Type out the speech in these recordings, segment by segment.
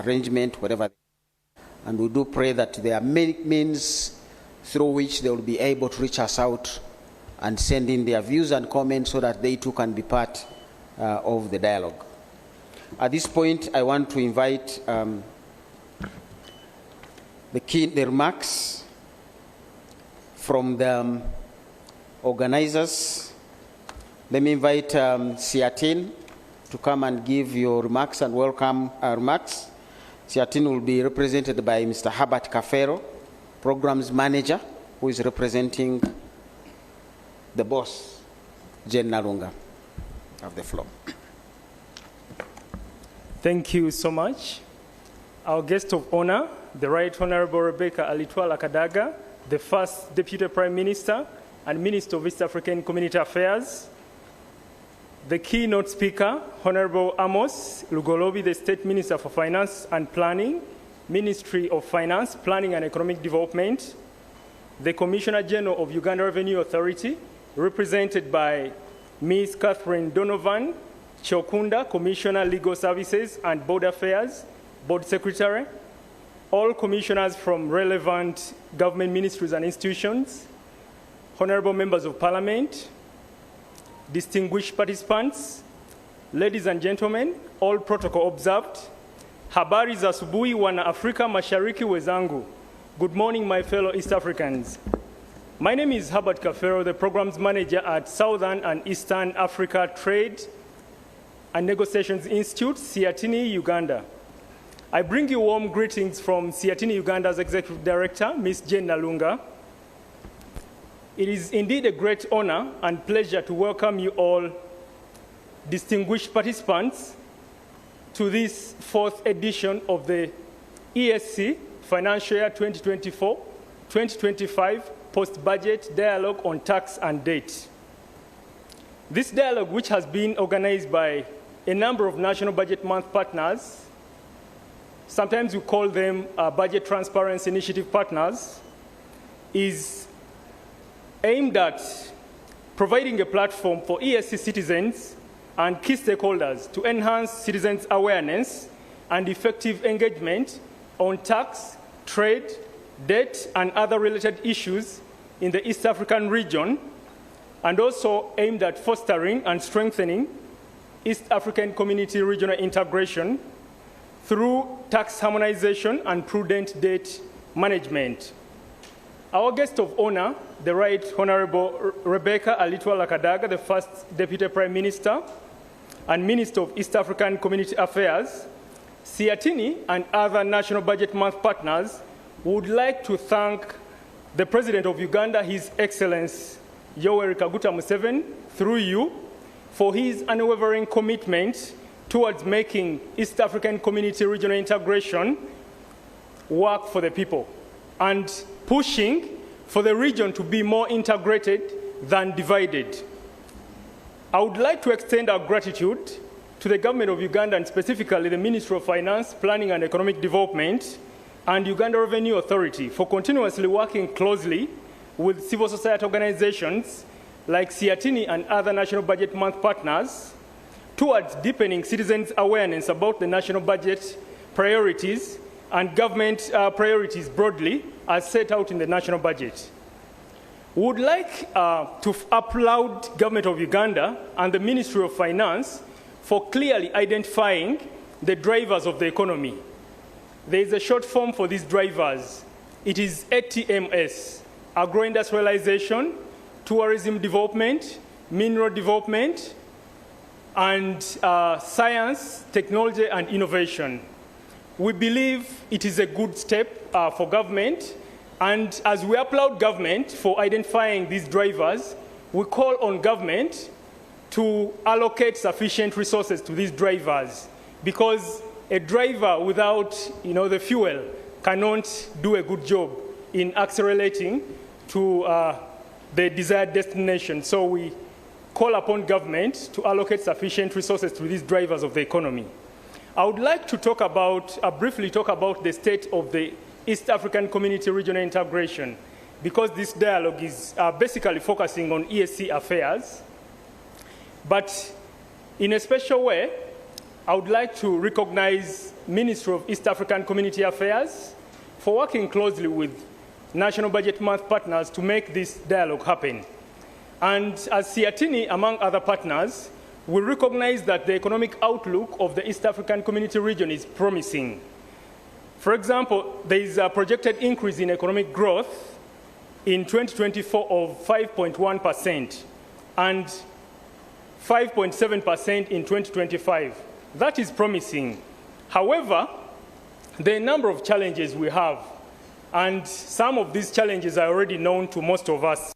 arrangement, whatever. And we do pray that there are many means through which they will be able to reach us out and send in their views and comments so that they too can be part of the dialogue. At this point, I want to invite the remarks from the organizers. Let me invite Siatin to come and give your remarks and welcome remarks. Siatin will be represented by Mr. Herbert Kafero, Programs Manager, who is representing the boss, Jen Nalunga. Have the floor. Thank you so much. Our guest of honor, the Right Honorable Rebecca Alitwala Kadaga, the first Deputy Prime Minister and Minister of East African Community Affairs. The keynote speaker, Honorable Amos Lugolobi, the State Minister for Finance and Planning, Ministry of Finance, Planning and Economic Development. The Commissioner General of Uganda Revenue Authority, represented by Ms. Catherine Donovan Chokunda, Commissioner, Legal Services and Board Affairs, Board Secretary. All commissioners from relevant government ministries and institutions, honorable members of parliament, distinguished participants, ladies and gentlemen, all protocol observed. Habari za asubuhi wana Afrika Mashariki wezangu. Good morning, my fellow East Africans. My name is Herbert Kafero, the Programs Manager at Southern and Eastern Africa Trade and Negotiations Institute, Siatini, Uganda. I bring you warm greetings from Siatini, Uganda's Executive Director, Ms. Jen Nalunga. It is indeed a great honor and pleasure to welcome you all, distinguished participants, to this fourth edition of the EAC Financial Year 2024-2025 Post-Budget Dialogue on Tax and Debt. This dialogue, which has been organized by a number of National Budget Month partners, sometimes we call them Budget Transparency Initiative partners, is aimed at providing a platform for EAC citizens and key stakeholders to enhance citizens' awareness and effective engagement on tax, trade, debt, and other related issues in the East African region, and also aimed at fostering and strengthening East African community regional integration through tax harmonization and prudent debt management. Our guest of honor, the Right Honorable Rebecca Alitwala Kadaga, the first Deputy Prime Minister and Minister of East African Community Affairs, Siatini and other National Budget Month partners would like to thank the President of Uganda, His Excellency Yoweri Kaguta Museveni, through you, for his unwavering commitment towards making East African community regional integration work for the people and pushing for the region to be more integrated than divided. I would like to extend our gratitude to the government of Uganda and specifically the Ministry of Finance, Planning and Economic Development and Uganda Revenue Authority for continuously working closely with civil society organizations like Siatini and other National Budget Month partners towards deepening citizens' awareness about the national budget priorities and government priorities broadly as set out in the national budget. We would like to applaud Government of Uganda and the Ministry of Finance for clearly identifying the drivers of the economy. There is a short form for these drivers. It is ATMS, agro-industrialization, tourism development, mineral development, and science, technology, and innovation. We believe it is a good step for government, and as we applaud government for identifying these drivers, we call on government to allocate sufficient resources to these drivers, because a driver without the fuel cannot do a good job in accelerating to the desired destination. So we call upon government to allocate sufficient resources to these drivers of the economy. I would like to talk about, briefly talk about the state of the East African community regional integration, because this dialogue is basically focusing on EAC affairs. But in a special way, I would like to recognize Ministry of East African Community Affairs for working closely with National Budget Month partners to make this dialogue happen. And as Siatini, among other partners, we recognize that the economic outlook of the East African Community region is promising. For example, there is a projected increase in economic growth in 2024 of 5.1% and 5.7% in 2025. That is promising. However, there are a number of challenges we have, and some of these challenges are already known to most of us.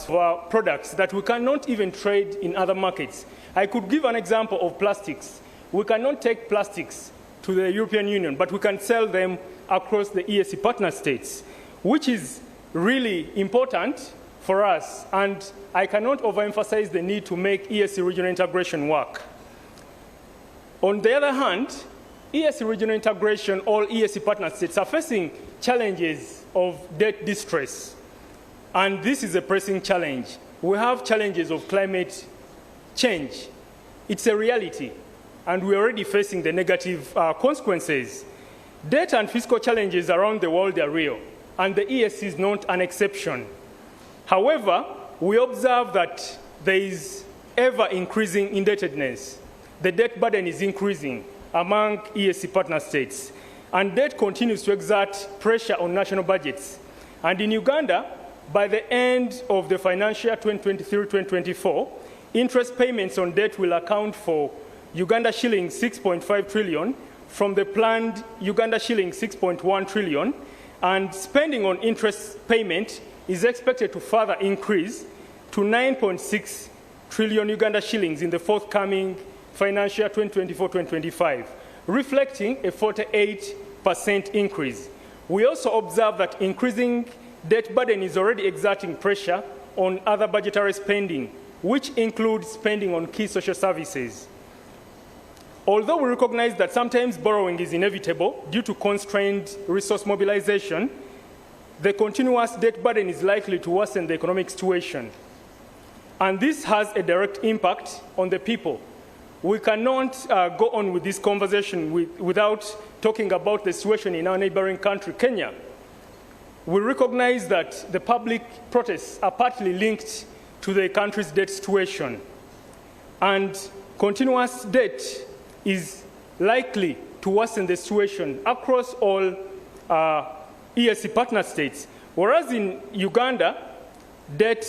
For products that we cannot even trade in other markets. I could give an example of plastics. We cannot take plastics to the European Union, but we can sell them across the EAC partner states, which is really important for us, and I cannot overemphasize the need to make EAC regional integration work. On the other hand, EAC regional integration, all EAC partner states are facing challenges of debt distress. And this is a pressing challenge. We have challenges of climate change. It's a reality, and we're already facing the negative consequences. Debt and fiscal challenges around the world are real, and the EAC is not an exception. However, we observe that there is ever-increasing indebtedness. The debt burden is increasing among EAC partner states, and debt continues to exert pressure on national budgets. And in Uganda, by the end of the financial year 2023-2024, interest payments on debt will account for Uganda shilling 6.5 trillion from the planned Uganda shilling 6.1 trillion, and spending on interest payment is expected to further increase to 9.6 trillion Uganda shillings in the forthcoming financial year 2024-2025, reflecting a 48% increase. We also observe that increasing debt burden is already exerting pressure on other budgetary spending, which includes spending on key social services. Although we recognize that sometimes borrowing is inevitable due to constrained resource mobilization, the continuous debt burden is likely to worsen the economic situation. And this has a direct impact on the people. We cannot go on with this conversation without talking about the situation in our neighboring country, Kenya. We recognize that the public protests are partly linked to the country's debt situation, and continuous debt is likely to worsen the situation across all EAC partner states. Whereas in Uganda, debt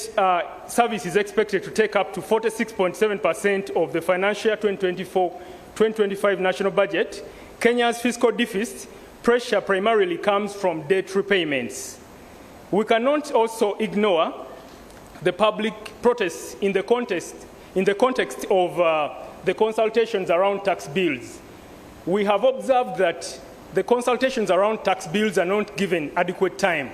service is expected to take up to 46.7% of the financial year 2024-2025 national budget, Kenya's fiscal deficit pressure primarily comes from debt repayments. We cannot also ignore the public protests in the context of the consultations around tax bills. We have observed that the consultations around tax bills are not given adequate time.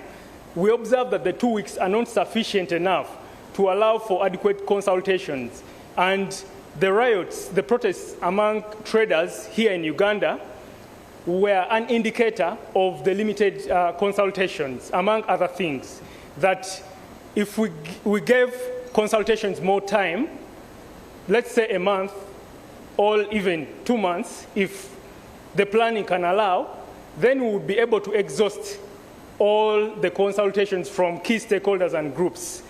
We observe that the 2 weeks are not sufficient enough to allow for adequate consultations. And the riots, the protests among traders here in Uganda were an indicator of the limited consultations, among other things, that if we gave consultations more time, let's say a month or even 2 months, if the planning can allow, then we would be able to exhaust all the consultations from key stakeholders and groups.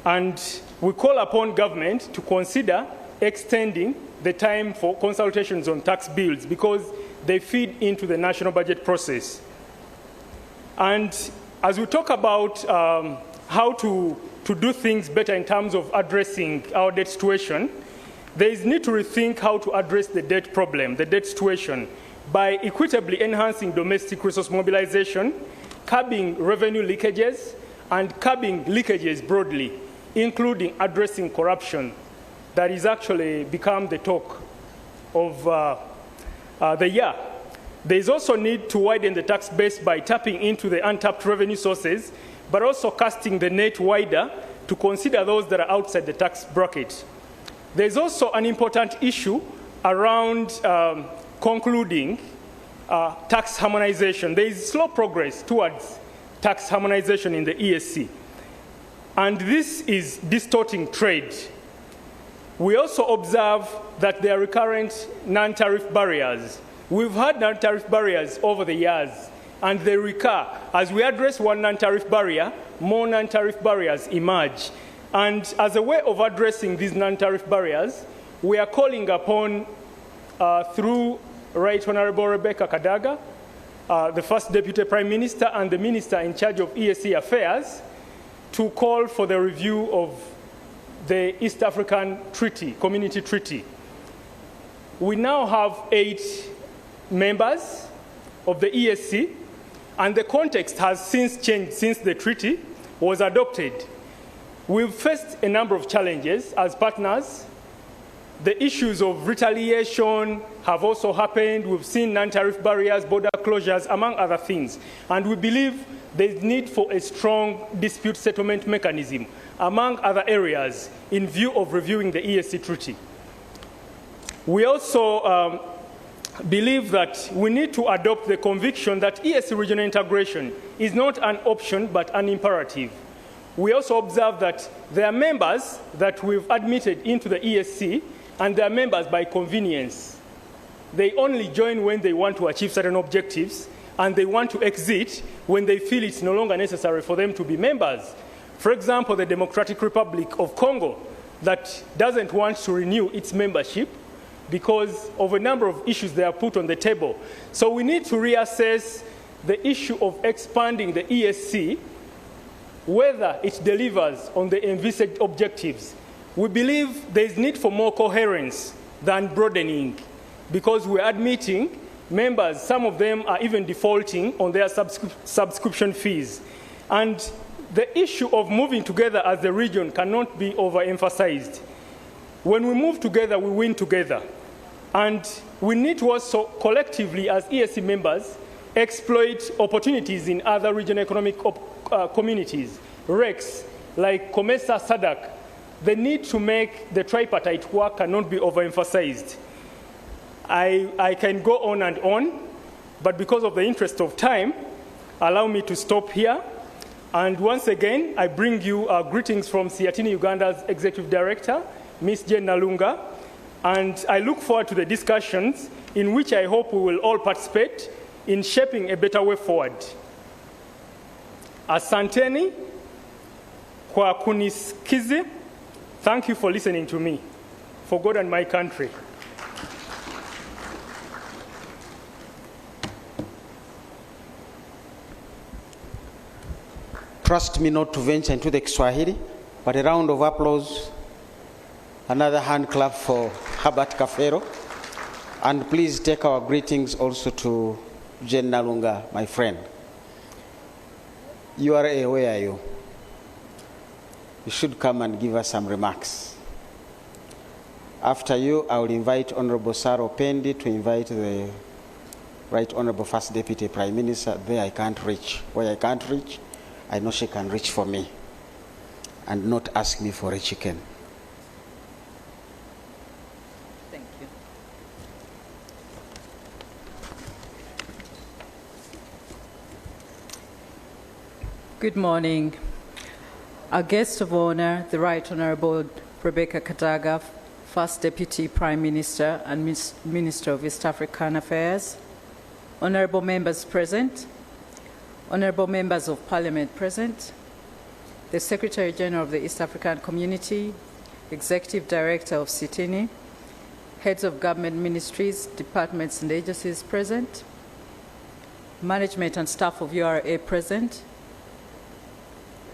And we call upon government to consider extending the time for consultations on tax bills, because they feed into the national budget process. And as we talk about how to to do things better in terms of addressing our debt situation, there is need to rethink how to address the debt problem, the debt situation, by equitably enhancing domestic resource mobilization, curbing revenue leakages, and curbing leakages broadly, including addressing corruption that is actually become the talk of the year. There is also need to widen the tax base by tapping into the untapped revenue sources, but also casting the net wider to consider those that are outside the tax bracket. There is also an important issue around concluding tax harmonization. There is slow progress towards tax harmonization in the EAC, and this is distorting trade. We also observe that there are recurrent non-tariff barriers. We've had non-tariff barriers over the years, and they recur. As we address one non-tariff barrier, more non-tariff barriers emerge. And as a way of addressing these non-tariff barriers, we are calling upon, through Right Honorable Rebecca Kadaga, the First Deputy Prime Minister and the Minister in charge of EAC Affairs, to call for the review of the East African Treaty, Community Treaty. We now have 8 members of the EAC, and the context has since changed since the treaty was adopted. We've faced a number of challenges as partners. The issues of retaliation have also happened. We've seen non-tariff barriers, border closures, among other things. And we believe there's need for a strong dispute settlement mechanism, among other areas, in view of reviewing the EAC treaty. We also believe that we need to adopt the conviction that EAC regional integration is not an option but an imperative. We also observe that there are members that we've admitted into the EAC, and they are members by convenience. They only join when they want to achieve certain objectives, and they want to exit when they feel it's no longer necessary for them to be members. For example, the Democratic Republic of Congo, that doesn't want to renew its membership because of a number of issues they have put on the table. So we need to reassess the issue of expanding the EAC, whether it delivers on the envisaged objectives. We believe there is need for more coherence than broadening, because we're admitting members, some of them are even defaulting on their subscription fees. And the issue of moving together as a region cannot be overemphasized. When we move together, we win together. And we need to also collectively, as EAC members, exploit opportunities in other regional economic communities, RECs, like COMESA, SADC. The need to make the tripartite work cannot be overemphasized. I can go on and on, but because of the interest of time, allow me to stop here. And once again, I bring you greetings from Siatini Uganda's Executive Director, Ms. Jane Nalunga, and I look forward to the discussions in which I hope we will all participate in shaping a better way forward. Asanteni kwa kunisikiza. Thank you for listening to me, for God and my country. Trust me not to venture into the Kiswahili, but a round of applause, another hand clap for Herbert Kafero, and please take our greetings also to Jane Nalunga, my friend. You are where are you? You should come and give us some remarks. After you, I will invite Honorable Saro Pendi to invite the Right Honorable First Deputy Prime Minister. There I can't reach. Where I can't reach, I know she can reach for me and not ask me for a chicken. Thank you. Good morning. Our guest of honor, the Right Honorable Rebecca Kadaga, First Deputy Prime Minister and Minister of East African Affairs, honorable members present, honorable members of Parliament present, the Secretary General of the East African Community, Executive Director of CITINI, heads of government ministries, departments and agencies present, management and staff of URA present,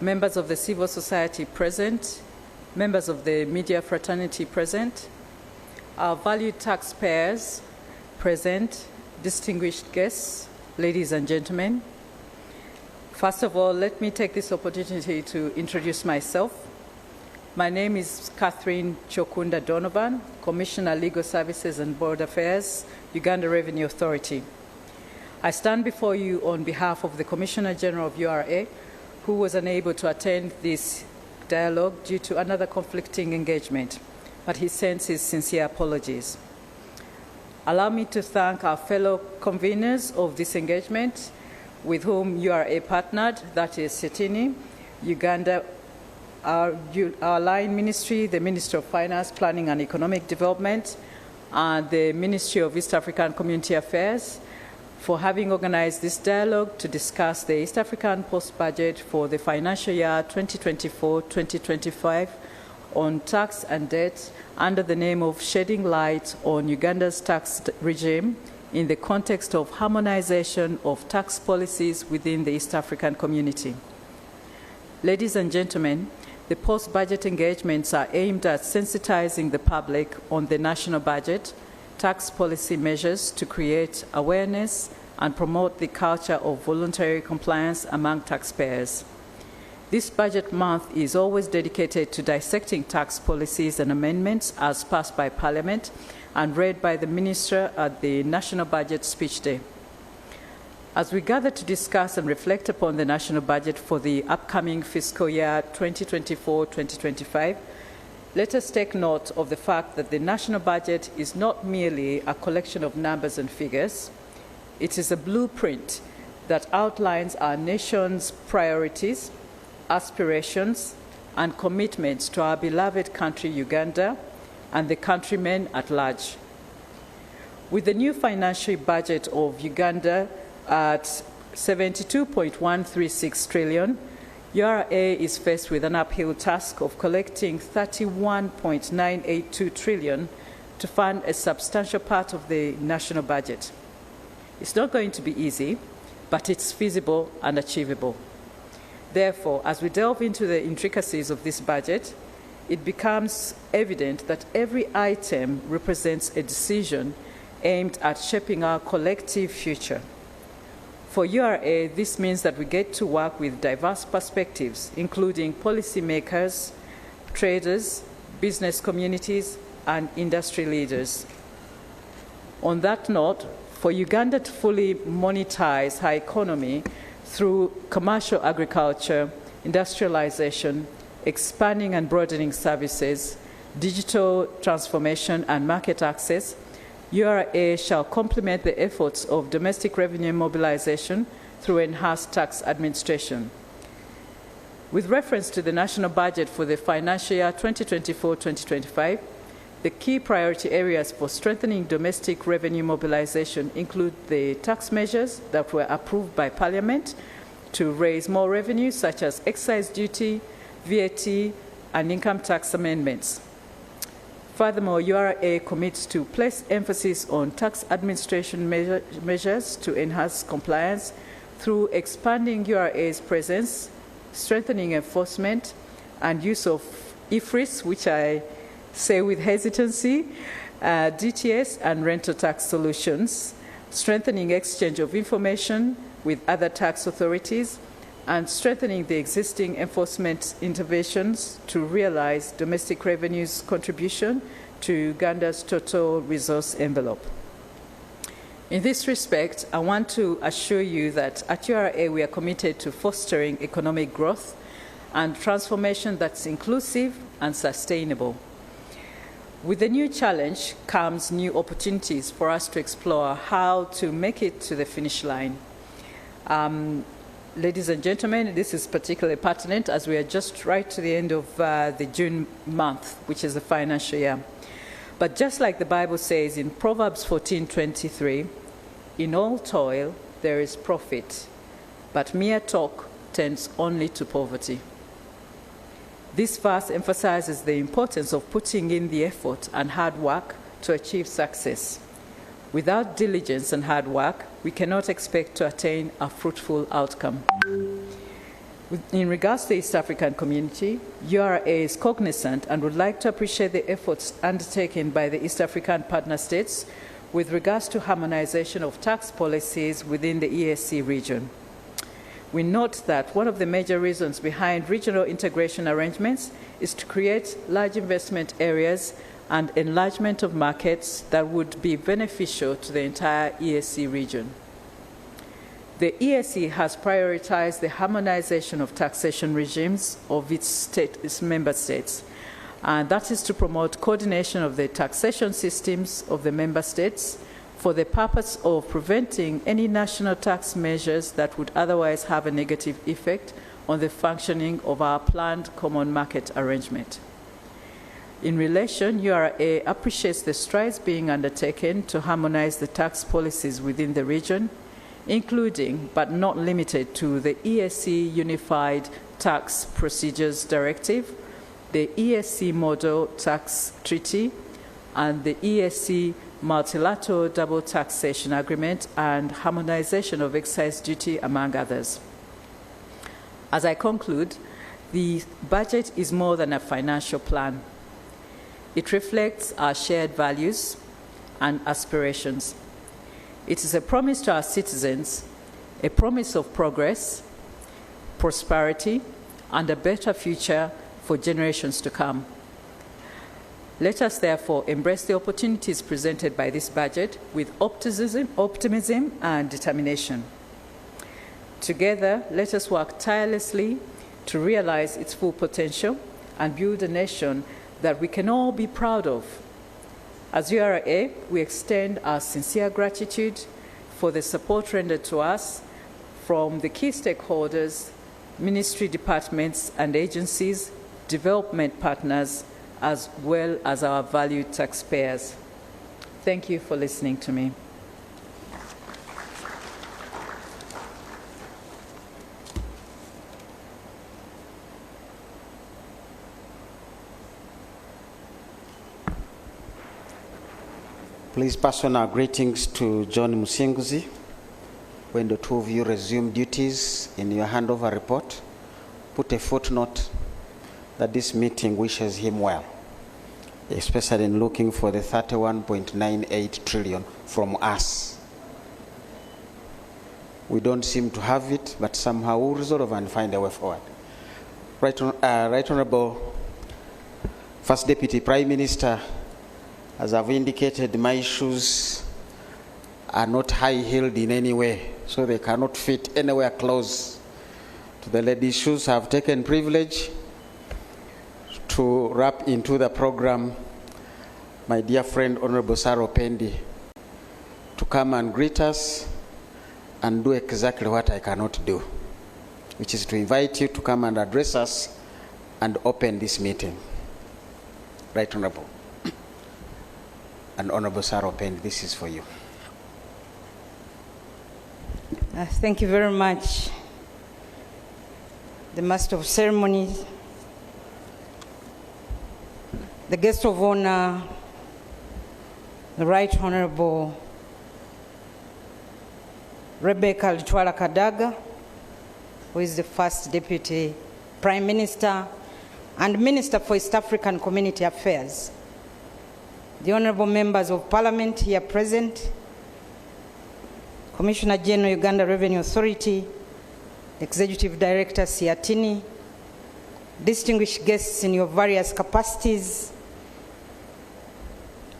members of the civil society present, members of the media fraternity present, our valued taxpayers present, distinguished guests, ladies and gentlemen. First of all, let me take this opportunity to introduce myself. My name is Catherine Chokunda Donovan, Commissioner, Legal Services and Board Affairs, Uganda Revenue Authority. I stand before you on behalf of the Commissioner General of URA, who was unable to attend this dialogue due to another conflicting engagement, but he sends his sincere apologies. Allow me to thank our fellow conveners of this engagement with whom URA partnered, that is Setini, Uganda, our line ministry, the Ministry of Finance, Planning and Economic Development, and the Ministry of East African Community Affairs for having organized this dialogue to discuss the East African post-budget for the financial year 2024-2025 on tax and debt under the name of Shedding Light on Uganda's Tax Regime in the context of harmonization of tax policies within the East African community. Ladies and gentlemen, the post-budget engagements are aimed at sensitizing the public on the national budget, tax policy measures to create awareness and promote the culture of voluntary compliance among taxpayers. This budget month is always dedicated to dissecting tax policies and amendments as passed by Parliament and read by the Minister at the National Budget Speech Day. As we gather to discuss and reflect upon the national budget for the upcoming fiscal year 2024-2025, let us take note of the fact that the national budget is not merely a collection of numbers and figures. It is a blueprint that outlines our nation's priorities, aspirations, and commitments to our beloved country, Uganda, and the countrymen at large. With the new financial budget of Uganda at 72.136 trillion, URA is faced with an uphill task of collecting 31.982 trillion to fund a substantial part of the national budget. It's not going to be easy, but it's feasible and achievable. Therefore, as we delve into the intricacies of this budget, it becomes evident that every item represents a decision aimed at shaping our collective future. For URA, this means that we get to work with diverse perspectives, including policymakers, traders, business communities, and industry leaders. On that note, for Uganda to fully monetize her economy through commercial agriculture, industrialization, expanding and broadening services, digital transformation, and market access, URA shall complement the efforts of domestic revenue mobilization through enhanced tax administration. With reference to the national budget for the financial year 2024-2025, the key priority areas for strengthening domestic revenue mobilization include the tax measures that were approved by Parliament to raise more revenue, such as excise duty, VAT, and income tax amendments. Furthermore, URA commits to place emphasis on tax administration measures to enhance compliance through expanding URA's presence, strengthening enforcement, and use of IFRIS, which I say with hesitancy, DTS and rental tax solutions, strengthening exchange of information with other tax authorities, and strengthening the existing enforcement interventions to realize domestic revenue's contribution to Uganda's total resource envelope. In this respect, I want to assure you that at URA we are committed to fostering economic growth and transformation that's inclusive and sustainable. With the new challenge comes new opportunities for us to explore how to make it to the finish line. Ladies and gentlemen, this is particularly pertinent as we are just right to the end of the June month, which is the financial year. But just like the Bible says in Proverbs 14:23, in all toil there is profit, but mere talk tends only to poverty. This verse emphasizes the importance of putting in the effort and hard work to achieve success. Without diligence and hard work, we cannot expect to attain a fruitful outcome. In regards to the East African community, URA is cognizant and would like to appreciate the efforts undertaken by the East African partner states with regards to harmonization of tax policies within the EAC region. We note that one of the major reasons behind regional integration arrangements is to create large investment areas and enlargement of markets that would be beneficial to the entire EAC region. The EAC has prioritized the harmonization of taxation regimes of its member states, and that is to promote coordination of the taxation systems of the member states for the purpose of preventing any national tax measures that would otherwise have a negative effect on the functioning of our planned common market arrangement. In relation, URA appreciates the strides being undertaken to harmonize the tax policies within the region, including but not limited to the EAC Unified Tax Procedures Directive, the EAC Model Tax Treaty, and the EAC Multilateral Double Taxation Agreement and harmonization of excise duty, among others. As I conclude, the budget is more than a financial plan. It reflects our shared values and aspirations. It is a promise to our citizens, a promise of progress, prosperity, and a better future for generations to come. Let us therefore embrace the opportunities presented by this budget with optimism and determination. Together, let us work tirelessly to realize its full potential and build a nation that we can all be proud of. As URA, we extend our sincere gratitude for the support rendered to us from the key stakeholders, ministry departments and agencies, development partners, as well as our valued taxpayers. Thank you for listening to me. Please pass on our greetings to John Musinguzi. When the two of you resume duties in your handover report, put a footnote that this meeting wishes him well, especially in looking for the 31.98 trillion from us. We don't seem to have it, but somehow we'll resolve and find a way forward. Right Honorable First Deputy Prime Minister, as I've indicated, my shoes are not high-heeled in any way, so they cannot fit anywhere close to the lady's shoes. I've taken privilege to wrap into the program my dear friend Honorable Saro Pendi to come and greet us and do exactly what I cannot do, which is to invite you to come and address us and open this meeting. Right Honorable. And Honorable Saro Pendi, this is for you. Thank you very much, the Master of Ceremonies, the guest of honor, the Right Honorable Rebecca Litwala Kadaga, who is the First Deputy Prime Minister and Minister for East African Community Affairs, the honorable members of Parliament here present, Commissioner General, Uganda Revenue Authority, Executive Director Siatini, distinguished guests in your various capacities.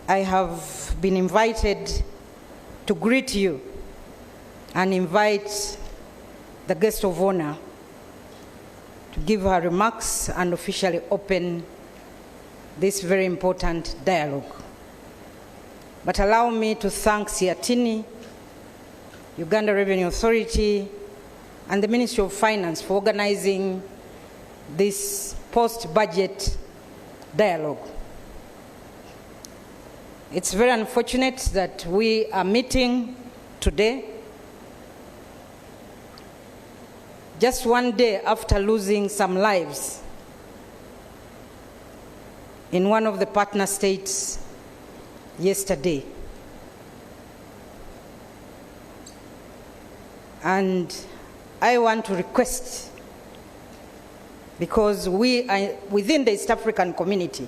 I have been invited to greet you and invite the guest of honor to give her remarks and officially open this very important dialogue. But allow me to thank Siatini, Uganda Revenue Authority, and the Ministry of Finance for organizing this post-budget dialogue. It's very unfortunate that we are meeting today, just one day after losing some lives in one of the partner states yesterday. And I want to request because we are within the East African community.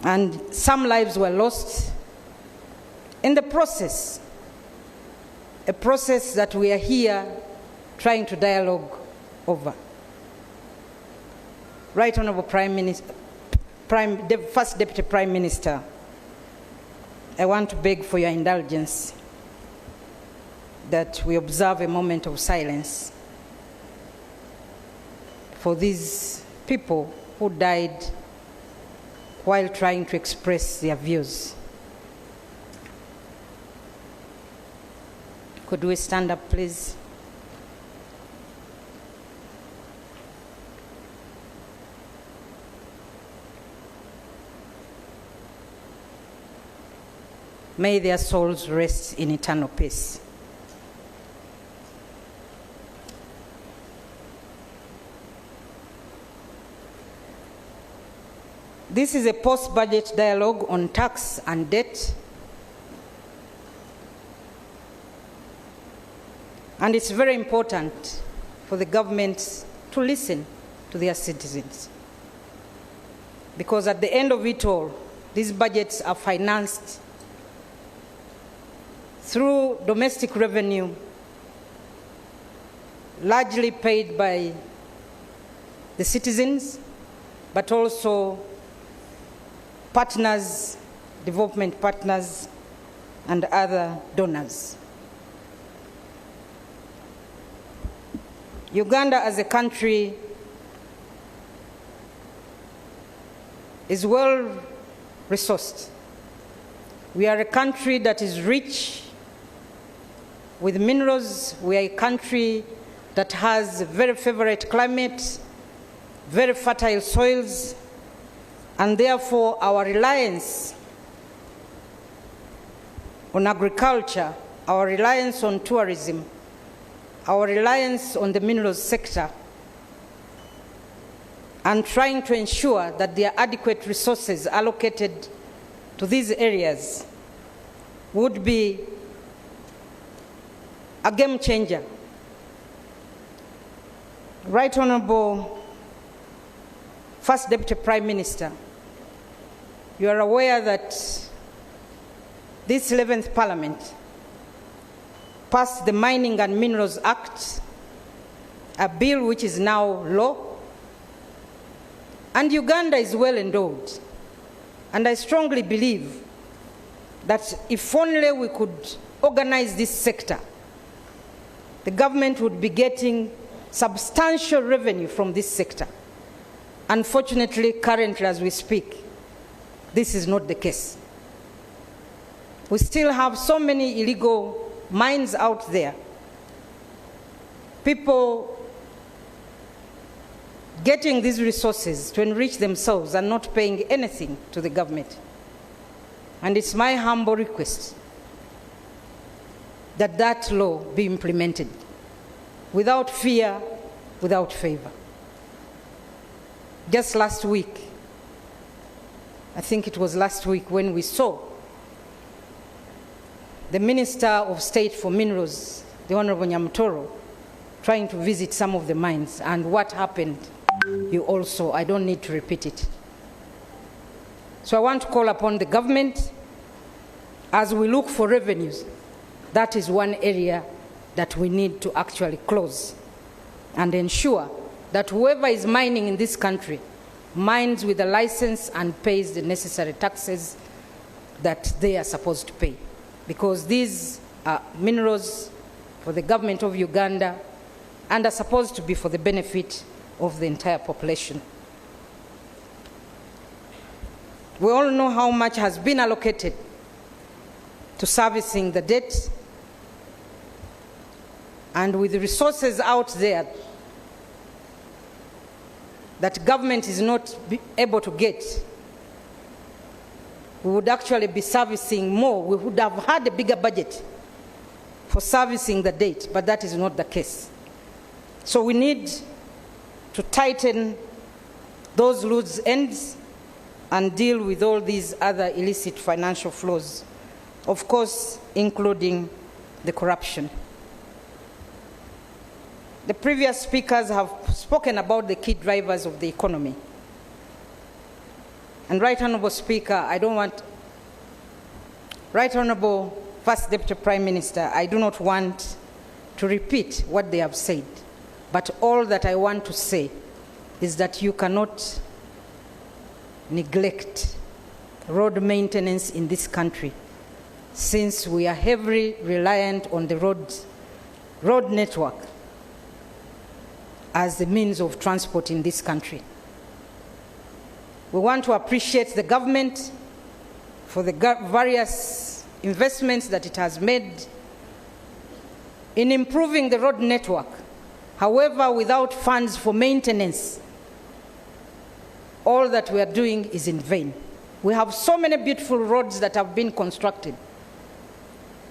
And some lives were lost in the process, a process that we are here trying to dialogue over. Right Honorable Prime Minister, First Deputy Prime Minister, I want to beg for your indulgence that we observe a moment of silence for these people who died while trying to express their views. Could we stand up, please? May their souls rest in eternal peace. This is a post-budget dialogue on tax and debt. And it's very important for the government to listen to their citizens. Because at the end of it all, these budgets are financed through domestic revenue, largely paid by the citizens, but also partners, development partners, and other donors. Uganda as a country is well resourced. We are a country that is rich with minerals. We are a country that has a very favorable climate, very fertile soils, and therefore our reliance on agriculture, our reliance on tourism, our reliance on the minerals sector, and trying to ensure that there are adequate resources allocated to these areas would be a game changer. Right Honorable First Deputy Prime Minister, you are aware that this 11th Parliament passed the Mining and Minerals Act, a bill which is now law, and Uganda is well endowed. And I strongly believe that if only we could organize this sector, the government would be getting substantial revenue from this sector. Unfortunately, currently as we speak, this is not the case. We still have so many illegal mines out there. People getting these resources to enrich themselves and not paying anything to the government. And it's my humble request that that law be implemented without fear, without favor. Just last week, I think it was last week, when we saw the Minister of State for Minerals, the Honorable Nyamutoro, trying to visit some of the mines, and what happened, you also, I don't need to repeat it. So I want to call upon the government, as we look for revenues, that is one area that we need to actually close and ensure that whoever is mining in this country mines with a license and pays the necessary taxes that they are supposed to pay. Because these are minerals for the government of Uganda and are supposed to be for the benefit of the entire population. We all know how much has been allocated to servicing the debt, and with the resources out there that government is not able to get, we would actually be servicing more. We would have had a bigger budget for servicing the debt, but that is not the case. So we need to tighten those loose ends and deal with all these other illicit financial flows, of course, including the corruption. the previous speakers have spoken about the key drivers of the economy. And Right Honourable Speaker, Right Honourable First Deputy Prime Minister, I do not want to repeat what they have said, but all that I want to say is that you cannot neglect road maintenance in this country, since we are heavily reliant on the road network as the means of transport in this country. We want to appreciate the government for the various investments that it has made in improving the road network. However, without funds for maintenance, all that we are doing is in vain. We have so many beautiful roads that have been constructed,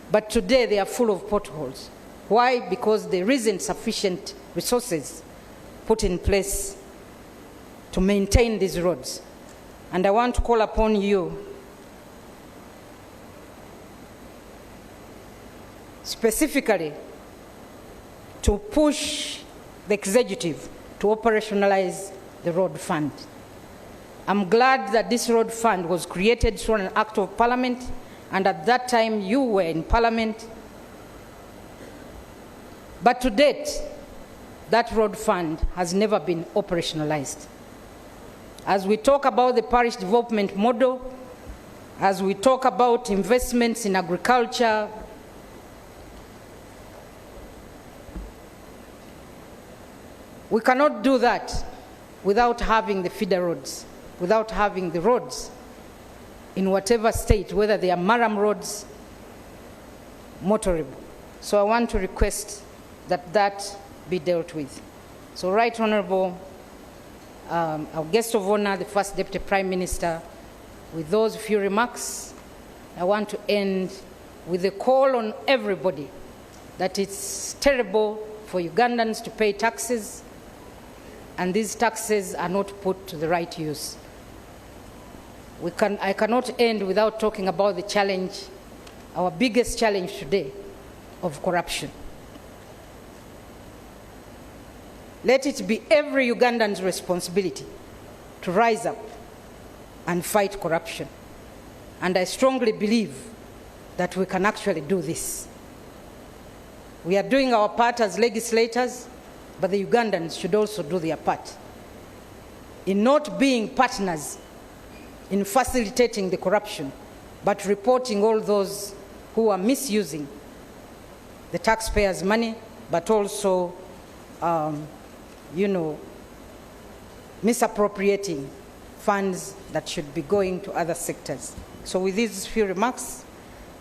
but today they are full of potholes. Why? Because there isn't sufficient resources put in place to maintain these roads. And I want to call upon you specifically to push the executive to operationalize the road fund. I'm glad that this road fund was created through an act of parliament, and at that time you were in parliament. But to date, that road fund has never been operationalized. As we talk about the parish development model, as we talk about investments in agriculture, we cannot do that without having the feeder roads, without having the roads in whatever state, whether they are Maram roads, motorable. So I want to request that that be dealt with. So Right Honourable, our guest of honor, the First Deputy Prime Minister, with those few remarks, I want to end with a call on everybody that it's terrible for Ugandans to pay taxes, and these taxes are not put to the right use. I cannot end without talking about the challenge, our biggest challenge today, of corruption. Let it be every Ugandan's responsibility to rise up and fight corruption. And I strongly believe that we can actually do this. We are doing our part as legislators, but the Ugandans should also do their part in not being partners in facilitating the corruption, but reporting all those who are misusing the taxpayers' money, but also misappropriating funds that should be going to other sectors. So with these few remarks,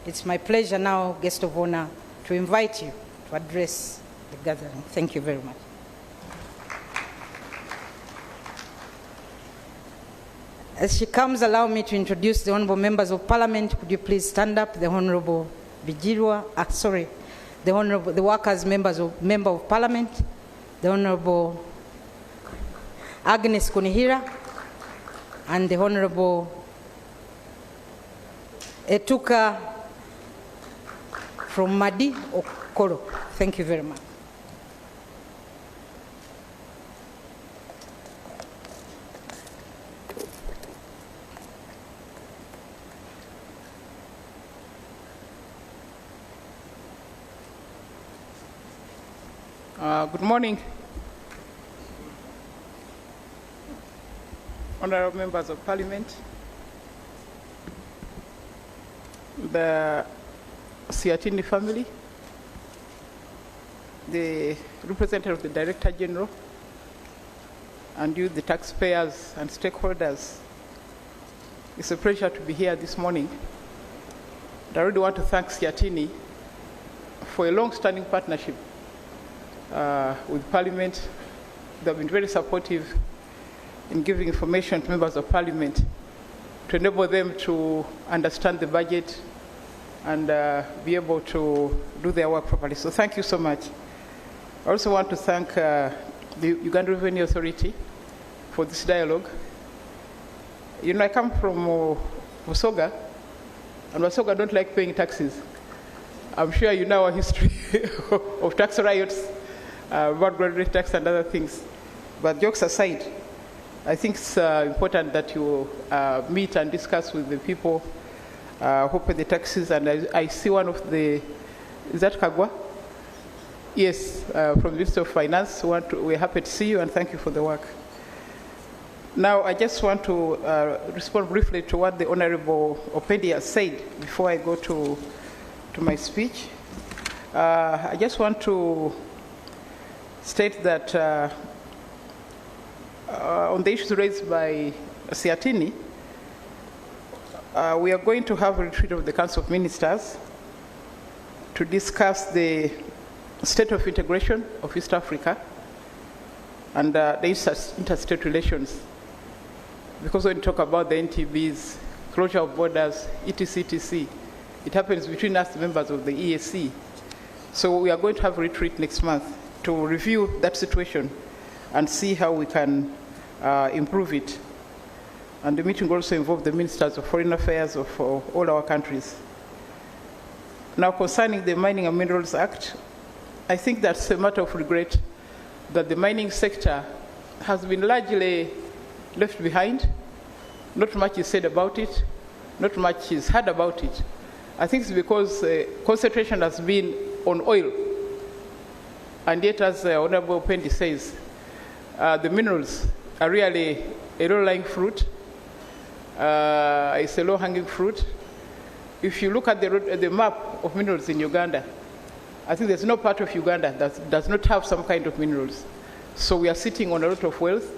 it's my pleasure now, guest of honor, to invite you to address the gathering. Thank you very much. As she comes, allow me to introduce the honorable members of parliament. Could you please stand up? The Honorable Bijirwa, the workers' member of parliament, the Honorable Agnes Kunihira, and the Honorable Etuka from Madi Okoro. Thank you very much. Good morning, honorable members of parliament, the Siatini family, the representative of the Director General, and you, the taxpayers and stakeholders. It's a pleasure to be here this morning. I really want to thank Siatini for a long-standing partnership with Parliament. They've been very supportive in giving information to members of Parliament to enable them to understand the budget and be able to do their work properly. So thank you so much. I also want to thank the Uganda Revenue Authority for this dialogue. You know, I come from Wasoga, and Wasoga don't like paying taxes. I'm sure you know our history of tax riots about graduate tax and other things. But jokes aside, I think it's important that you meet and discuss with the people who pay the taxes. And I see one of the, is that Kagwa? Yes, from the Ministry of Finance. We're happy to see you and thank you for the work. Now, I just want to respond briefly to what the Honorable Opedia said before I go to my speech. I just want to state that on the issues raised by Siatini, we are going to have a retreat of the Council of Ministers to discuss the state of integration of East Africa and the interstate relations. Because when you talk about the NTBs, closure of borders, etc., it happens between us, the members of the EAC. So we are going to have a retreat next month to review that situation and see how we can improve it. And the meeting will also involve the ministers of foreign affairs of all our countries. Now, concerning the Mining and Minerals Act, I think that's a matter of regret that the mining sector has been largely left behind. Not much is said about it. Not much is heard about it. I think it's because concentration has been on oil. And yet, as Honorable Pendi says, the minerals are really a low-lying fruit. It's a low-hanging fruit. If you look at the map of minerals in Uganda, I think there's no part of Uganda that does not have some kind of minerals. So we are sitting on a lot of wealth,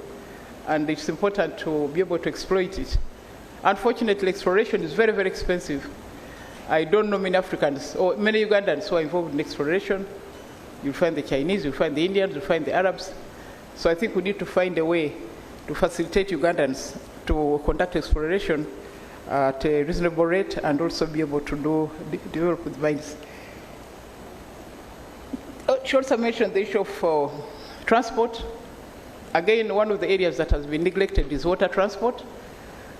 and it's important to be able to exploit it. Unfortunately, exploration is very, very expensive. I don't know many Africans or many Ugandans who are involved in exploration. You'll find the Chinese, you'll find the Indians, you'll find the Arabs. So I think we need to find a way to facilitate Ugandans to conduct exploration at a reasonable rate and also be able to develop with mines. She also mentioned the issue of transport. Again, one of the areas that has been neglected is water transport.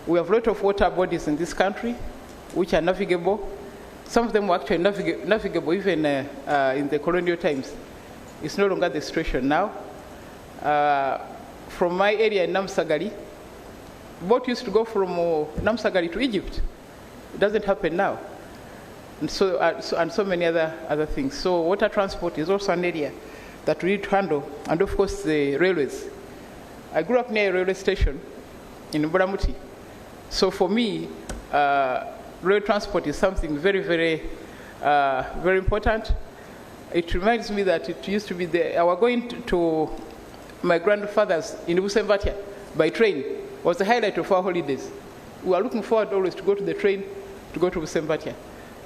We have a lot of water bodies in this country which are navigable. Some of them were actually navigable even in the colonial times. It's no longer the situation now. From my area in Namsagari, boat used to go from Namsagari to Egypt. It doesn't happen now. And so many other things. So water transport is also an area that we need to handle. And of course, the railways. I grew up near a railway station in Mburamuti. So for me, rail transport is something very, very, very important. It reminds me that it used to be there. I was going to my grandfather's in Busembatia by train. It was the highlight of our holidays. We were looking forward always to go to the train to go to Busembatia.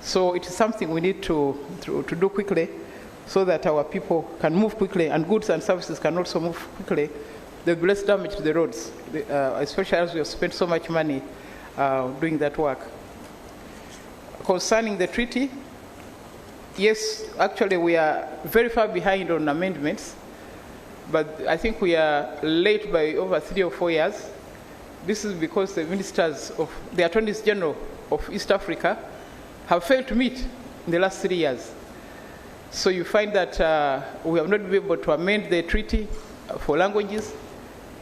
So it is something we need to do quickly so that our people can move quickly and goods and services can also move quickly. There will be less damage to the roads, especially as we have spent so much money doing that work. Concerning the treaty, yes, actually we are very far behind on amendments, but I think we are late by over 3 or 4 years. This is because the ministers of the attorneys general of East Africa have failed to meet in the last 3 years. So you find that we have not been able to amend the treaty for languages.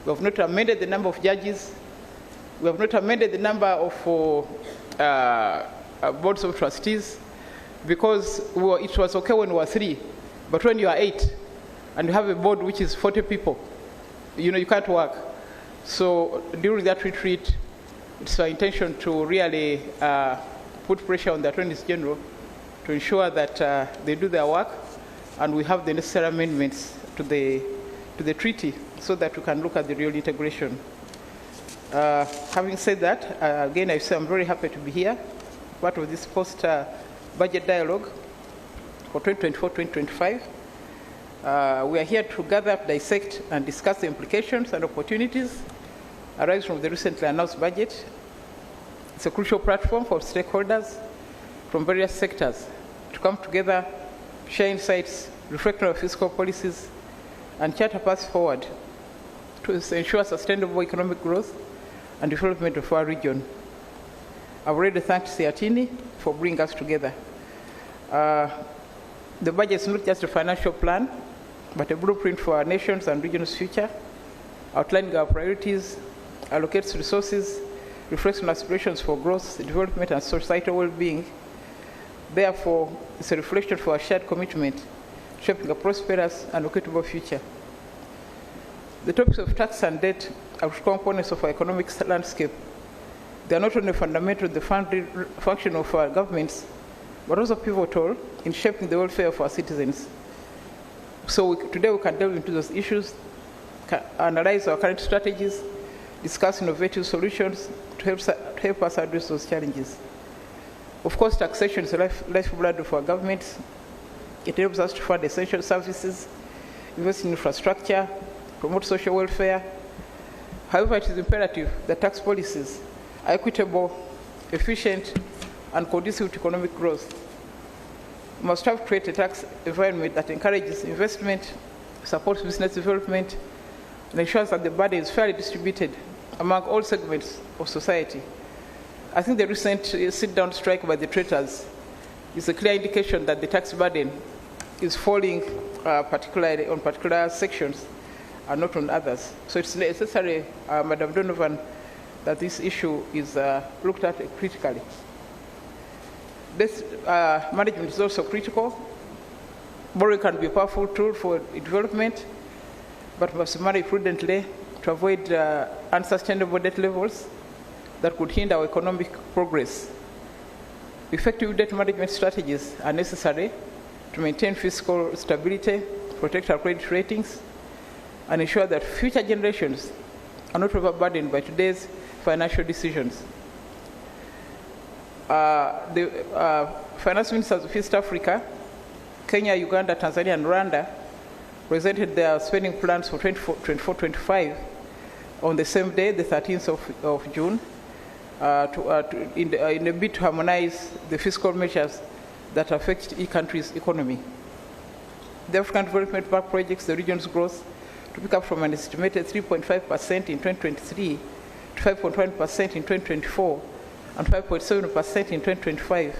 We have not amended the number of judges. We have not amended the number of boards of trustees, because it was okay when we were 3, but when you are 8 and you have a board which is 40 people, you can't work. So during that retreat, it's our intention to really put pressure on the attorneys general to ensure that they do their work and we have the necessary amendments to the treaty so that we can look at the real integration. Having said that, again, I say I'm very happy to be here, part of this post-budget dialogue for 2024-2025. We are here to gather, dissect, and discuss the implications and opportunities arising from the recently announced budget. It's a crucial platform for stakeholders from various sectors to come together, share insights, reflect on our fiscal policies, and chart a path forward to ensure sustainable economic growth and development of our region. I've already thanked Siatini for bringing us together. The budget is not just a financial plan but a blueprint for our nation's and region's future, outlining our priorities, allocates resources, reflects on aspirations for growth, development, and societal well-being. Therefore, it's a reflection for our shared commitment to shaping a prosperous and equitable future. The topics of tax and debt are components of our economic landscape. They are not only fundamental to the function of our governments, but also pivotal in shaping the welfare of our citizens. So today we can delve into those issues, analyze our current strategies, discuss innovative solutions to help us address those challenges. Of course, taxation is the lifeblood of our governments. It helps us to fund essential services, invest in infrastructure, promote social welfare. However, it is imperative that tax policies are equitable, efficient, and conducive to economic growth. We must have created a tax environment that encourages investment, supports business development, and ensures that the burden is fairly distributed among all segments of society. I think the recent sit-down strike by the traders is a clear indication that the tax burden is falling particularly on particular sections and not on others. So it's necessary, Madam Donovan, that this issue is looked at critically. This management is also critical. Borrowing can be a powerful tool for development, but must be managed prudently to avoid unsustainable debt levels that could hinder our economic progress. Effective debt management strategies are necessary to maintain fiscal stability, protect our credit ratings, and ensure that future generations are not overburdened by today's financial decisions. The finance ministers of East Africa, Kenya, Uganda, Tanzania, and Rwanda presented their spending plans for 24-25 on the same day, the 13th of June, in a bid to harmonize the fiscal measures that affect each country's economy. The African Development Bank projects the region's growth to pick up from an estimated 3.5% in 2023 to 5.1% in 2024 and 5.7% in 2025,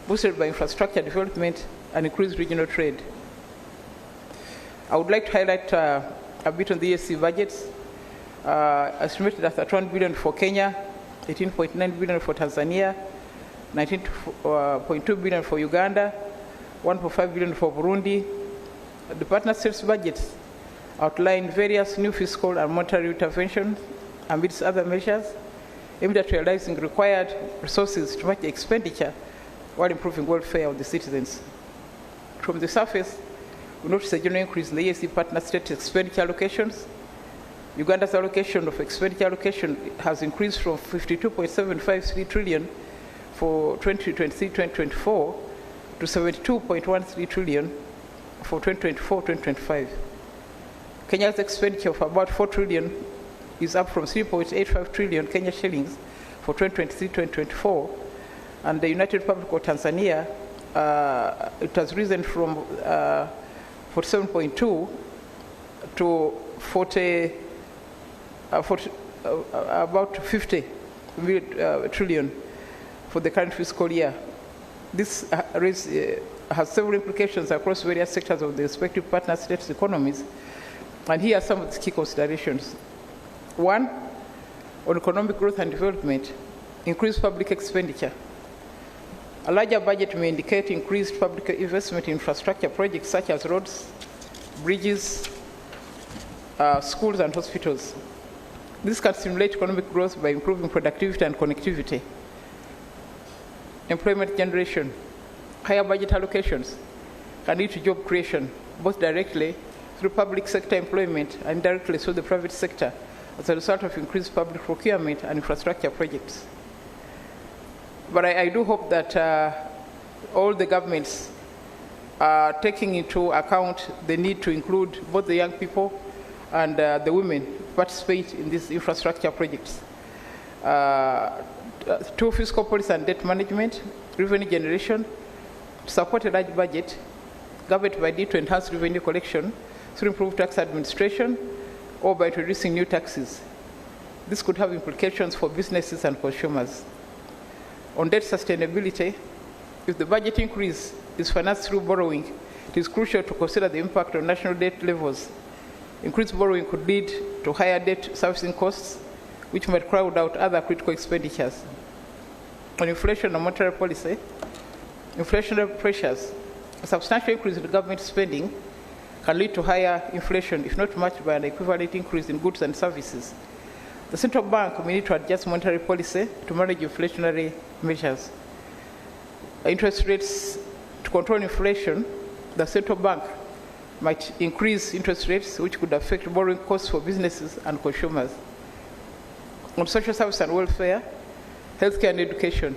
boosted by infrastructure development and increased regional trade. I would like to highlight a bit on the EAC budgets, estimated at 31 billion for Kenya, 18.9 billion for Tanzania, 19.2 billion for Uganda, 1.5 billion for Burundi. The partner states' budgets outline various new fiscal and monetary interventions amidst other measures aimed at realizing required resources to match the expenditure while improving welfare of the citizens. From the surface, we notice a general increase in the EAC partner state expenditure allocations. Uganda's allocation of expenditure allocation has increased from 52.753 trillion for 2023-2024 to 72.13 trillion for 2024-2025. Kenya's expenditure of about 4 trillion is up from 3.85 trillion Kenya shillings for 2023-2024, and the United Republic of Tanzania, it has risen from 47.2 to about 50 trillion for the current fiscal year. This has several implications across various sectors of the respective partner states' economies, and here are some of the key considerations. One, on economic growth and development, increased public expenditure. A larger budget may indicate increased public investment in infrastructure projects such as roads, bridges, schools, and hospitals. This can stimulate economic growth by improving productivity and connectivity. Employment generation. Higher budget allocations can lead to job creation, both directly through public sector employment and indirectly through the private sector as a result of increased public procurement and infrastructure projects. But I do hope that all the governments are taking into account the need to include both the young people and the women who participate in these infrastructure projects. Two, fiscal policy and debt management, revenue generation, to support a large budget, government by need to enhance revenue collection through improved tax administration or by introducing new taxes. This could have implications for businesses and consumers. On debt sustainability, if the budget increase is financed through borrowing, it is crucial to consider the impact on national debt levels. Increased borrowing could lead to higher debt servicing costs, which might crowd out other critical expenditures. On inflation and monetary policy, inflationary pressures, a substantial increase in government spending can lead to higher inflation, if not matched by an equivalent increase in goods and services. The central bank may need to adjust monetary policy to manage inflationary measures. Interest rates, to control inflation, the central bank might increase interest rates, which could affect borrowing costs for businesses and consumers. On social service and welfare, healthcare and education,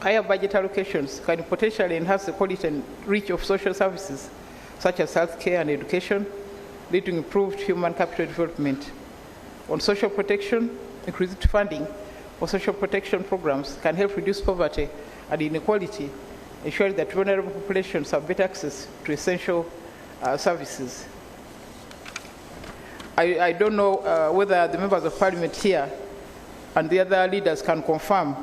higher budget allocations can potentially enhance the quality and reach of social services, such as healthcare and education, leading to improved human capital development. On social protection, increased funding for social protection programs can help reduce poverty and inequality, ensuring that vulnerable populations have better access to essential services. I don't know whether the members of parliament here and the other leaders can confirm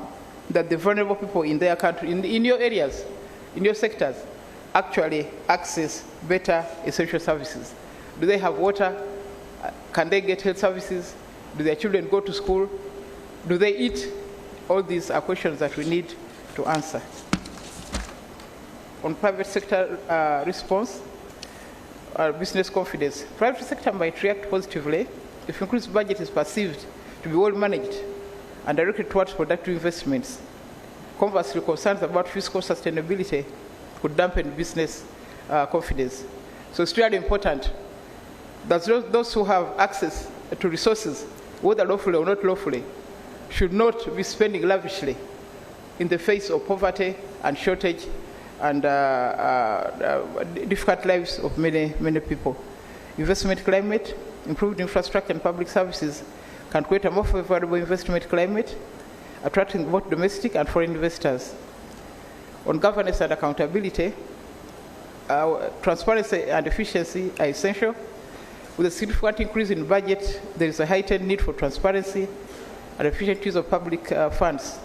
that the vulnerable people in their country, in your areas, in your sectors, actually access better essential services. Do they have water? Can they get health services? Do their children go to school? Do they eat? All these are questions that we need to answer. On private sector response, business confidence. Private sector might react positively if increased budget is perceived to be well managed and directed towards productive investments. Conversely, concerns about fiscal sustainability could dampen business confidence. So it's really important that those who have access to resources, whether lawfully or not lawfully, should not be spending lavishly in the face of poverty and shortage and difficult lives of many, many people. Investment climate, improved infrastructure and public services can create a more favorable investment climate, attracting both domestic and foreign investors. On governance and accountability, transparency and efficiency are essential. With a significant increase in budget, there is a heightened need for transparency and efficient use of public funds.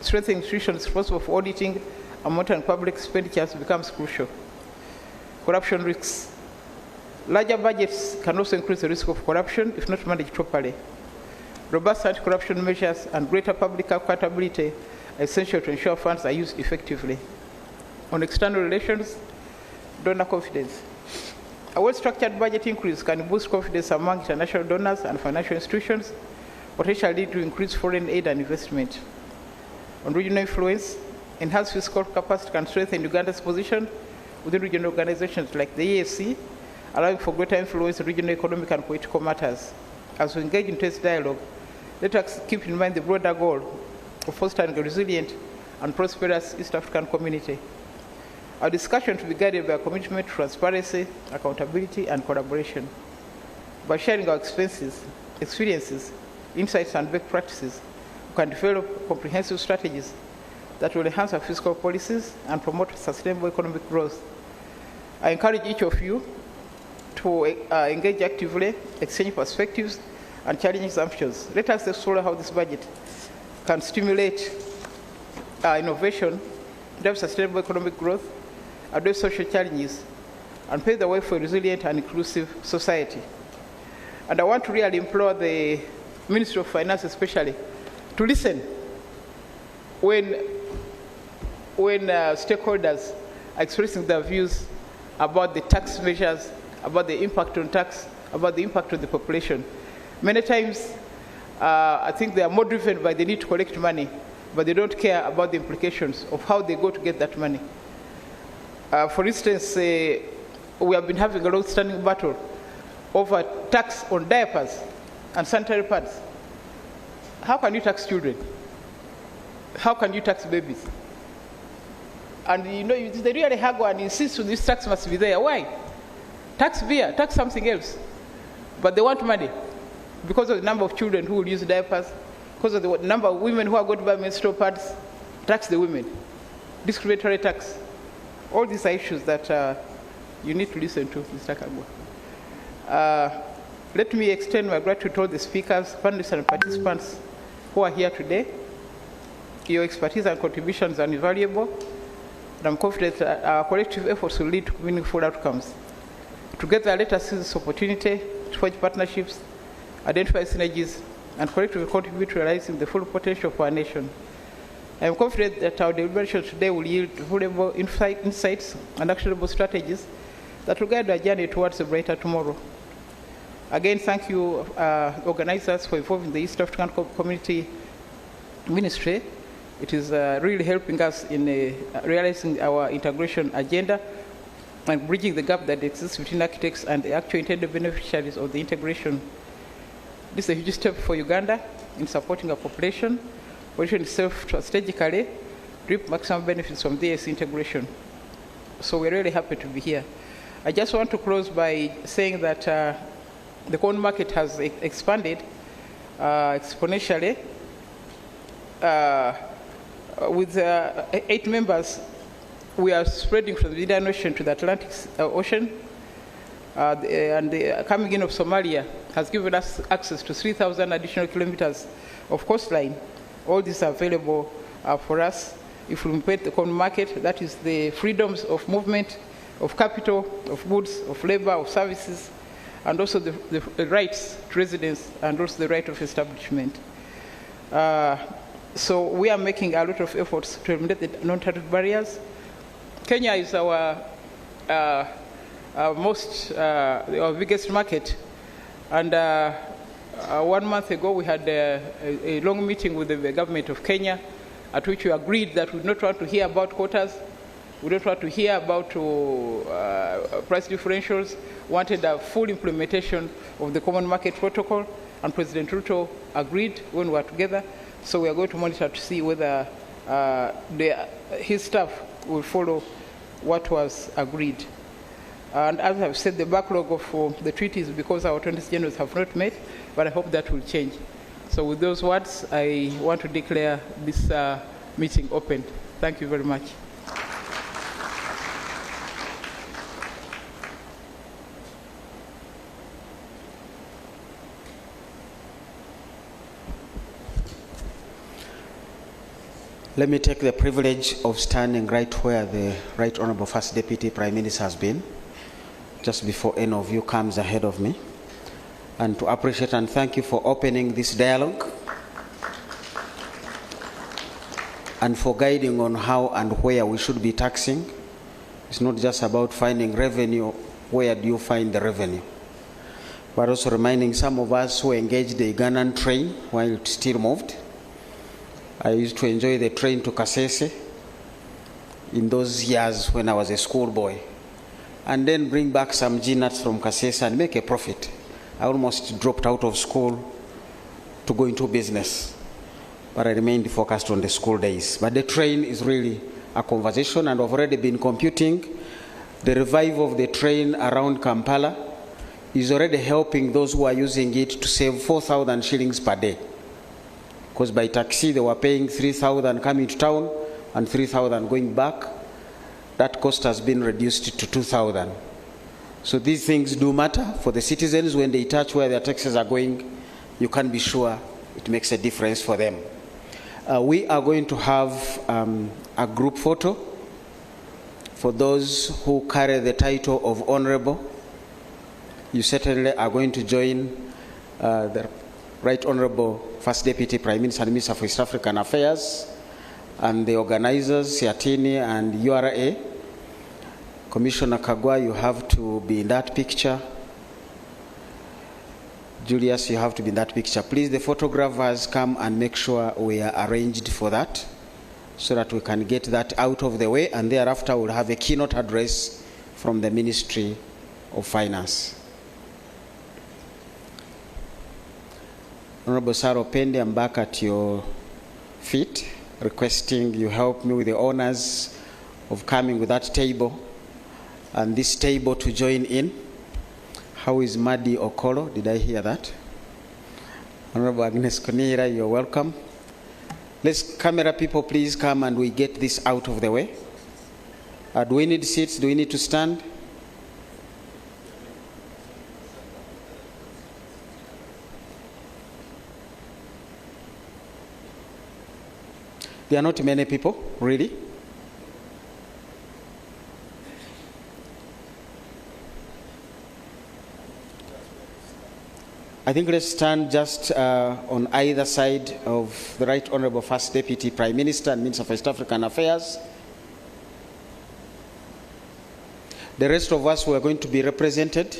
Strengthening institutions responsible for auditing and monitoring public expenditures becomes crucial. Corruption risks. Larger budgets can also increase the risk of corruption if not managed properly. Robust anti-corruption measures and greater public accountability are essential to ensure funds are used effectively. On external relations, donor confidence. A well-structured budget increase can boost confidence among international donors and financial institutions, potentially lead to increased foreign aid and investment. On regional influence, enhanced fiscal capacity can strengthen Uganda's position within regional organizations like the EAC, allowing for greater influence in regional economic and political matters. As we engage in this dialogue, let us keep in mind the broader goal of fostering a resilient and prosperous East African community. Our discussion to be guided by a commitment to transparency, accountability, and collaboration. By sharing our experiences, insights, and best practices, we can develop comprehensive strategies that will enhance our fiscal policies and promote sustainable economic growth. I encourage each of you to engage actively, exchange perspectives, and challenge assumptions. Let us explore how this budget can stimulate innovation, drive sustainable economic growth, address social challenges, and pave the way for a resilient and inclusive society. And I want to really implore the Ministry of Finance especially to listen when stakeholders are expressing their views about the tax measures, about the impact on tax, about the impact on the population. Many times, I think they are more driven by the need to collect money, but they don't care about the implications of how they go to get that money. For instance, we have been having a long-standing battle over tax on diapers and sanitary pads. How can you tax children? How can you tax babies? And you know, they really haggle and insist on this tax must be there. Why? Tax beer, tax something else. But they want money because of the number of children who will use diapers, because of the number of women who are going to buy menstrual pads. Tax the women. Discriminatory tax. All these are issues that you need to listen to, Mr. Kagwa. Let me extend my gratitude to all the speakers, panelists, and participants who are here today. Your expertise and contributions are invaluable. and I'm confident that our collective efforts will lead to meaningful outcomes. Together, let us seize this opportunity to forge partnerships, identify synergies, and collectively contribute to realizing the full potential of our nation. I am confident that our deliberations today will yield valuable insights and actionable strategies that will guide our journey towards a brighter tomorrow. Again, thank you, organizers, for involving the East African Community Ministry. It is really helping us in realizing our integration agenda and bridging the gap that exists between architects and the actual intended beneficiaries of the integration. This is a huge step for Uganda in supporting our population, positioning itself strategically to reap maximum benefits from the EAC integration. So we're really happy to be here. I just want to close by saying that the common market has expanded exponentially. With 8 members, we are spreading from the Indian Ocean to the Atlantic Ocean. And the coming in of Somalia has given us access to 3,000 additional kilometers of coastline. All these are available for us if we implement the common market. That is the freedoms of movement, of capital, of goods, of labor, of services, and also the rights to residence and also the right of establishment. So we are making a lot of efforts to eliminate the non-tariff barriers. Kenya is our biggest market, and 1 month ago we had a long meeting with the government of Kenya, at which we agreed that we do not want to hear about quotas, we don't want to hear about price differentials. We wanted a full implementation of the Common Market Protocol, and President Ruto agreed when we were together. So we are going to monitor to see whether his staff will follow what was agreed. And as I've said, the backlog of the treaties because our attorneys generals have not met, but I hope that will change. So with those words, I want to declare this meeting open. Thank you very much. Let me take the privilege of standing right where the Right Honourable First Deputy Prime Minister has been, just before any of you comes ahead of me, and to appreciate and thank you for opening this dialogue and for guiding on how and where we should be taxing. It's not just about finding revenue, where do you find the revenue? But also reminding some of us who engaged the Ugandan train while it still moved. I used to enjoy the train to Kasese in those years when I was a schoolboy, and then bring back some G-nuts from Kasese and make a profit. I almost dropped out of school to go into business, but I remained focused on the school days. But the train is really a conversation, and I've already been computing the revival of the train around Kampala is already helping those who are using it to save 4,000 shillings per day. Because by taxi they were paying 3,000 coming to town and 3,000 going back. That cost has been reduced to 2,000. So these things do matter for the citizens. When they touch where their taxes are going, you can be sure it makes a difference for them. We are going to have a group photo for those who carry the title of Honourable. You certainly are going to join the Right Honourable First Deputy Prime Minister and Minister for East African Affairs and the organizers, Siatini and URA. Commissioner Kagwa, you have to be in that picture. Julius, you have to be in that picture. Please, the photographers, come and make sure we are arranged for that so that we can get that out of the way, and thereafter we'll have a keynote address from the Ministry of Finance. Honorable Saro Pende, I'm back at your feet, requesting you help me with the honors of coming with that table and this table to join in. How is Madi Okolo? Did I hear that? Honorable Agnes Konira, you're welcome. Let's, camera people, please come and we get this out of the way. Do we need seats? Do we need to stand? There are not many people, really. I think let's stand just on either side of the Right Honourable First Deputy Prime Minister and Minister for East African Affairs. The rest of us who are going to be represented.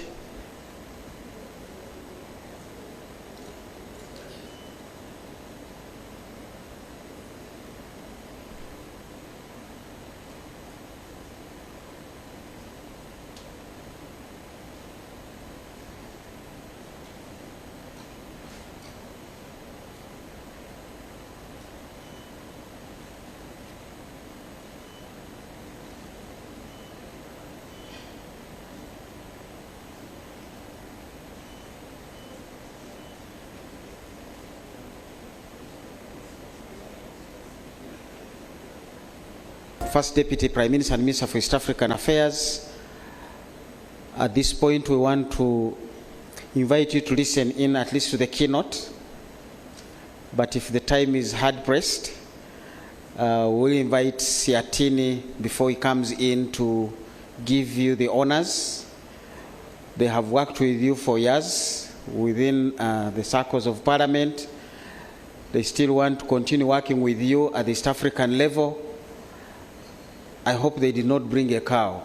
First Deputy Prime Minister and Minister for East African Affairs. At this point, we want to invite you to listen in at least to the keynote. But if the time is hard-pressed, we'll invite Siatini before he comes in to give you the honors. They have worked with you for years within the circles of Parliament. They still want to continue working with you at the East African level. I hope they did not bring a cow.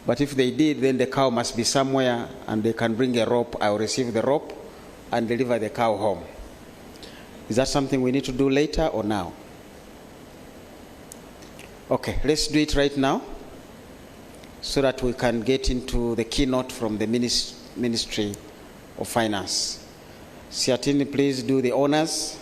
But if they did, then the cow must be somewhere and they can bring a rope. I will receive the rope and deliver the cow home. Is that something we need to do later or now? Okay, let's do it right now so that we can get into the keynote from the Ministry of Finance. Siatini, please do the honors.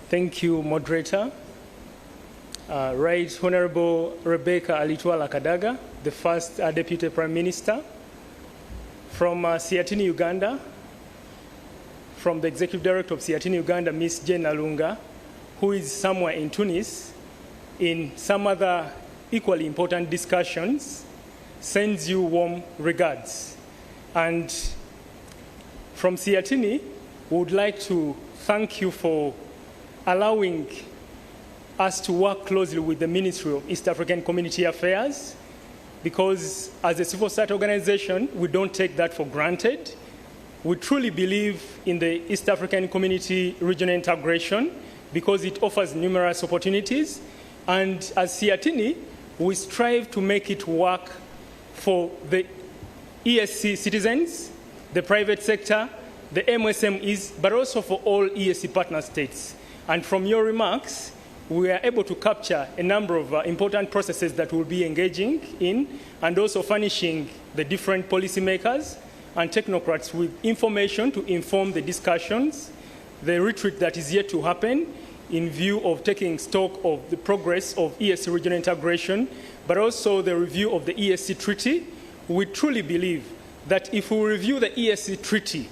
Thank you, Moderator. Right Honorable Rebecca Alitwala Kadaga, the First Deputy Prime Minister, from Siatini, Uganda, from the Executive Director of Siatini, Uganda, Ms. Jane Alunga, who is somewhere in Tunis, in some other equally important discussions, sends you warm regards. And from Siatini, we would like to thank you for allowing us to work closely with the Ministry of East African Community Affairs, because as a civil society organization, we don't take that for granted. We truly believe in the East African community regional integration because it offers numerous opportunities. And as Siatini, we strive to make it work for the EAC citizens, the private sector, the MSMEs, but also for all EAC partner states. And from your remarks, we are able to capture a number of important processes that we'll be engaging in and also furnishing the different policymakers and technocrats with information to inform the discussions, the retreat that is yet to happen in view of taking stock of the progress of EAC regional integration, but also the review of the EAC treaty. We truly believe that if we review the EAC treaty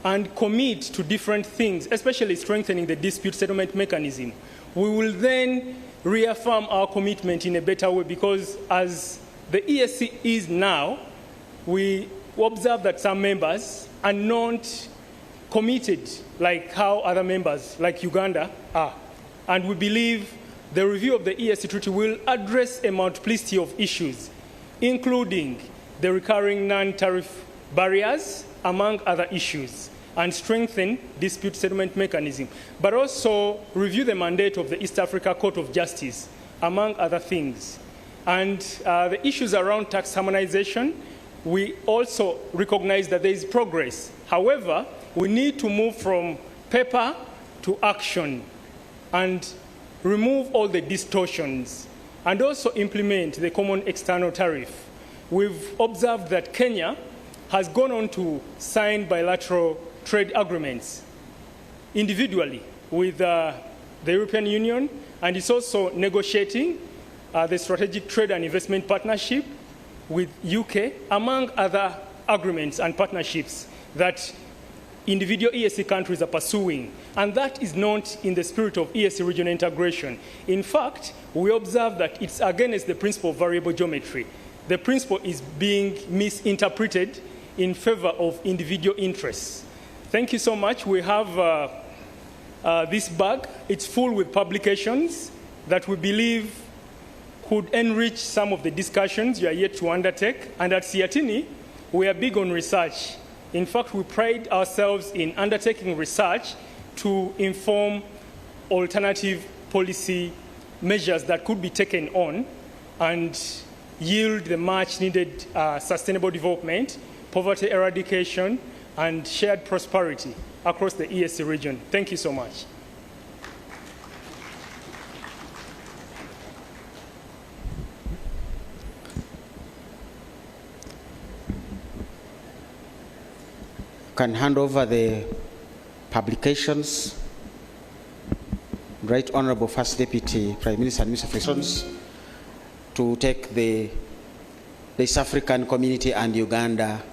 and commit to different things, especially strengthening the dispute settlement mechanism, we will then reaffirm our commitment in a better way, because as the EAC is now, we observe that some members are not committed like how other members, like Uganda, are. And we believe the review of the EAC treaty will address a multiplicity of issues, including the recurring non-tariff barriers, among other issues, and strengthen dispute settlement mechanism, but also review the mandate of the East Africa Court of Justice, among other things. And the issues around tax harmonization, we also recognize that there is progress. However, we need to move from paper to action and remove all the distortions and also implement the common external tariff. We've observed that Kenya has gone on to sign bilateral trade agreements individually with the European Union, and is also negotiating the Strategic Trade and Investment Partnership with UK, among other agreements and partnerships that individual EAC countries are pursuing. And that is not in the spirit of EAC regional integration. In fact, we observe that it's against the principle of variable geometry. The principle is being misinterpreted in favor of individual interests. Thank you so much. We have this bag. It's full with publications that we believe could enrich some of the discussions you are yet to undertake. And at Siatini, we are big on research. In fact, we pride ourselves in undertaking research to inform alternative policy measures that could be taken on and yield the much needed sustainable development, poverty eradication, and shared prosperity across the EAC region. Thank you so much. Can hand over the publications. Right Honorable First Deputy Prime Minister and Minister of Relations to take the East African community and Uganda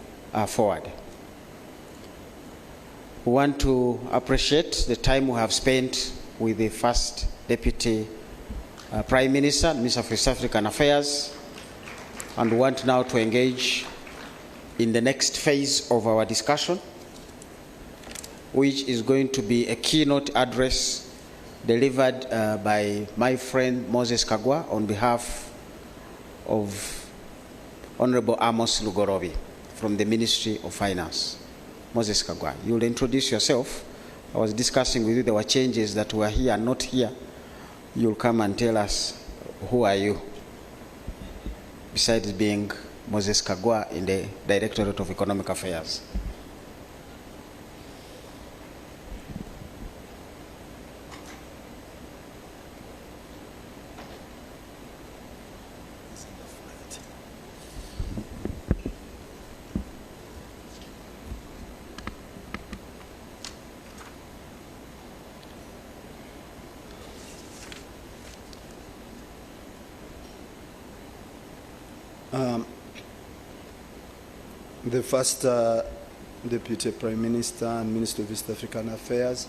forward. We want to appreciate the time we have spent with the First Deputy Prime Minister and Minister of East African Affairs, and want now to engage in the next phase of our discussion, which is going to be a keynote address delivered by my friend Moses Kagwa on behalf of Honorable Amos Lugorobi from the Ministry of Finance. Moses Kagwa, you'll introduce yourself. I was discussing with you, there were changes that were here and not here. You'll come and tell us, who are you? Besides being Moses Kagwa in the Directorate of Economic Affairs. The First Deputy Prime Minister and Minister of East African Affairs,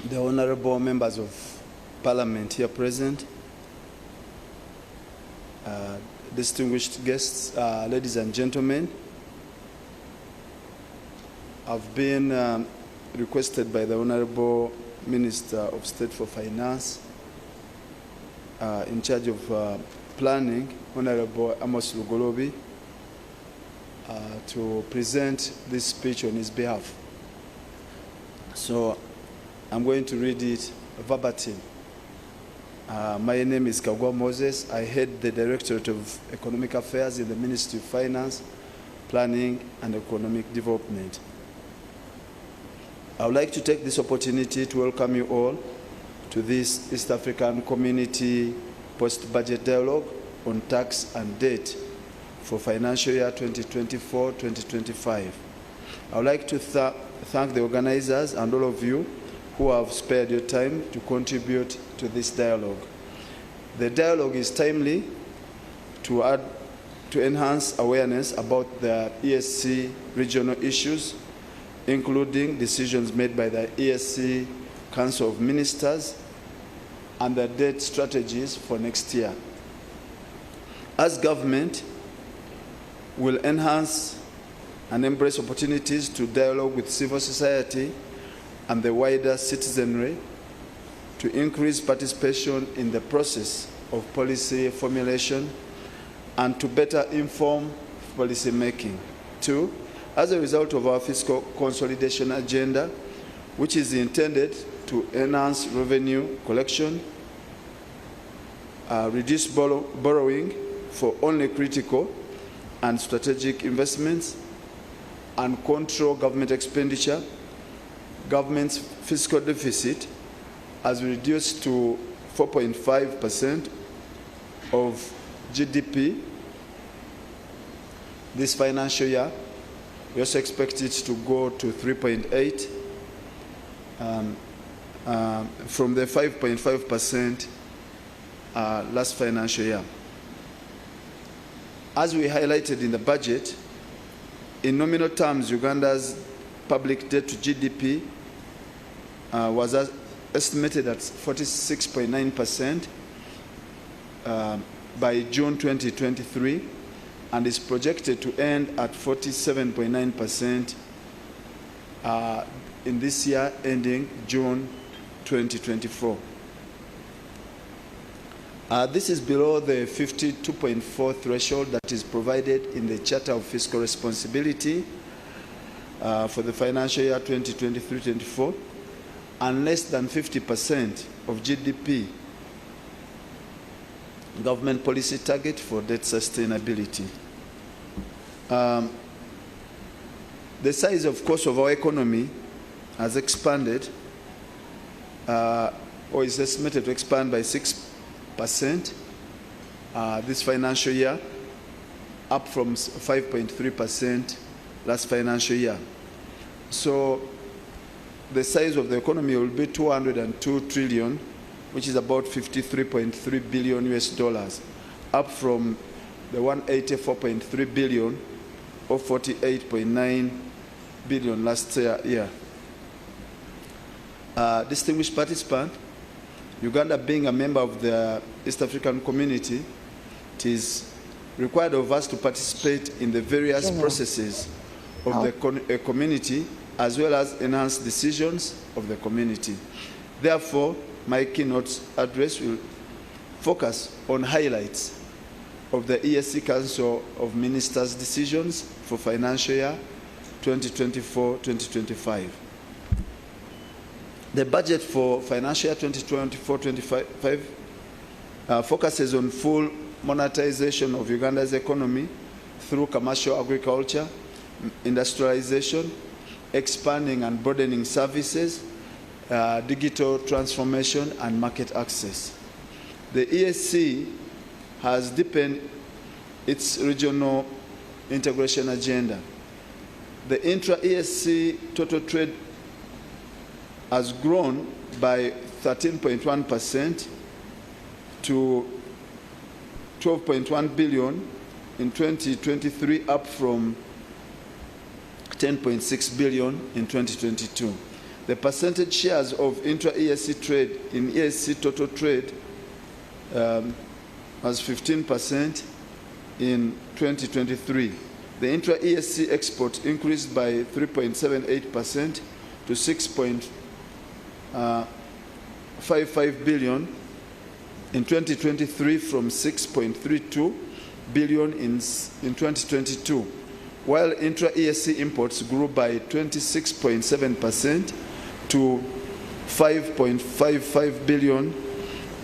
the honorable members of Parliament here present, distinguished guests, ladies and gentlemen, I've been requested by the Honorable Minister of State for Finance in charge of planning, Honorable Amos Lugorobi, to present this speech on his behalf. So I'm going to read it verbatim. My name is Kagwa Moses. I head the Directorate of Economic Affairs in the Ministry of Finance, Planning and Economic Development. I would like to take this opportunity to welcome you all to this East African Community Post-Budget Dialogue on Tax and Debt for financial year 2024-2025. I would like to thank the organizers and all of you who have spared your time to contribute to this dialogue. The dialogue is timely to enhance awareness about the EAC regional issues, including decisions made by the EAC Council of Ministers and the debt strategies for next year. As government will enhance and embrace opportunities to dialogue with civil society and the wider citizenry to increase participation in the process of policy formulation and to better inform policy making. 2, as a result of our fiscal consolidation agenda, which is intended to enhance revenue collection, reduce borrowing for only critical and strategic investments, and control government expenditure, government's fiscal deficit has reduced to 4.5% of GDP this financial year. We also expect it to go to 3.8 from the 5.5% last financial year. As we highlighted in the budget, in nominal terms, Uganda's public debt to GDP was estimated at 46.9% by June 2023, and is projected to end at 47.9% in this year ending June 2024. This is below the 52.4 threshold that is provided in the Charter of Fiscal Responsibility for the financial year 2023-24, and less than 50% of GDP government policy target for debt sustainability. The size, of course, of our economy has expanded, or is estimated to expand by 6% this financial year, up from 5.3% last financial year. So the size of the economy will be 202 trillion, which is about 53.3 billion US dollars, up from the 184.3 billion or 48.9 billion last year. Distinguished participant, Uganda being a member of the East African community, it is required of us to participate in the various processes of the community, as well as enhance decisions of the community. Therefore, my keynote address will focus on highlights of the EAC Council of Ministers' decisions for financial year 2024-2025. The budget for financial year 2024-25 focuses on full monetization of Uganda's economy through commercial agriculture, industrialization, expanding and broadening services, digital transformation, and market access. The EAC has deepened its regional integration agenda. The intra-EAC total trade has grown by 13.1% to 12.1 billion in 2023, up from 10.6 billion in 2022. The percentage shares of intra-EAC trade in EAC total trade was 15% in 2023. The intra-EAC export increased by 3.78% to 6.55 billion in 2023 from 6.32 billion in 2022, while intra-EAC imports grew by 26.7% to 5.55 billion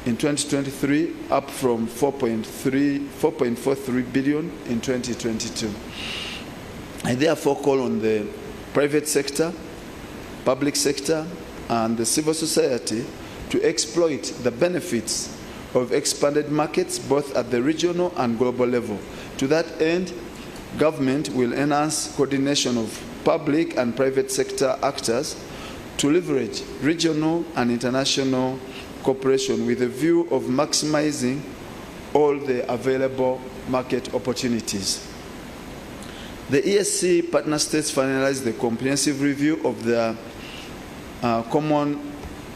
in 2023, up from 4.43 billion in 2022. I therefore call on the private sector, public sector, and the civil society to exploit the benefits of expanded markets both at the regional and global level. To that end, government will enhance coordination of public and private sector actors to leverage regional and international cooperation with a view of maximizing all the available market opportunities. The EAC partner states finalized the comprehensive review of the common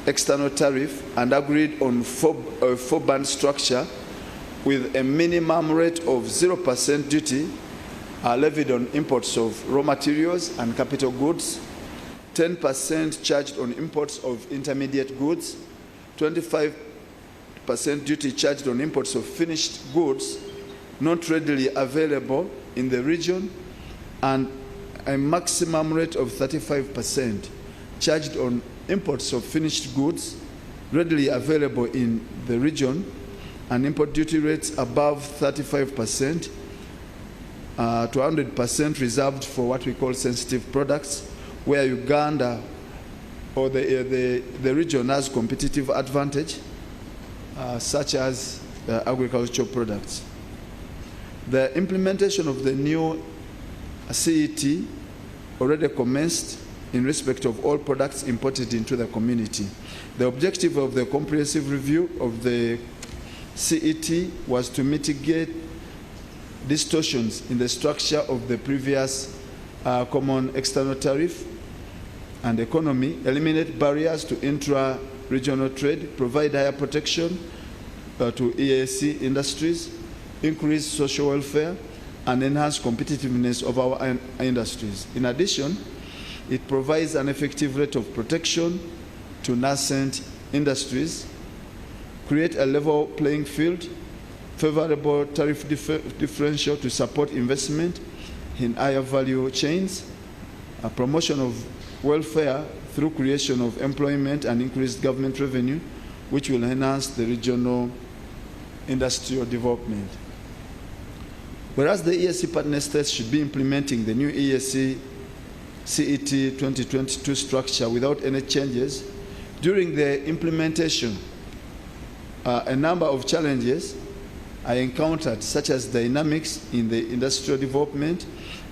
external tariff and agreed on a four-band structure with a minimum rate of 0% duty levied on imports of raw materials and capital goods, 10% charged on imports of intermediate goods, 25% duty charged on imports of finished goods not readily available in the region, and a maximum rate of 35% charged on imports of finished goods readily available in the region, and import duty rates above 35% to 100% reserved for what we call sensitive products, where Uganda or the region has competitive advantage, such as agricultural products. The implementation of the new CET already commenced in respect of all products imported into the community. The objective of the comprehensive review of the CET was to mitigate distortions in the structure of the previous common external tariff and economy, eliminate barriers to intra-regional trade, provide higher protection to EAC industries, increase social welfare, and enhance competitiveness of our industries. In addition, it provides an effective rate of protection to nascent industries, create a level playing field, favorable tariff differential to support investment in higher value chains, a promotion of welfare through creation of employment and increased government revenue, which will enhance the regional industrial development. Whereas the EAC partner states should be implementing the new EAC CET 2022 structure without any changes, during the implementation, a number of challenges are encountered, such as dynamics in the industrial development,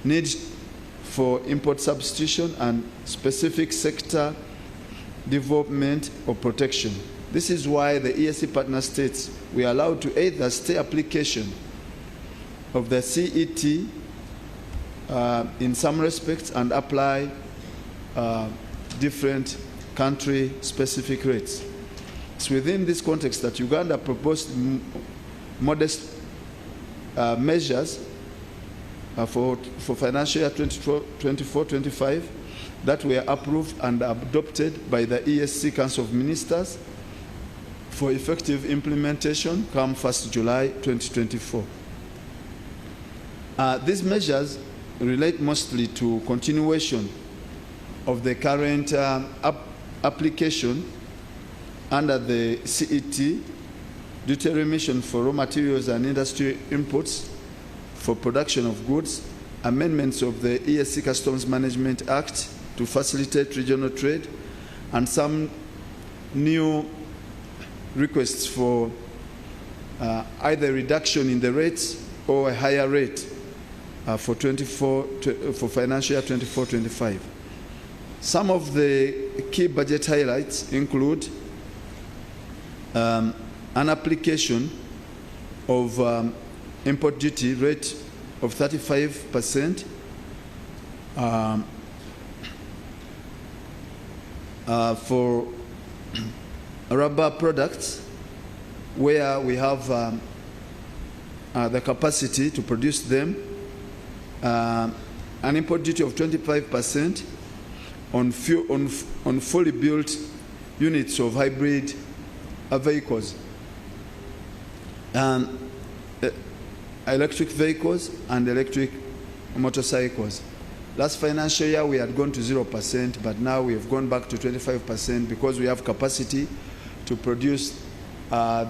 need for import substitution, and specific sector development or protection. This is why the EAC partner states we are allowed to either stay application of the CET in some respects and apply different country-specific rates. It's within this context that Uganda proposed modest measures for financial year 24-25 that were approved and adopted by the EAC Council of Ministers for effective implementation come 1st July 2024. These measures relate mostly to continuation of the current application under the CET, duty remission for raw materials and industry inputs for production of goods, amendments of the EAC Customs Management Act to facilitate regional trade, and some new requests for either reduction in the rates or a higher rate for financial year 24-25. Some of the key budget highlights include an application of import duty rate of 35% for rubber products where we have the capacity to produce them, an import duty of 25% on fully built units of hybrid vehicles, electric vehicles and electric motorcycles. Last financial year we had gone to 0%, but now we have gone back to 25% because we have capacity to produce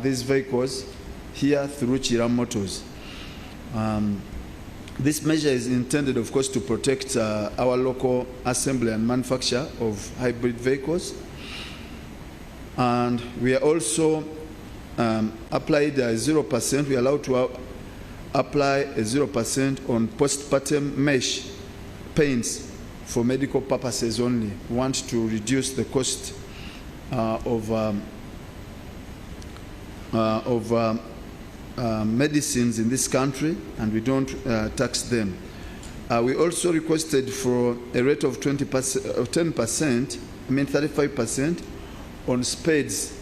these vehicles here through Chiram Motors. This measure is intended, of course, to protect our local assembly and manufacture of hybrid vehicles. And we are also applied 0%. We are allowed to apply a 0% on postpartum mesh paints for medical purposes only. We want to reduce the cost of medicines in this country, and we don't tax them. We also requested for a rate of 10%, I mean 35% on spades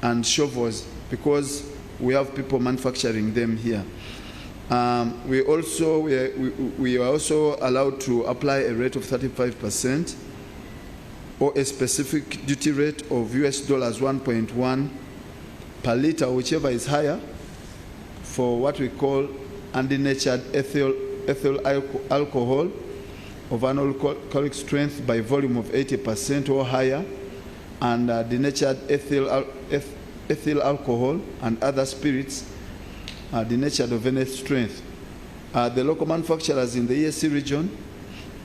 and shovels, because we have people manufacturing them here. We are also allowed to apply a rate of 35% or a specific duty rate of US dollars 1.1 per liter, whichever is higher, for what we call undenatured ethyl alcohol of an alcoholic strength by volume of 80% or higher, and denatured ethyl alcohol and other spirits denatured of any strength. The local manufacturers in the EAC region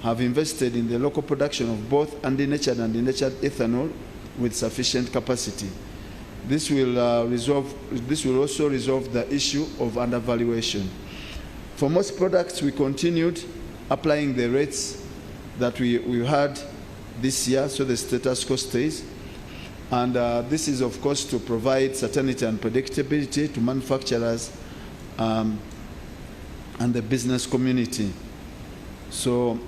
have invested in the local production of both undenatured and denatured ethanol with sufficient capacity. This will also resolve the issue of undervaluation. For most products, we continued applying the rates that we had this year, so the status quo stays. And this is, of course, to provide certainty and predictability to manufacturers and the business community. So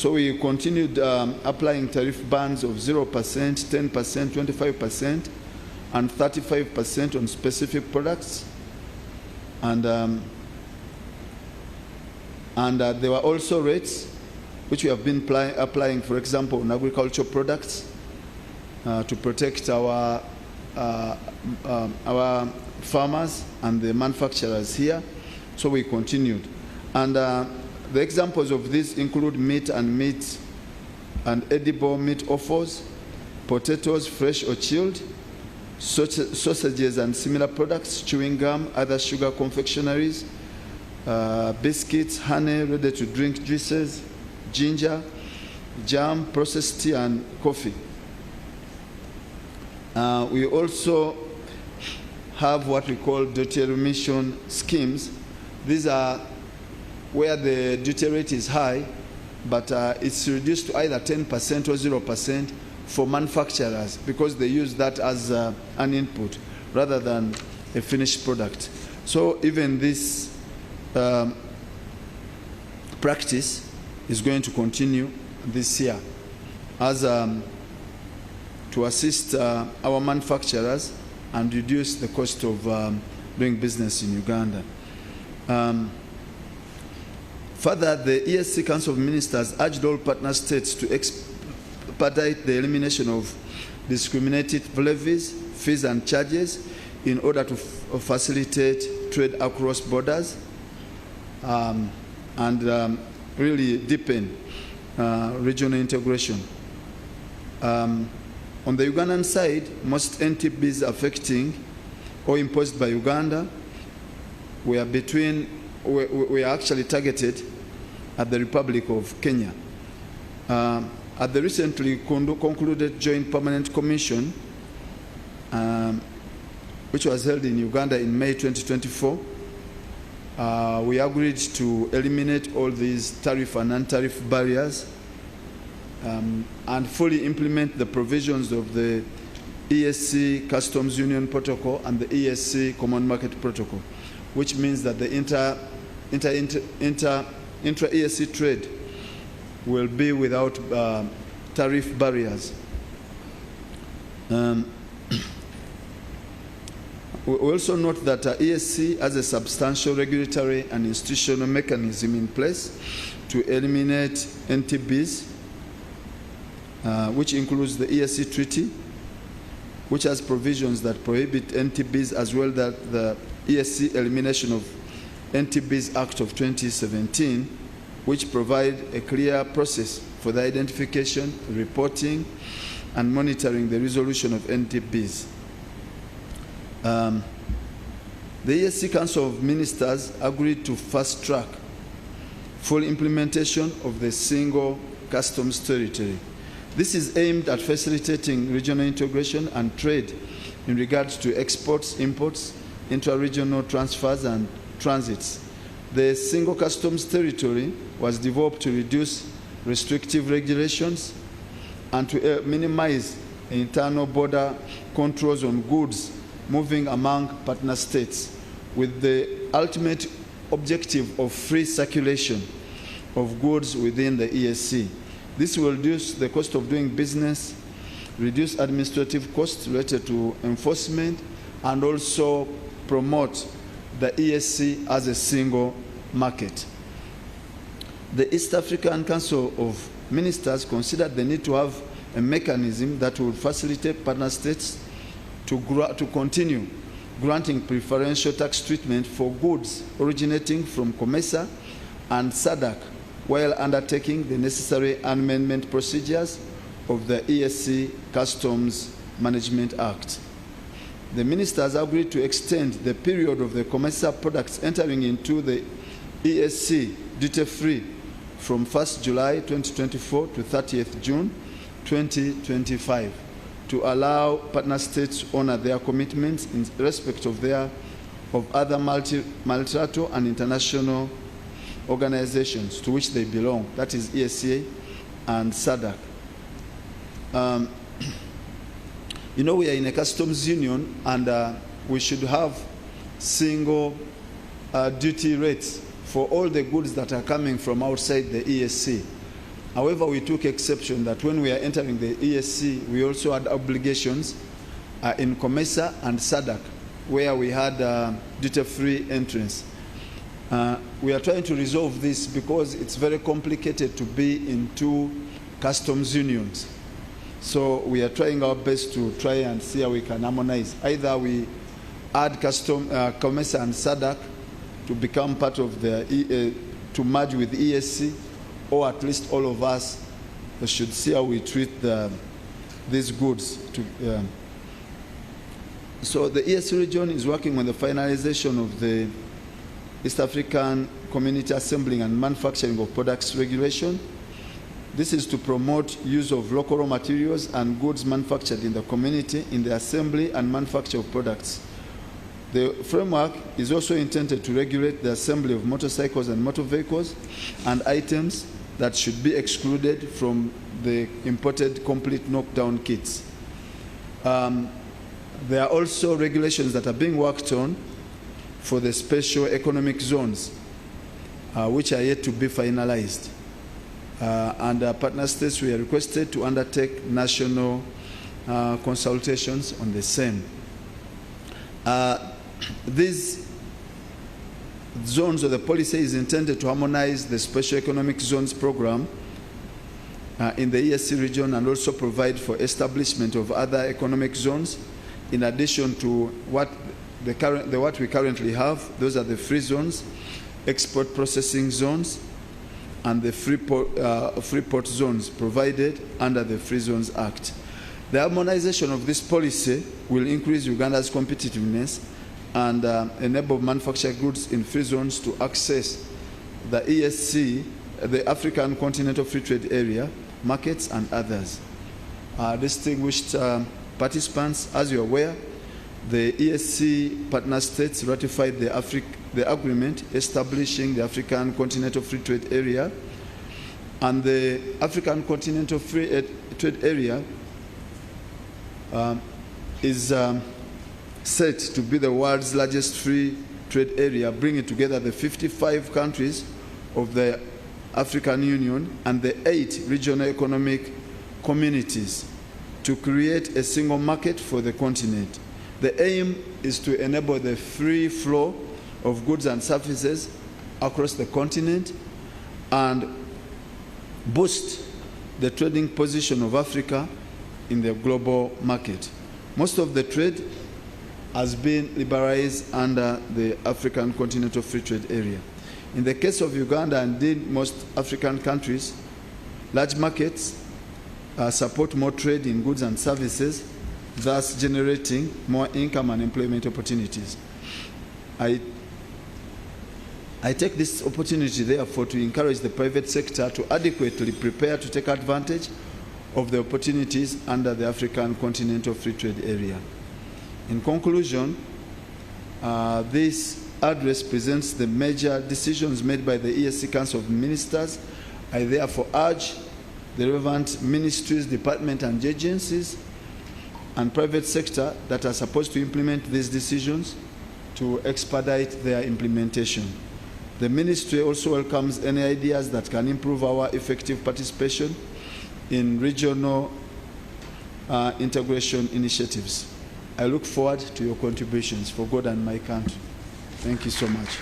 we continued applying tariff bands of 0%, 10%, 25%, and 35% on specific products. And And there were also rates which we have been applying, for example, on agricultural products to protect our farmers and the manufacturers here. So we continued. And the examples of this include meat and edible meat offals, potatoes, fresh or chilled, sausages and similar products, chewing gum, other sugar confectionaries, biscuits, honey, ready-to-drink juices, ginger, jam, processed tea, and coffee. We also have what we call duty remission schemes. These are where the duty rate is high, but it's reduced to either 10% or 0% for manufacturers because they use that as an input rather than a finished product. So even this practice is going to continue this year as to assist our manufacturers and reduce the cost of doing business in Uganda. Further, the EAC Council of Ministers urged all partner states to expedite the elimination of discriminative levies, fees and charges in order to facilitate trade across borders and really deepen regional integration. On the Ugandan side, most NTBs affecting or imposed by Uganda we are actually targeted at the Republic of Kenya. At the recently concluded Joint Permanent Commission, which was held in Uganda in May 2024, we agreed to eliminate all these tariff and non-tariff barriers and fully implement the provisions of the EAC Customs Union Protocol and the EAC Common Market Protocol, which means that the intra-EAC trade will be without tariff barriers. We also note that EAC has a substantial regulatory and institutional mechanism in place to eliminate NTBs, which includes the EAC Treaty, which has provisions that prohibit NTBs, as well as the EAC Elimination of NTBs Act of 2017, which provide a clear process for the identification, reporting, and monitoring the resolution of NTBs. The EAC Council of Ministers agreed to fast-track full implementation of the single customs territory. This is aimed at facilitating regional integration and trade in regards to exports, imports, intra-regional transfers, and transits. The single customs territory was developed to reduce restrictive regulations and to minimize internal border controls on goods moving among partner states, with the ultimate objective of free circulation of goods within the EAC. This will reduce the cost of doing business, reduce administrative costs related to enforcement, and also promote the EAC as a single market. The East African Council of Ministers considered the need to have a mechanism that will facilitate partner states to continue granting preferential tax treatment for goods originating from COMESA and SADC while undertaking the necessary amendment procedures of the EAC Customs Management Act. The ministers agreed to extend the period of the COMESA products entering into the EAC duty-free from 1st July 2024 to 30th June 2025 to allow partner states to honor their commitments in respect of other multilateral and international organizations to which they belong, that is EAC and SADC. You know, we are in a customs union, and we should have single duty rates for all the goods that are coming from outside the EAC. However, we took exception that when we are entering the EAC, we also had obligations in COMESA and SADC, where we had duty-free entrance. We are trying to resolve this because it's very complicated to be in two customs unions. So we are trying our best to try and see how we can harmonize. Either we add COMESA and SADC to become part of the, to merge with EAC, or at least all of us should see how we treat these goods. So the EAC region is working on the finalization of the East African Community Assembling and Manufacturing of Products Regulation. This is to promote use of local raw materials and goods manufactured in the community in the assembly and manufacture of products. The framework is also intended to regulate the assembly of motorcycles and motor vehicles and items that should be excluded from the imported complete knockdown kits. There are also regulations that are being worked on for the special economic zones, which are yet to be finalized. And our partner states, we are requested to undertake national consultations on the same. These zones of the policy is intended to harmonize the special economic zones program in the EAC region and also provide for establishment of other economic zones in addition to what we currently have. Those are the free zones, export processing zones, and the free port zones provided under the Free Zones Act. The harmonization of this policy will increase Uganda's competitiveness and enable manufactured goods in free zones to access the EAC, the African Continental Free Trade Area, markets, and others. Distinguished participants, as you are aware, the EAC partner states ratified the agreement establishing the African Continental Free Trade Area, and the African Continental Free Trade Area is set to be the world's largest free trade area, bringing together the 55 countries of the African Union and the 8 regional economic communities to create a single market for the continent. The aim is to enable the free flow of goods and services across the continent and boost the trading position of Africa in the global market. Most of the trade has been liberalized under the African Continental Free Trade Area. In the case of Uganda and indeed most African countries, large markets support more trade in goods and services, thus generating more income and employment opportunities. I take this opportunity, therefore, to encourage the private sector to adequately prepare to take advantage of the opportunities under the African Continental Free Trade Area. In conclusion, this address presents the major decisions made by the EAC Council of Ministers. I therefore urge the relevant ministries, departments, and agencies and private sector that are supposed to implement these decisions to expedite their implementation. The ministry also welcomes any ideas that can improve our effective participation in regional integration initiatives. I look forward to your contributions for God and my country. Thank you so much.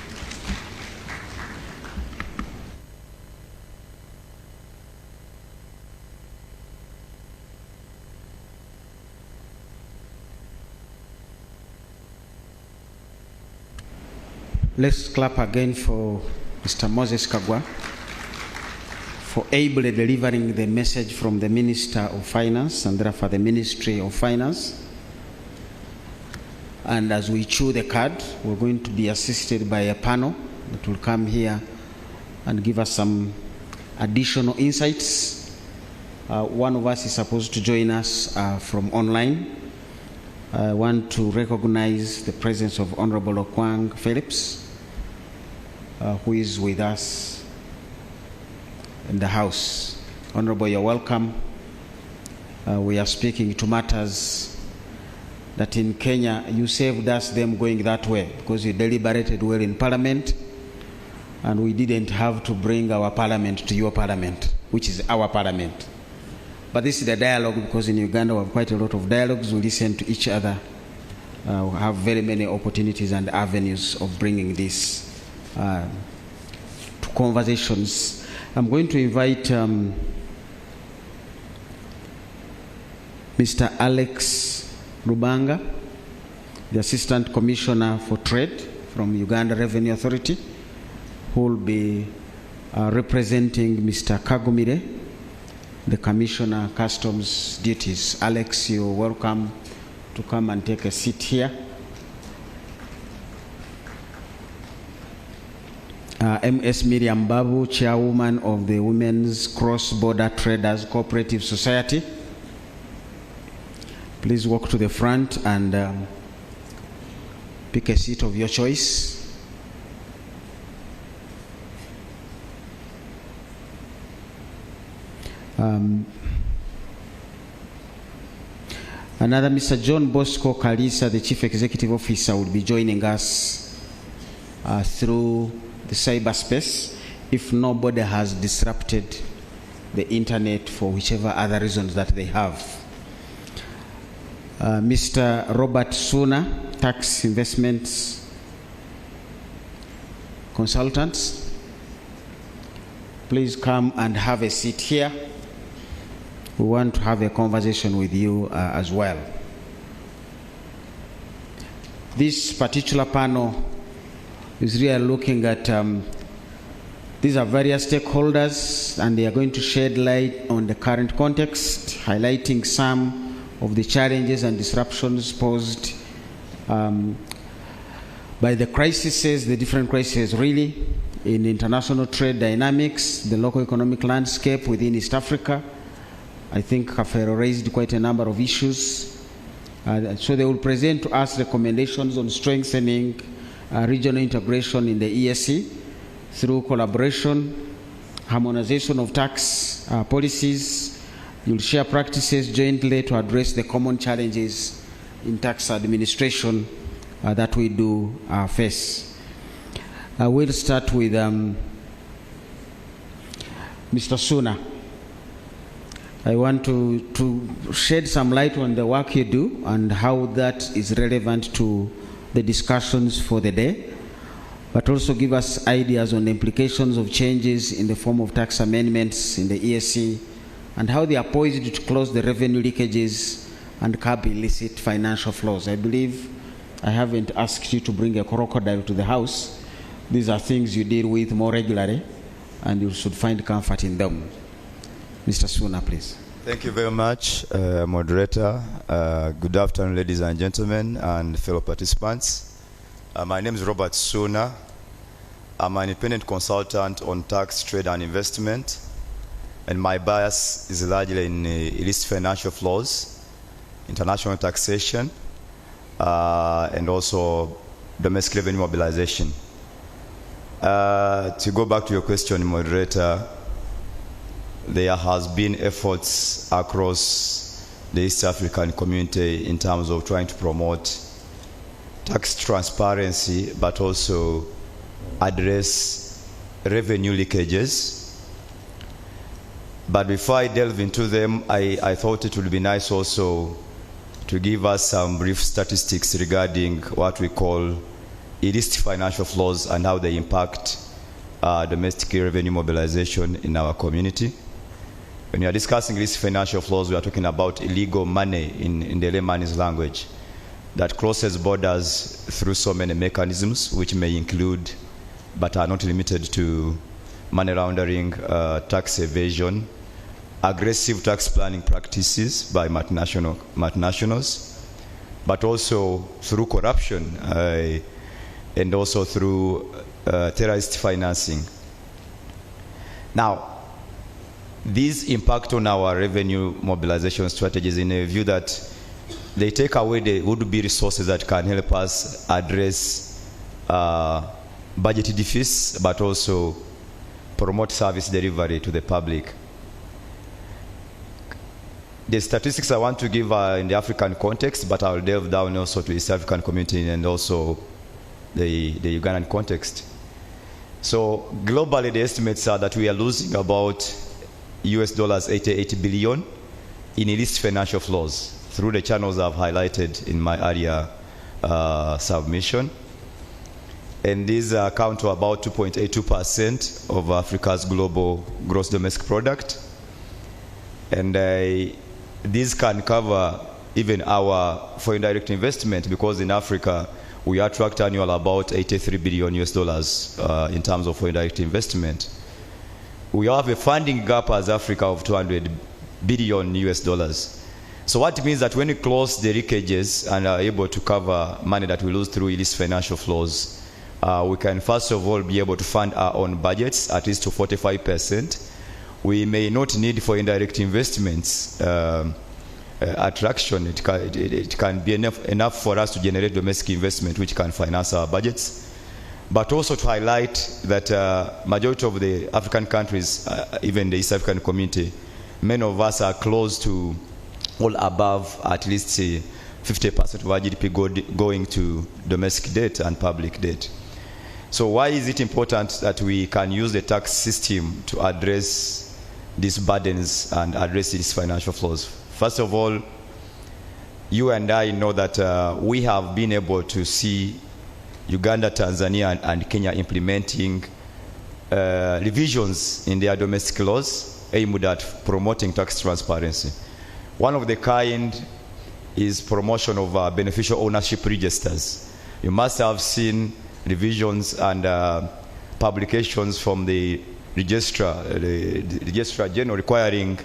Let's clap again for Mr. Moses Kagwa for ably delivering the message from the Minister of Finance and therefore the Ministry of Finance. And as we chew the card, we're going to be assisted by a panel that will come here and give us some additional insights. One of us is supposed to join us from online. I want to recognize the presence of Honorable Okwang Phillips, who is with us in the House. Honorable, you're welcome. We are speaking to matters that in Kenya you saved us them going that way because you deliberated well in Parliament and we didn't have to bring our Parliament to your Parliament, which is our Parliament. But this is the dialogue because in Uganda we have quite a lot of dialogues. We listen to each other. We have very many opportunities and avenues of bringing this to conversations. I'm going to invite Mr. Alex Rubanga, the Assistant Commissioner for Trade from Uganda Revenue Authority, who will be representing Mr. Kagumire, the Commissioner Customs Duties. Alex, you're welcome to come and take a seat here. MS Miriam Babu, Chairwoman of the Women's Cross-Border Traders Cooperative Society. Please walk to the front and pick a seat of your choice. Another Mr. John Bosco Kalisa, the Chief Executive Officer, will be joining us through the cyberspace if nobody has disrupted the internet for whichever other reasons that they have. Mr. Robert Suna, Tax Investments Consultants, please come and have a seat here. We want to have a conversation with you as well. This particular panel is really looking at, these are various stakeholders, and they are going to shed light on the current context, highlighting some of the challenges and disruptions posed by the crises, the different crises really, in international trade dynamics, the local economic landscape within East Africa. I think Kafero raised quite a number of issues. So they will present to us recommendations on strengthening regional integration in the EAC through collaboration, harmonization of tax policies. You'll share practices jointly to address the common challenges in tax administration that we do face. I will start with Mr. Suna. I want to shed some light on the work you do and how that is relevant to the discussions for the day, but also give us ideas on the implications of changes in the form of tax amendments in the EAC and how they are poised to close the revenue leakages and curb illicit financial flows. I believe I haven't asked you to bring a crocodile to the house. These are things you deal with more regularly, and you should find comfort in them. Mr. Suna, please. Thank you very much, moderator. Good afternoon, ladies and gentlemen, and fellow participants. My name is Robert Suna. I'm an independent consultant on tax, trade, and investment, and my bias is largely in illicit financial flows, international taxation, and also domestic revenue mobilization. To go back to your question, moderator, there has been efforts across the East African community in terms of trying to promote tax transparency, but also address revenue leakages. But before I delve into them, I thought it would be nice also to give us some brief statistics regarding what we call illicit financial flows and how they impact domestic revenue mobilization in our community. When we are discussing illicit financial flows, we are talking about illegal money in the layman's language that crosses borders through so many mechanisms, which may include, but are not limited to, money laundering, tax evasion, aggressive tax planning practices by multinationals, but also through corruption and also through terrorist financing. Now, these impact on our revenue mobilization strategies in a view that they take away the would-be resources that can help us address budget deficits, but also promote service delivery to the public. The statistics I want to give are in the African context, but I'll delve down also to the East African community and also the Ugandan context. So globally, the estimates are that we are losing about US 88 billion in illicit financial flows through the channels I've highlighted in my earlier submission. and these account to about 2.82% of Africa's global gross domestic product. And these can cover even our foreign direct investment, because in Africa, we attract annual about $83 billion in terms of foreign direct investment. We have a funding gap as Africa of $200 billion. So what it means that when we close the leakages and are able to cover money that we lose through illicit financial flows, we can first of all be able to fund our own budgets at least to 45%. We may not need for indirect investments attraction. It can be enough for us to generate domestic investment which can finance our budgets. But also to highlight that majority of the African countries, even the East African community, many of us are close to all above at least 50% of our GDP going to domestic debt and public debt. So why is it important that we can use the tax system to address these burdens and address these financial flows? First of all, you and I know that we have been able to see Uganda, Tanzania, and Kenya implementing revisions in their domestic laws aimed at promoting tax transparency. One of the kind is promotion of beneficial ownership registers. You must have seen revisions and publications from the Registrar General requiring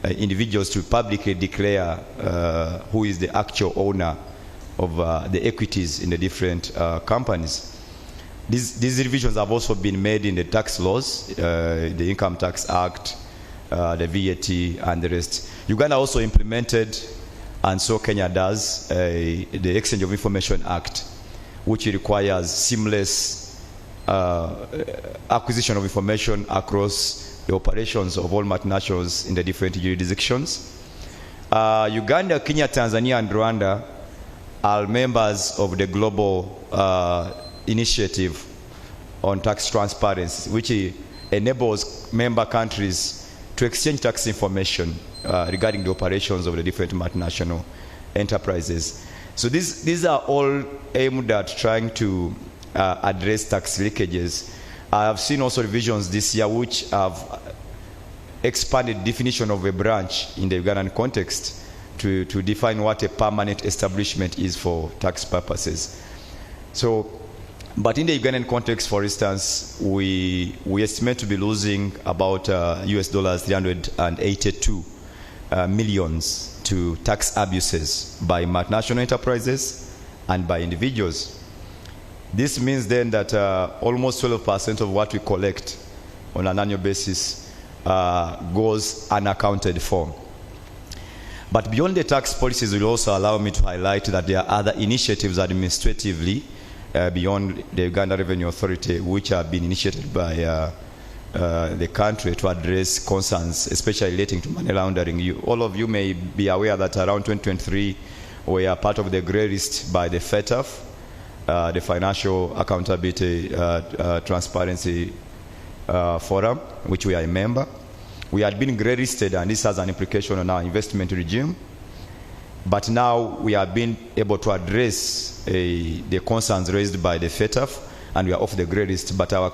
individuals to publicly declare who is the actual owner of the equities in the different companies. These revisions have also been made in the tax laws, the Income Tax Act, the VAT, and the rest. Uganda also implemented, and so Kenya does, the Exchange of Information Act, which requires seamless acquisition of information across the operations of all multinationals in the different jurisdictions. Uganda, Kenya, Tanzania, and Rwanda are members of the global initiative on tax transparency, which enables member countries to exchange tax information regarding the operations of the different multinational enterprises. So these are all aimed at trying to address tax leakages. I have seen also revisions this year which have expanded definition of a branch in the Ugandan context to define what a permanent establishment is for tax purposes. So, but in the Ugandan context, for instance, we estimate to be losing about US dollars 382 millions to tax abuses by multinational enterprises and by individuals. This means then that almost 12% of what we collect on an annual basis goes unaccounted for. But beyond the tax policies, will also allow me to highlight that there are other initiatives administratively beyond the Uganda Revenue Authority, which have been initiated by the country to address concerns, especially relating to money laundering. All of you may be aware that around 2023, we are part of the grey list by the FETAF, the Financial Accountability Transparency Forum, which we are a member. We had been grey listed, and this has an implication on our investment regime. But now we have been able to address the concerns raised by the FETAF, and we are off the grey list. But our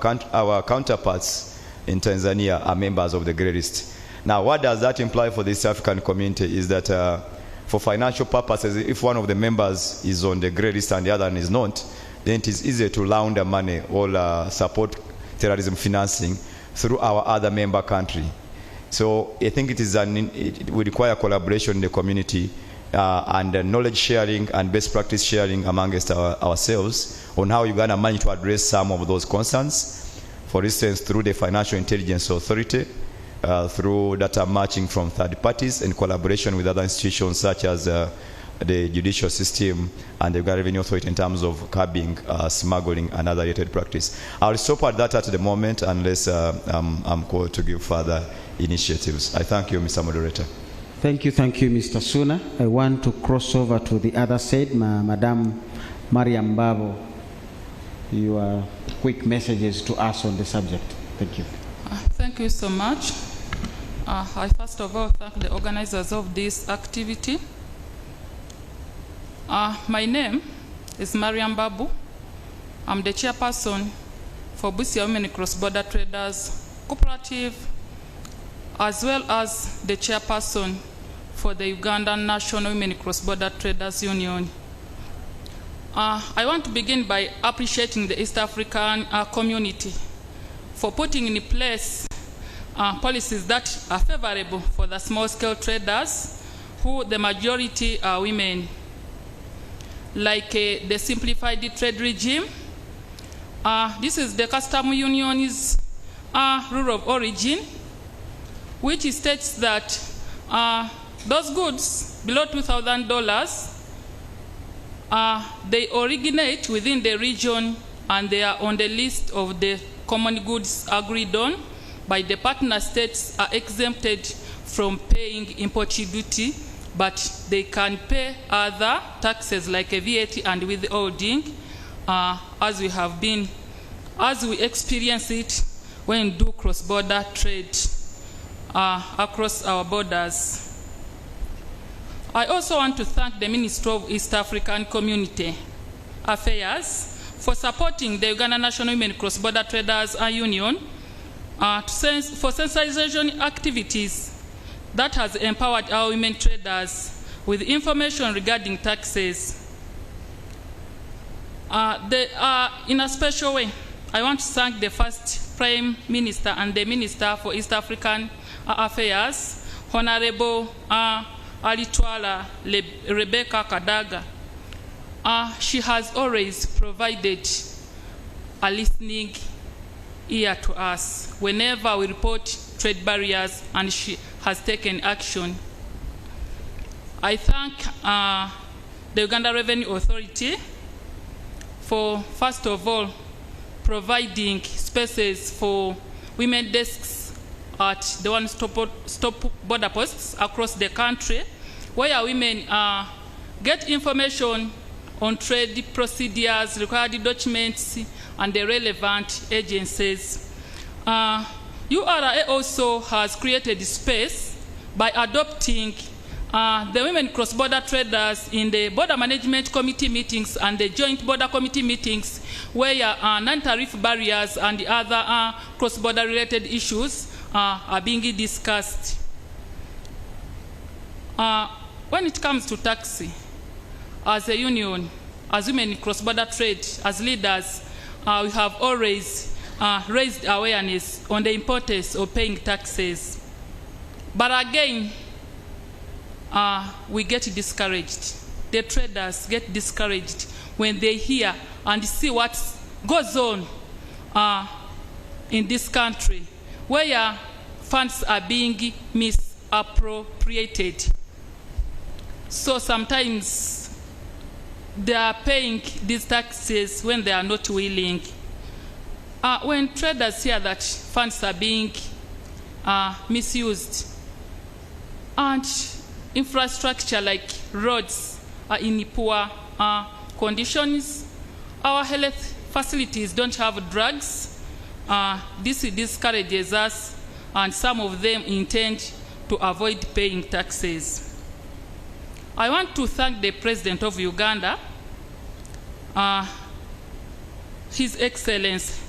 counterparts in Tanzania are members of the grey list. Now, what does that imply for the East African community is that for financial purposes, if one of the members is on the grey list and the other one is not, then it is easier to launder money or support terrorism financing through our other member country. So I think it will require collaboration in the community and knowledge sharing and best practice sharing amongst ourselves on how Uganda managed to address some of those concerns. For instance, through the Financial Intelligence Authority, through data matching from third parties and collaboration with other institutions such as the judicial system and the Uganda Revenue Authority in terms of curbing smuggling and other related practice. I'll stop at that at the moment unless I'm called to give further initiatives. I thank you, Mr. Moderator. Thank you, Mr. Suna. I want to cross over to the other side, Madam Mariam Babo. Your quick messages to us on the subject. Thank you. Thank you so much. I first of all thank the organizers of this activity. My name is Mariam Babu. I'm the chairperson for Busia Women Cross-Border Traders Cooperative, as well as the chairperson for the Ugandan National Women Cross-Border Traders Union. I want to begin by appreciating the East African community for putting in place policies that are favorable for the small-scale traders, who the majority are women, like the simplified trade regime. This is the custom union's rule of origin, which states that those goods below $2,000, they originate within the region and they are on the list of the common goods agreed on by the partner states, are exempted from paying import duty, but they can pay other taxes like a VAT and withholding, as we experience it when we do cross-border trade across our borders. I also want to thank the Ministry of East African Community Affairs for supporting the Uganda National Women Cross-Border Traders Union for sensitization activities that has empowered our women traders with information regarding taxes. In a special way, I want to thank the first Prime Minister and the Minister for East African Affairs, Honorable Alitwala Rebecca Kadaga. She has always provided a listening ear to us whenever we report trade barriers, and she has taken action. I thank the Uganda Revenue Authority for, first of all, providing spaces for women desks at the one-stop border posts across the country, where women get information on trade procedures, required documents, and the relevant agencies. URA also has created space by adopting the women cross-border traders in the border management committee meetings and the joint border committee meetings, where non-tariff barriers and the other cross-border related issues are being discussed. When it comes to tax, as a union, as women in cross-border trade, as leaders, we have always raised awareness on the importance of paying taxes. But again, we get discouraged. The traders get discouraged when they hear and see what goes on in this country, where funds are being misappropriated. So sometimes they are paying these taxes when they are not willing. When traders hear that funds are being misused, and infrastructure like roads are in poor conditions, our health facilities don't have drugs, this discourages us, and some of them intend to avoid paying taxes. I want to thank the President of Uganda, His Excellency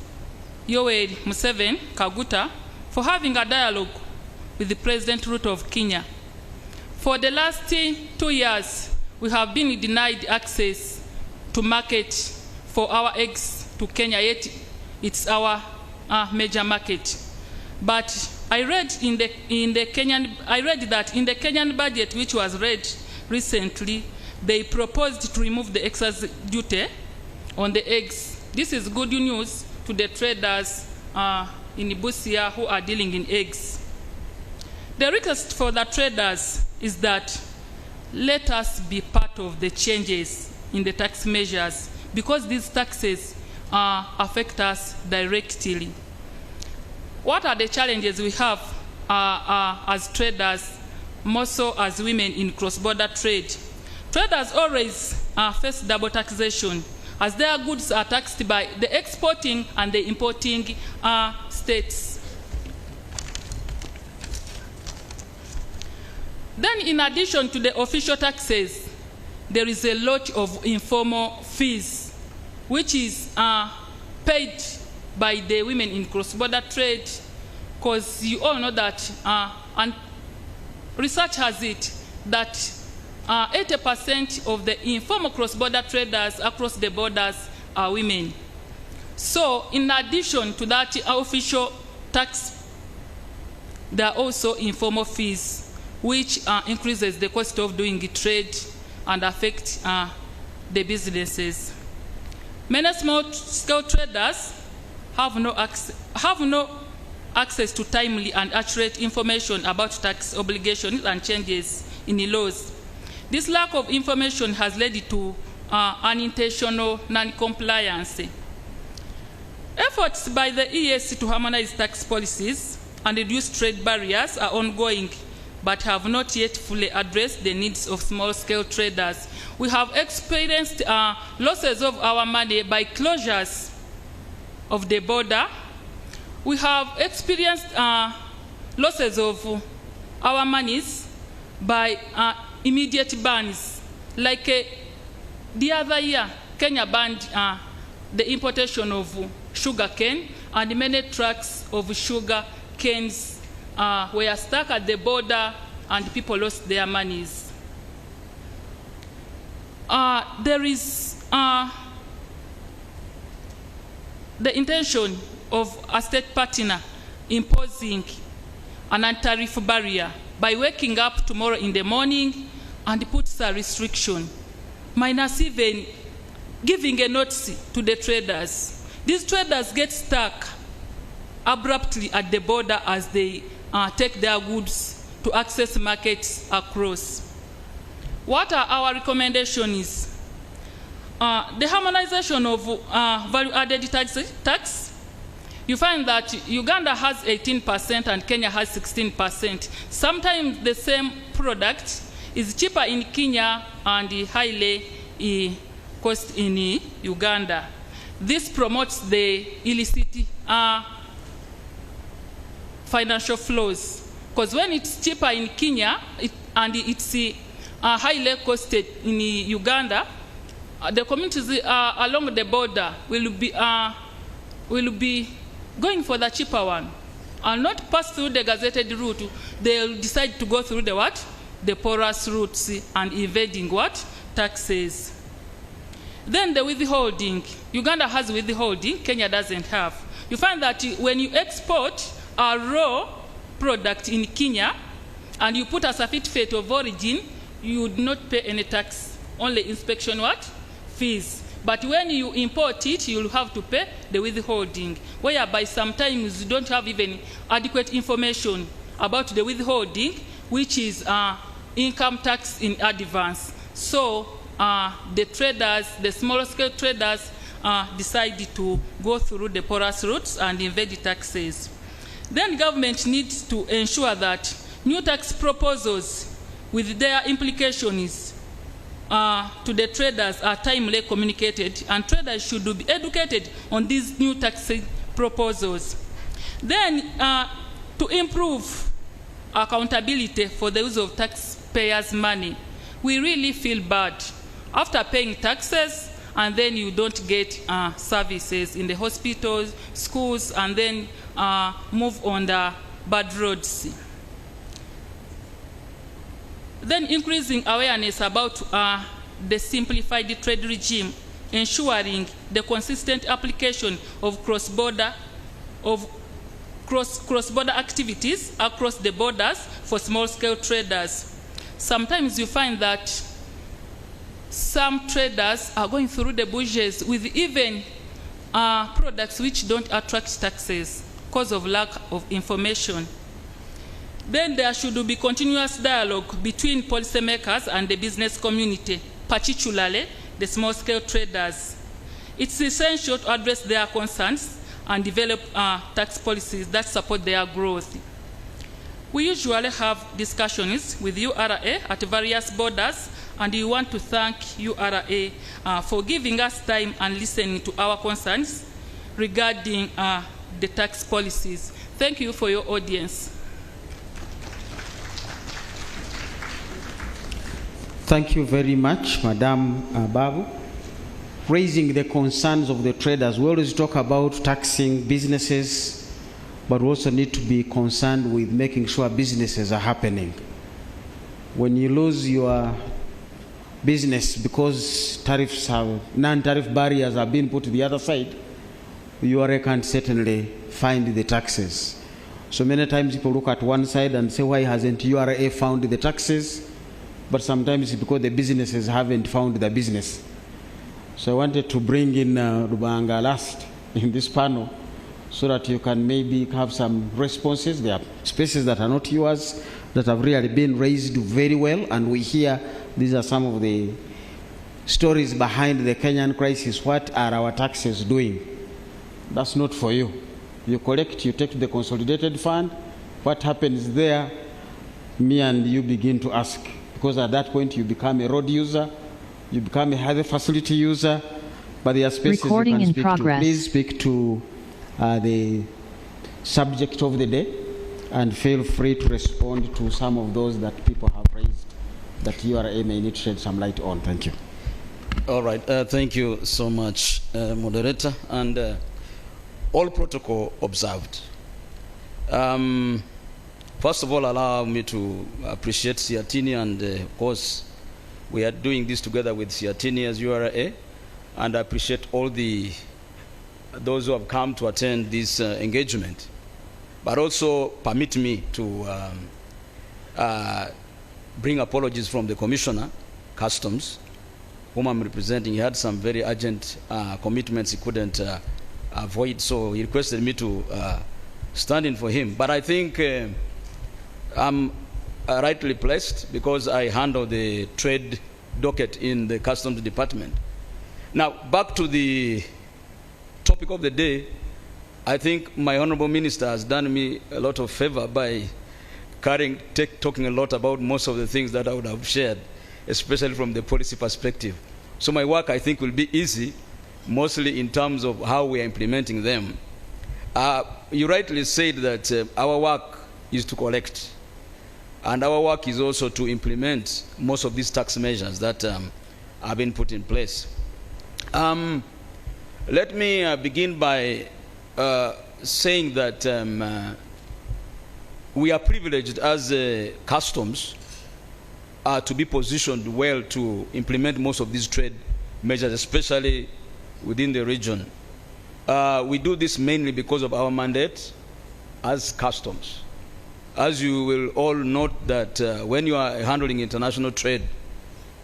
Yoweri Museveni Kaguta, for having a dialogue with the President Ruto of Kenya. For the last 2 years, we have been denied access to market for our eggs to Kenya, yet it's our major market. But I read that in the Kenyan budget, which was read recently, they proposed to remove the excise duty on the eggs. This is good news to the traders in Busia who are dealing in eggs. The request for the traders is that let us be part of the changes in the tax measures, because these taxes affect us directly. What are the challenges we have as traders, more so as women in cross-border trade? Traders always face double taxation, as their goods are taxed by the exporting and the importing states. Then, in addition to the official taxes, there is a lot of informal fees which is paid by the women in cross-border trade, because you all know that, and research has it, that 80% of the informal cross-border traders across the borders are women. So in addition to that official tax, there are also informal fees, which increases the cost of doing trade and affect the businesses. Many small-scale traders have no access to timely and accurate information about tax obligations and changes in the laws. This lack of information has led to unintentional non-compliance. Efforts by the EAC to harmonize tax policies and reduce trade barriers are ongoing, but have not yet fully addressed the needs of small-scale traders. We have experienced losses of our money by closures of the border. We have experienced losses of our monies by immediate bans. Like the other year, Kenya banned the importation of sugar cane, and many trucks of sugar canes were stuck at the border and people lost their monies. There is the intention of a state partner imposing an anti-tariff barrier by waking up tomorrow in the morning and puts a restriction, minus even giving a notice to the traders. These traders get stuck abruptly at the border as they take their goods to access markets across. What are our recommendations? The harmonization of value-added tax. You find that Uganda has 18% and Kenya has 16%. Sometimes the same product is cheaper in Kenya and highly cost in Uganda. This promotes the illicit financial flows, because when it's cheaper in Kenya and it's highly costed in Uganda, the communities along the border will be going for the cheaper one and not pass through the gazetted route. They'll decide to go through the what? The porous routes and evading what? Taxes. Then the withholding. Uganda has withholding, Kenya doesn't have. You find that when you export a raw product in Kenya and you put a certificate of origin, you would not pay any tax, only inspection what? Fees. But when you import it, you'll have to pay the withholding, whereby sometimes you don't have even adequate information about the withholding, which is income tax in advance. So the traders, the smaller scale traders, decided to go through the porous routes and evade the taxes. Then government needs to ensure that new tax proposals with their implications to the traders are timely communicated, and traders should be educated on these new tax proposals. Then to improve accountability for the use of taxpayers' money. We really feel bad after paying taxes and then you don't get services in the hospitals, schools, and then move on the bad roads. Then increasing awareness about the simplified trade regime, ensuring the consistent application of cross-border activities across the borders for small-scale traders. Sometimes you find that some traders are going through the bushes with even products which don't attract taxes because of lack of information. Then there should be continuous dialogue between policymakers and the business community, particularly the small-scale traders. It's essential to address their concerns and develop tax policies that support their growth. We usually have discussions with URA at various borders, and we want to thank URA for giving us time and listening to our concerns regarding the tax policies. Thank you for your audience. Thank you very much, Madam Babu. raising the concerns of the traders. We always talk about taxing businesses, but we also need to be concerned with making sure businesses are happening. When you lose your business because tariffs have, non-tariff barriers have been put to the other side, URA can certainly find the taxes. So many times people look at one side and say, why hasn't URA found the taxes? But sometimes it's because the businesses haven't found the business. So I wanted to bring in Rubanga last in this panel so that you can maybe have some responses. There are spaces that are not yours that have really been raised very well, and we hear these are some of the stories behind the Kenyan crisis. What are our taxes doing? That's not for you. You collect, you take to the consolidated fund. What happens there, me and you begin to ask. Because at that point you become a road user, you become a highway facility user, but there are spaces Recording you can in speak progress. to. Please speak to the subject of the day and feel free to respond to some of those that people have raised that URA may need to shed some light on. Thank you. All right. Thank you so much, moderator. And all protocol observed. First of all, allow me to appreciate Siatini, and of course, we are doing this together with Siatini as URA, and I appreciate all those who have come to attend this engagement. But also permit me to bring apologies from the Commissioner, Customs, whom I'm representing. He had some very urgent commitments he couldn't avoid, so he requested me to stand in for him. But I think I'm rightly placed because I handle the trade docket in the Customs Department. Now, back to the topic of the day. I think my Honorable Minister has done me a lot of favor by talking a lot about most of the things that I would have shared, especially from the policy perspective. So my work, I think, will be easy, mostly in terms of how we are implementing them. You rightly said that our work is to collect, and our work is also to implement most of these tax measures that have been put in place. Let me begin by saying that we are privileged as customs to be positioned well to implement most of these trade measures, especially within the region. We do this mainly because of our mandate as customs. As you will all note that when you are handling international trade,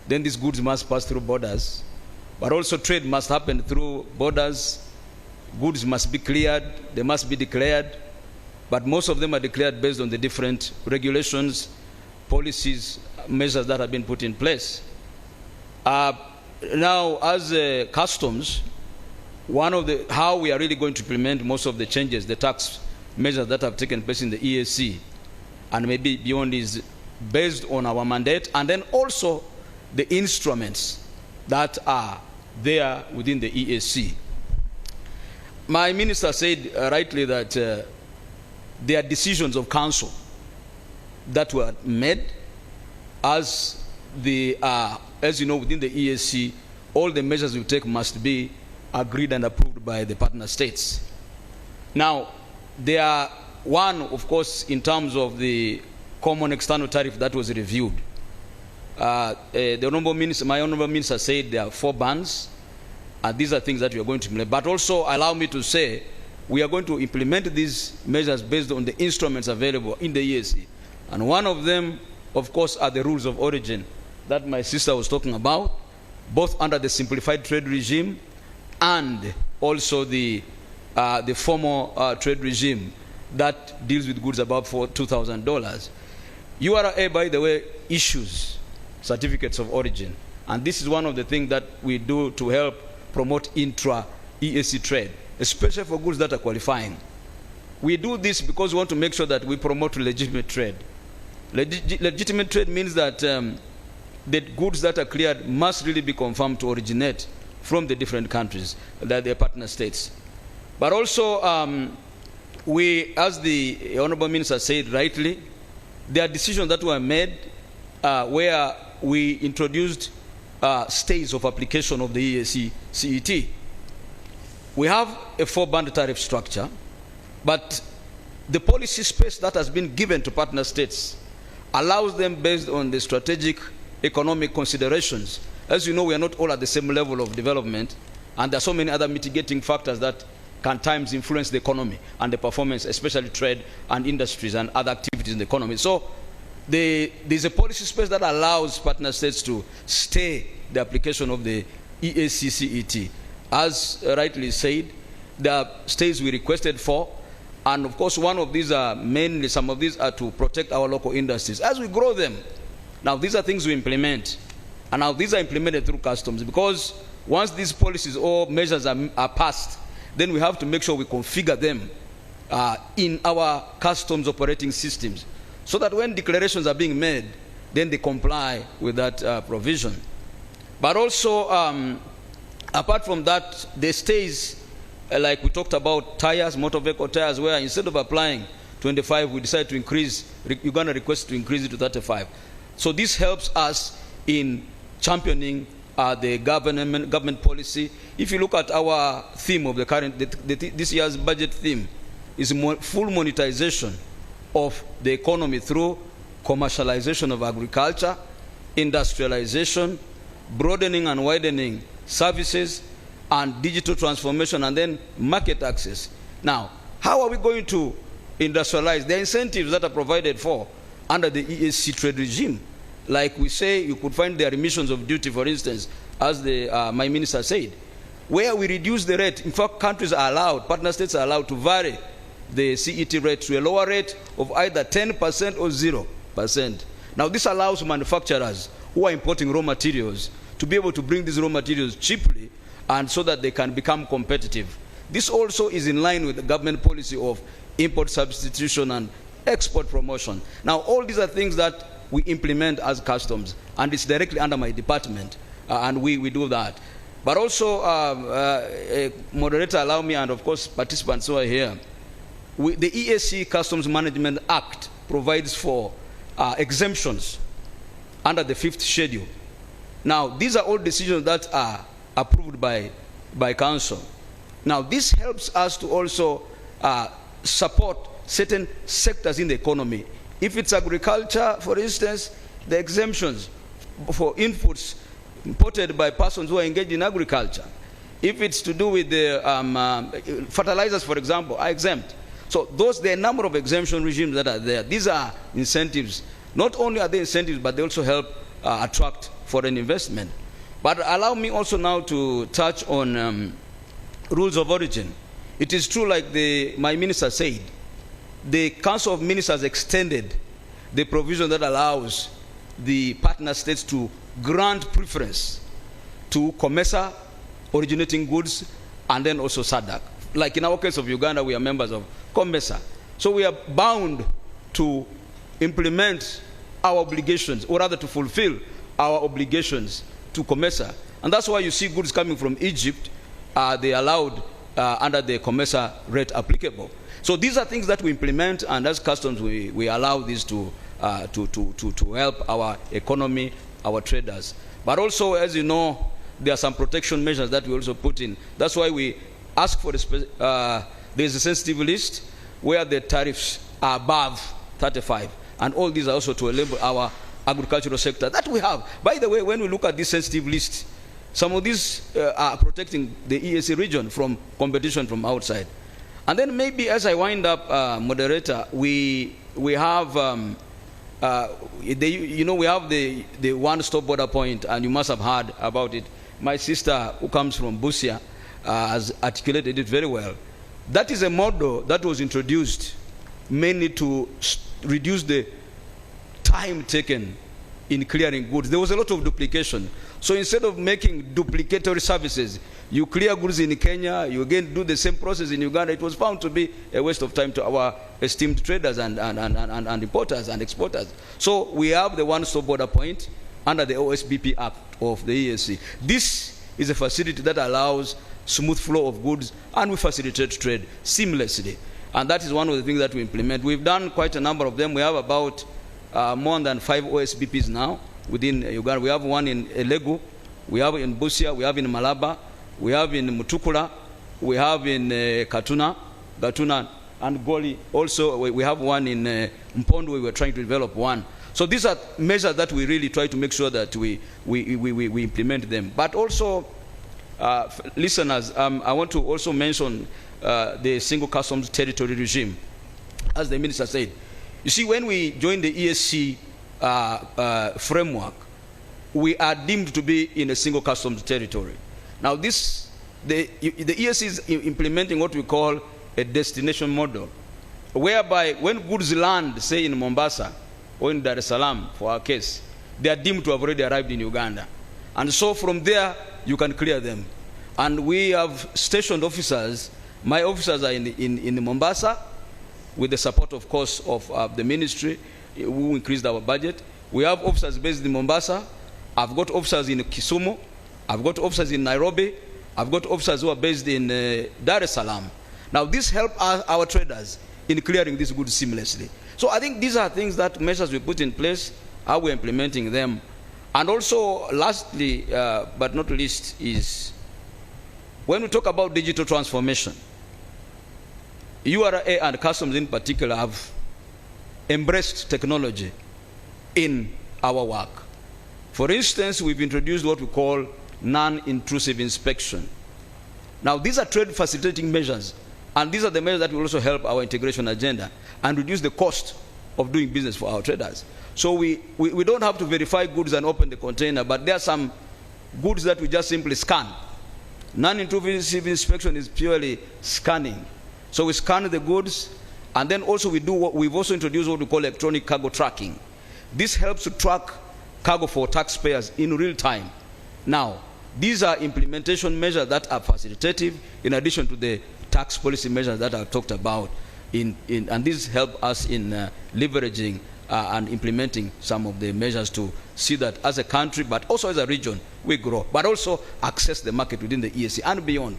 then these goods must pass through borders, but also trade must happen through borders. Goods must be cleared, they must be declared, but most of them are declared based on the different regulations, policies, measures that have been put in place. Now, as customs, how we are really going to implement most of the changes, the tax measures that have taken place in the EAC, and maybe beyond, is based on our mandate, and then also the instruments that are there within the EAC. My minister said rightly that there are decisions of council that were made as you know, within the EAC, all the measures we take must be agreed and approved by the partner states. Now, there are one, of course, in terms of the common external tariff that was reviewed. The honorable minister, my honorable minister said there are 4 bands, and these are things that we are going to implement. But also, allow me to say, we are going to implement these measures based on the instruments available in the EAC. And one of them, of course, are the rules of origin that my sister was talking about, both under the simplified trade regime and also the formal trade regime that deals with goods above $2,000. URA, by the way, issues certificates of origin. And this is one of the things that we do to help promote intra-EAC trade, especially for goods that are qualifying. We do this because we want to make sure that we promote legitimate trade. Legitimate trade means that the goods that are cleared must really be confirmed to originate from the different countries that they are partner states. But also, we, as the Honorable Minister said rightly, there are decisions that were made where we introduced stays of application of the EAC CET. We have a 4-band tariff structure, but the policy space that has been given to partner states allows them, based on the strategic economic considerations. As you know, we are not all at the same level of development, and there are so many other mitigating factors that can at times influence the economy and the performance, especially trade and industries and other activities in the economy. So there's a policy space that allows partner states to stay the application of the EAC CET. As rightly said, there are states we requested for, and of course one of these are mainly, some of these are to protect our local industries. As we grow them, now these are things we implement, and now these are implemented through customs, because once these policies or measures are passed, then we have to make sure we configure them in our customs operating systems, so that when declarations are being made, then they comply with that provision. But also, apart from that, there stays, like we talked about tires, motor vehicle tires, where instead of applying 25, we decide to increase, Uganda requests to increase it to 35. So this helps us in championing the government policy. If you look at our theme of the current, this year's budget theme is full monetization of the economy through commercialization of agriculture, industrialization, broadening and widening services, and digital transformation, and then market access. Now, how are we going to industrialize? The incentives that are provided for under the EAC trade regime. Like we say, you could find their remissions of duty, for instance, as my minister said, where we reduce the rate. In fact, countries are allowed, partner states are allowed to vary the CET rate to a lower rate of either 10% or 0%. Now, this allows manufacturers who are importing raw materials to be able to bring these raw materials cheaply, and so that they can become competitive. This also is in line with the government policy of import substitution and export promotion. Now, all these are things that we implement as customs, and it's directly under my department, and we do that. But also, moderator, allow me, and of course participants who are here, the EAC Customs Management Act provides for exemptions under the 5th schedule. Now, these are all decisions that are approved by Council. Now, this helps us to also support certain sectors in the economy. If it's agriculture, for instance, the exemptions for inputs imported by persons who are engaged in agriculture. If it's to do with the fertilizers, for example, are exempt. So there are a number of exemption regimes that are there. These are incentives. Not only are they incentives, but they also help attract foreign investment. But allow me also now to touch on rules of origin. It is true, like my minister said, the Council of Ministers extended the provision that allows the partner states to grant preference to COMESA originating goods, and then also SADC. Like in our case of Uganda, we are members of COMESA. So we are bound to implement our obligations, or rather to fulfill our obligations to COMESA. And that's why you see goods coming from Egypt, they allowed under the COMESA rate applicable. So these are things that we implement, and as customs, we allow this to help our economy, our traders. But also, as you know, there are some protection measures that we also put in. That's why we ask for there's a sensitive list where the tariffs are above 35. And all these are also to enable our agricultural sector that we have. By the way, when we look at this sensitive list, some of these are protecting the EAC region from competition from outside. And then maybe as I wind up, moderator, we have, we have the one-stop border point, and you must have heard about it. My sister, who comes from Busia, has articulated it very well. That is a model that was introduced mainly to reduce the time taken in clearing goods. There was a lot of duplication. So instead of making duplicatory services, you clear goods in Kenya, you again do the same process in Uganda. It was found to be a waste of time to our esteemed traders and importers and exporters. So we have the one-stop border point under the OSBP Act of the EAC. This is a facility that allows smooth flow of goods, and we facilitate trade seamlessly. And that is one of the things that we implement. We've done quite a number of them. We have about more than 5 OSBPs now within Uganda. We have one in Elegu, we have in Busia, we have in Malaba, we have in Mutukula, we have in Gatuna, and Goli. Also, we have one in Mpondo, we were trying to develop one. So these are measures that we really try to make sure that we implement them. But also, listeners, I want to also mention the single customs territory regime. As the minister said, you see, when we joined the EAC framework, we are deemed to be in a single customs territory. Now, the EAC is implementing what we call a destination model, whereby when goods land, say in Mombasa or in Dar es Salaam, for our case, they are deemed to have already arrived in Uganda. And so from there, you can clear them. And we have stationed officers. My officers are in Mombasa, with the support, of course, of the ministry, who increased our budget. We have officers based in Mombasa. I've got officers in Kisumu. I've got officers in Nairobi. I've got officers who are based in Dar es Salaam. Now, this helps our traders in clearing these goods seamlessly. So I think these are things that measures we put in place, how we're implementing them. And also, lastly, but not least, is when we talk about digital transformation, URA and customs in particular have embraced technology in our work. For instance, we've introduced what we call non-intrusive inspection. Now, these are trade facilitating measures, and these are the measures that will also help our integration agenda and reduce the cost of doing business for our traders. So we don't have to verify goods and open the container, but there are some goods that we just simply scan. Non-intrusive inspection is purely scanning. So we scan the goods, and then also we've also introduced what we call electronic cargo tracking. This helps to track cargo for taxpayers in real time. Now, these are implementation measures that are facilitative in addition to the tax policy measures that I've talked about, and these help us in leveraging and implementing some of the measures to see that as a country, but also as a region, we grow, but also access the market within the EAC and beyond.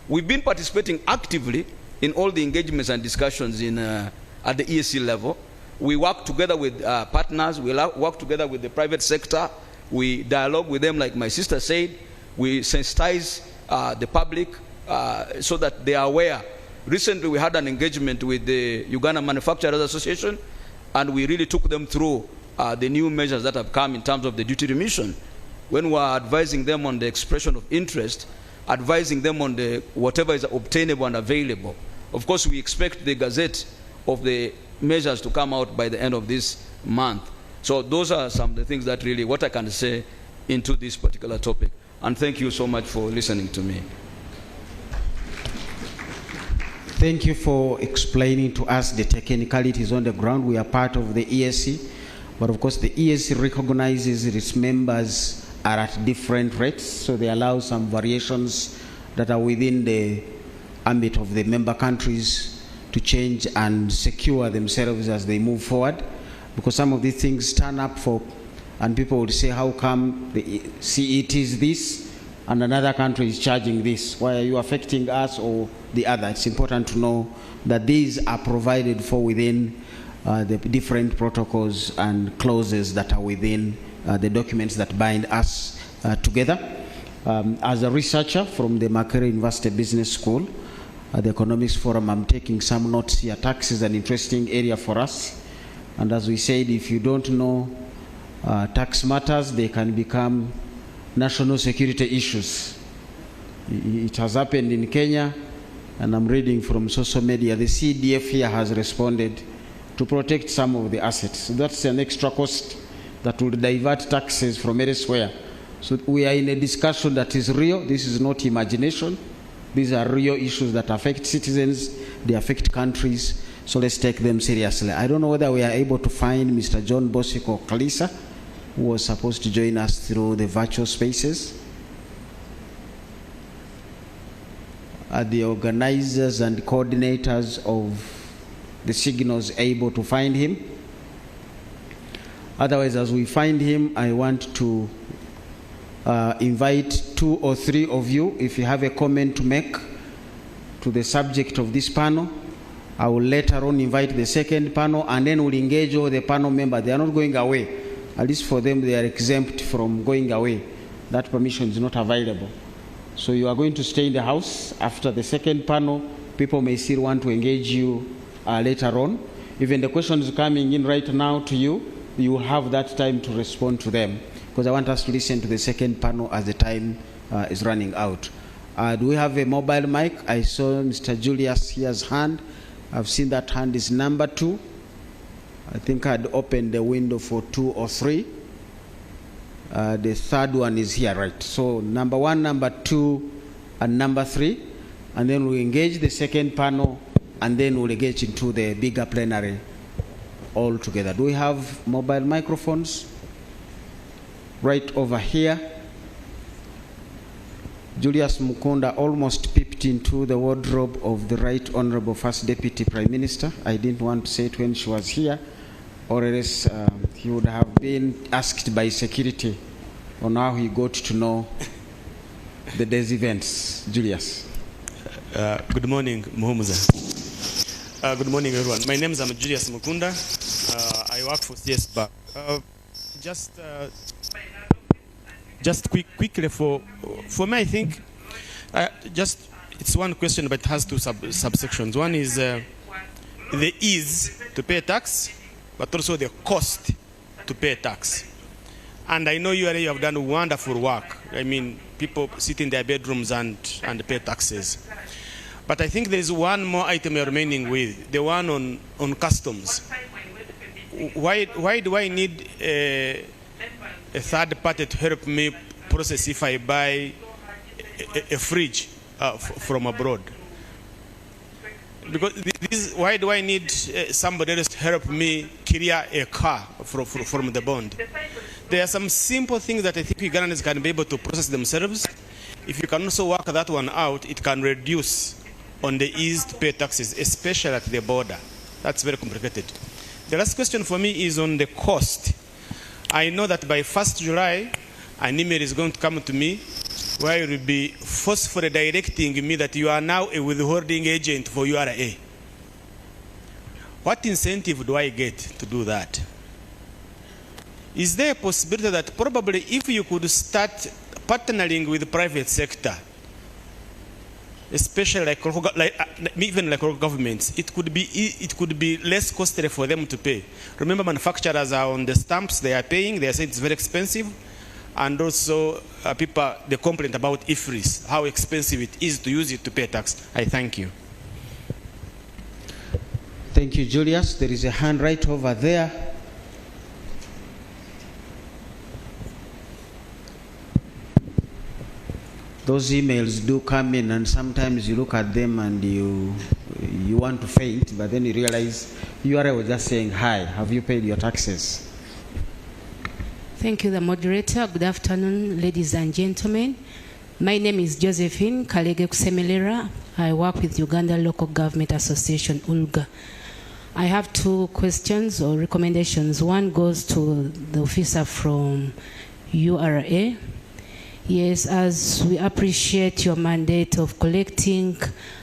We've been participating actively in all the engagements and discussions at the EAC level. We work together with partners, we work together with the private sector, we dialogue with them, like my sister said, we sensitize the public so that they are aware. Recently, we had an engagement with the Uganda Manufacturers Association, and we really took them through the new measures that have come in terms of the duty remission. When we are advising them on the expression of interest, advising them on whatever is obtainable and available. Of course, we expect the gazette of the measures to come out by the end of this month. So those are some of the things that really, what I can say into this particular topic. And thank you so much for listening to me. Thank you for explaining to us the technicalities on the ground. We are part of the EAC, but of course the EAC recognizes its members are at different rates, so they allow some variations that are within the ambit of the member countries to change and secure themselves as they move forward, because some of these things turn up and people would say, how come the CET is this and another country is charging this? Why are you affecting us or the other? It's important to know that these are provided for within the different protocols and clauses that are within the documents that bind us together. As a researcher from the Makerere University Business School, at the Economics Forum, I'm taking some notes here. Tax is an interesting area for us. And as we said, if you don't know tax matters, they can become national security issues. It has happened in Kenya, and I'm reading from social media, the CDF here has responded to protect some of the assets. So that's an extra cost that will divert taxes from elsewhere. So we are in a discussion that is real. This is not imagination. These are real issues that affect citizens, they affect countries, so let's take them seriously. I don't know whether we are able to find Mr. John Bosiko Kalisa, who was supposed to join us through the virtual spaces. Are the organizers and coordinators of the signals able to find him? Otherwise, as we find him, I want to invite 2 or 3 of you, if you have a comment to make to the subject of this panel. I will later on invite the second panel, and then we'll engage all the panel members. They are not going away. At least for them, they are exempt from going away. that permission is not available. So you are going to stay in the house. After the second panel, people may still want to engage you later on. Even the questions coming in right now to you, you will have that time to respond to them, because I want us to listen to the second panel as the time is running out. Do we have a mobile mic? I saw Mr. Julius here's hand. I've seen that hand is number 2. I think I'd opened the window for 2 or 3. The third one is here, right? So number 1, number 2, and number 3. And then we'll engage the second panel, and then we'll engage into the bigger plenary all together. Do we have mobile microphones? Right over here. Julius Mukunda almost peeped into the wardrobe of the Right Honorable First Deputy Prime Minister. I didn't want to say it when she was here, or else he would have been asked by security on how he got to know the day's events. Julius. Good morning, Muhumuza. Good morning, everyone. My name is Julius Mukunda. I work for CSBA. Just quickly for me, I think it's one question, but it has 2 subsections. One is the ease to pay tax, but also the cost to pay tax. And I know you have done wonderful work. I mean, people sit in their bedrooms and pay taxes. But I think there is one more item you're remaining with, the one on customs. Why do I need a third party to help me process if I buy a fridge from abroad? Because why do I need somebody else to help me clear a car from the bond? There are some simple things that I think Ugandans can be able to process themselves. If you can also work that one out, it can reduce on the ease to pay taxes, especially at the border. That's very complicated. The last question for me is on the cost. I know that by 1st July, an email is going to come to me where you will be forcefully directing me that you are now a withholding agent for URA. What incentive do I get to do that? Is there a possibility that probably if you could start partnering with the private sector, especially even like local governments, it could be less costly for them to pay. Remember, manufacturers are on the stamps, they are paying, they say it's very expensive, and also people, they complain about IFRIS, how expensive it is to use it to pay tax. I thank you. Thank you, Julius. There is a hand right over there. Those emails do come in, and sometimes you look at them and you want to faint, but then you realize URA was just saying, hi, have you paid your taxes? Thank you, the moderator. Good afternoon, ladies and gentlemen. My name is Josephine Kalege Kusemelera. I work with Uganda Local Government Association, ULGA. I have 2 questions or recommendations. One goes to the officer from URA. Yes, as we appreciate your mandate of collecting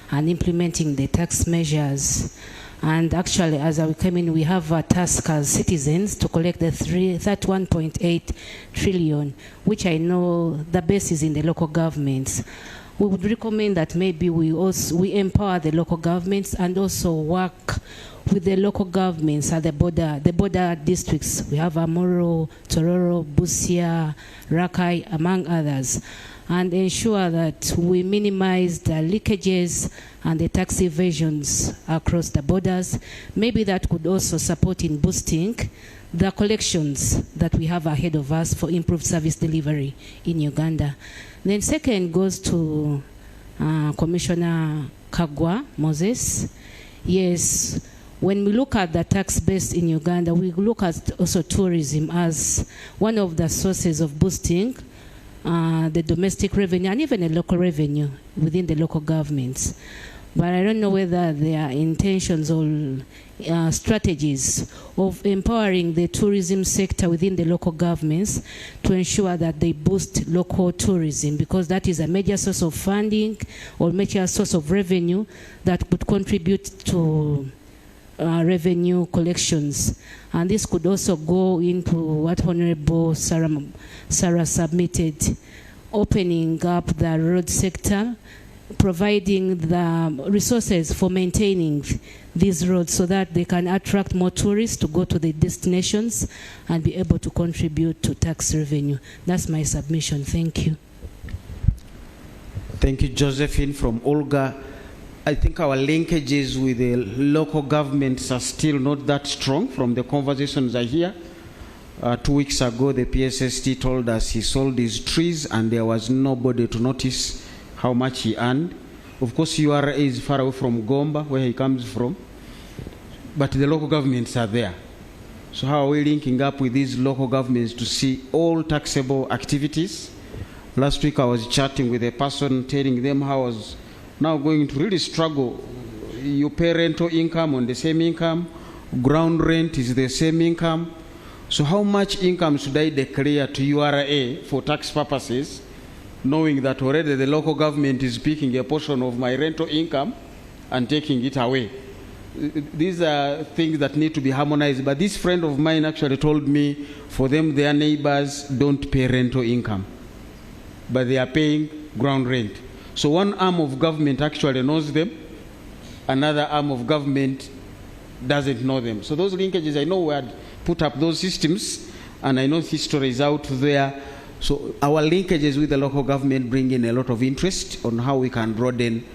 and implementing the tax measures, and actually as we came in, we have a task as citizens to collect the 31.8 trillion, which I know the base is in the local governments. We would recommend that maybe we empower the local governments and also work with the local governments at the border districts. We have Amoro, Tororo, Busia, Rakai, among others, and ensure that we minimize the leakages and the tax evasions across the borders. Maybe that could also support in boosting the collections that we have ahead of us for improved service delivery in Uganda. Then second goes to Commissioner Kagwa Moses. Yes, when we look at the tax base in Uganda, we look at also tourism as one of the sources of boosting the domestic revenue and even the local revenue within the local governments. But I don't know whether there are intentions or strategies of empowering the tourism sector within the local governments to ensure that they boost local tourism, because that is a major source of funding or major source of revenue that could contribute to revenue collections. And this could also go into what Honorable Sarah submitted, opening up the road sector, providing the resources for maintaining these roads so that they can attract more tourists to go to the destinations and be able to contribute to tax revenue. That's my submission. Thank you. Thank you, Josephine. From Olga, I think our linkages with the local governments are still not that strong from the conversations I hear. 2 weeks ago, the PSST told us he sold his trees and there was nobody to notice how much he earned. Of course, URA is far away from Gomba, where he comes from, but the local governments are there. So how are we linking up with these local governments to see all taxable activities? Last week I was chatting with a person telling them how I was now going to really struggle. You pay rental income on the same income, ground rent is the same income. So how much income should I declare to URA for tax purposes, knowing that already the local government is picking a portion of my rental income and taking it away? These are things that need to be harmonized. But this friend of mine actually told me for them, their neighbors don't pay rental income, but they are paying ground rent. So one arm of government actually knows them, another arm of government doesn't know them. So those linkages, I know we had put up those systems, and I know history is out there. So our linkages with the local government bring in a lot of interest on how we can broaden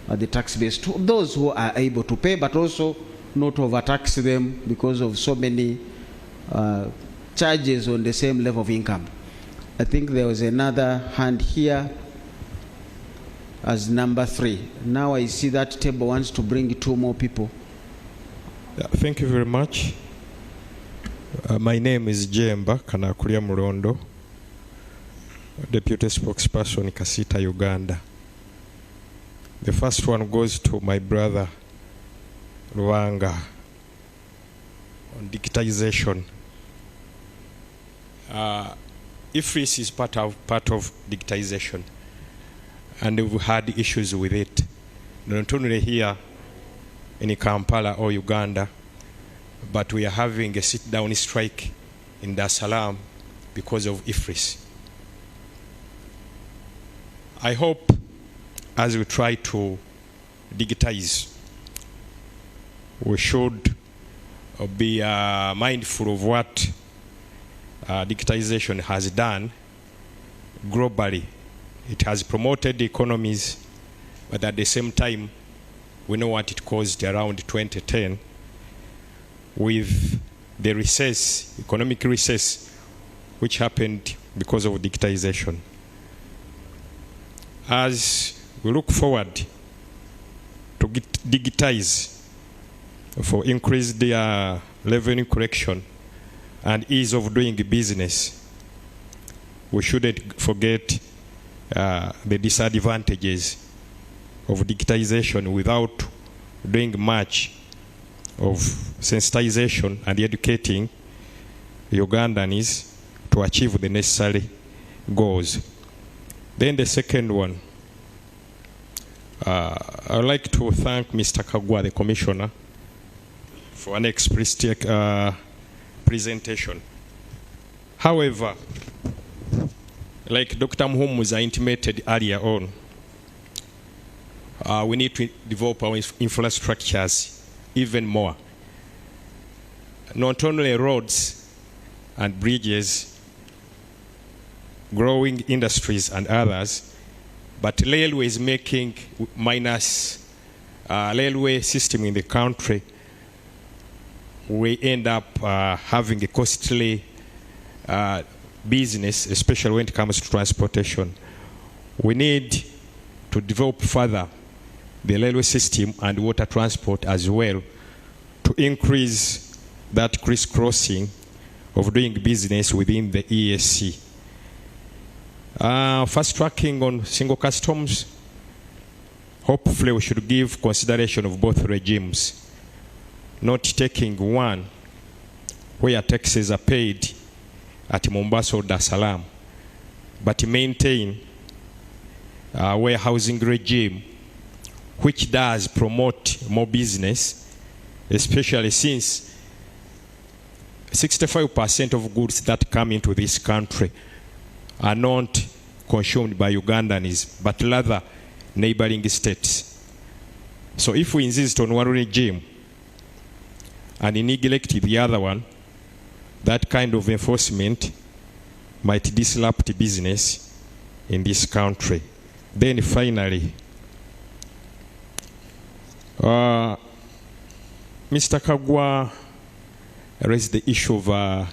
the tax base to those who are able to pay, but also not overtax them because of so many charges on the same level of income. I think there was another hand here as number 3. Now I see that table wants to bring 2 more people. Yeah, thank you very much. My name is Jemba Kanakulia Murondo, Deputy Spokesperson Kasita, Uganda. The first one goes to my brother Luanga on digitization. EAC is part of digitization, and we've had issues with it, not only here in Kampala or Uganda, but we are having a sit-down strike in Dar es Salaam because of EAC. I hope as we try to digitize, we should be mindful of what digitization has done globally. It has promoted economies, but at the same time, we know what it caused around 2010 with the recess, economic recess, which happened because of digitization. As we look forward to digitize for increased revenue collection and ease of doing business, we shouldn't forget the disadvantages of digitization without doing much of sensitization and educating Ugandans to achieve the necessary goals. Then the second one, I would like to thank Mr. Kagwa, the Commissioner, for an explicit presentation. However, like Dr. Muhumuza intimated earlier on, we need to develop our infrastructures even more. Not only roads and bridges, growing industries and others, but railways making minus railway system in the country, we end up having a costly business, especially when it comes to transportation. We need to develop further the railway system and water transport as well to increase that crisscrossing of doing business within the EAC. Fast tracking on single customs, hopefully we should give consideration of both regimes, not taking one where taxes are paid at Mombasa or Dar es Salaam, but maintain a warehousing regime which does promote more business especially since 65% of goods that come into this country are not consumed by Ugandans, but rather neighboring states. So if we insist on one regime and neglect the other one, that kind of enforcement might disrupt business in this country. Then finally, Mr. Kagwa raised the issue of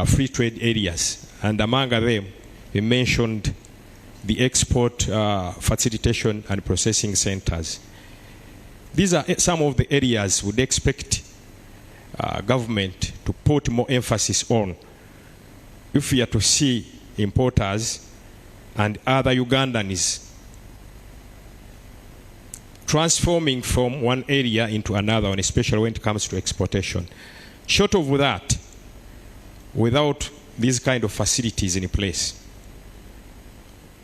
free trade areas, and among them, he mentioned the export facilitation and processing centers. These are some of the areas we'd expect government to put more emphasis on if we are to see importers and other Ugandans transforming from one area into another one, especially when it comes to exportation. Short of that, without these kind of facilities in place,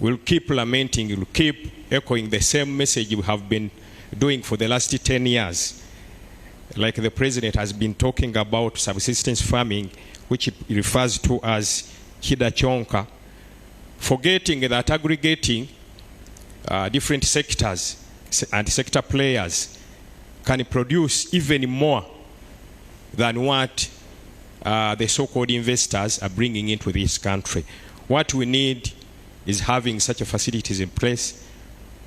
we'll keep lamenting, we'll keep echoing the same message we have been doing for the last 10 years. Like the president has been talking about subsistence farming, which he refers to as Hidachonka, forgetting that aggregating different sectors and sector players can produce even more than what the so-called investors are bringing into this country. What we need is having such a facilities in place,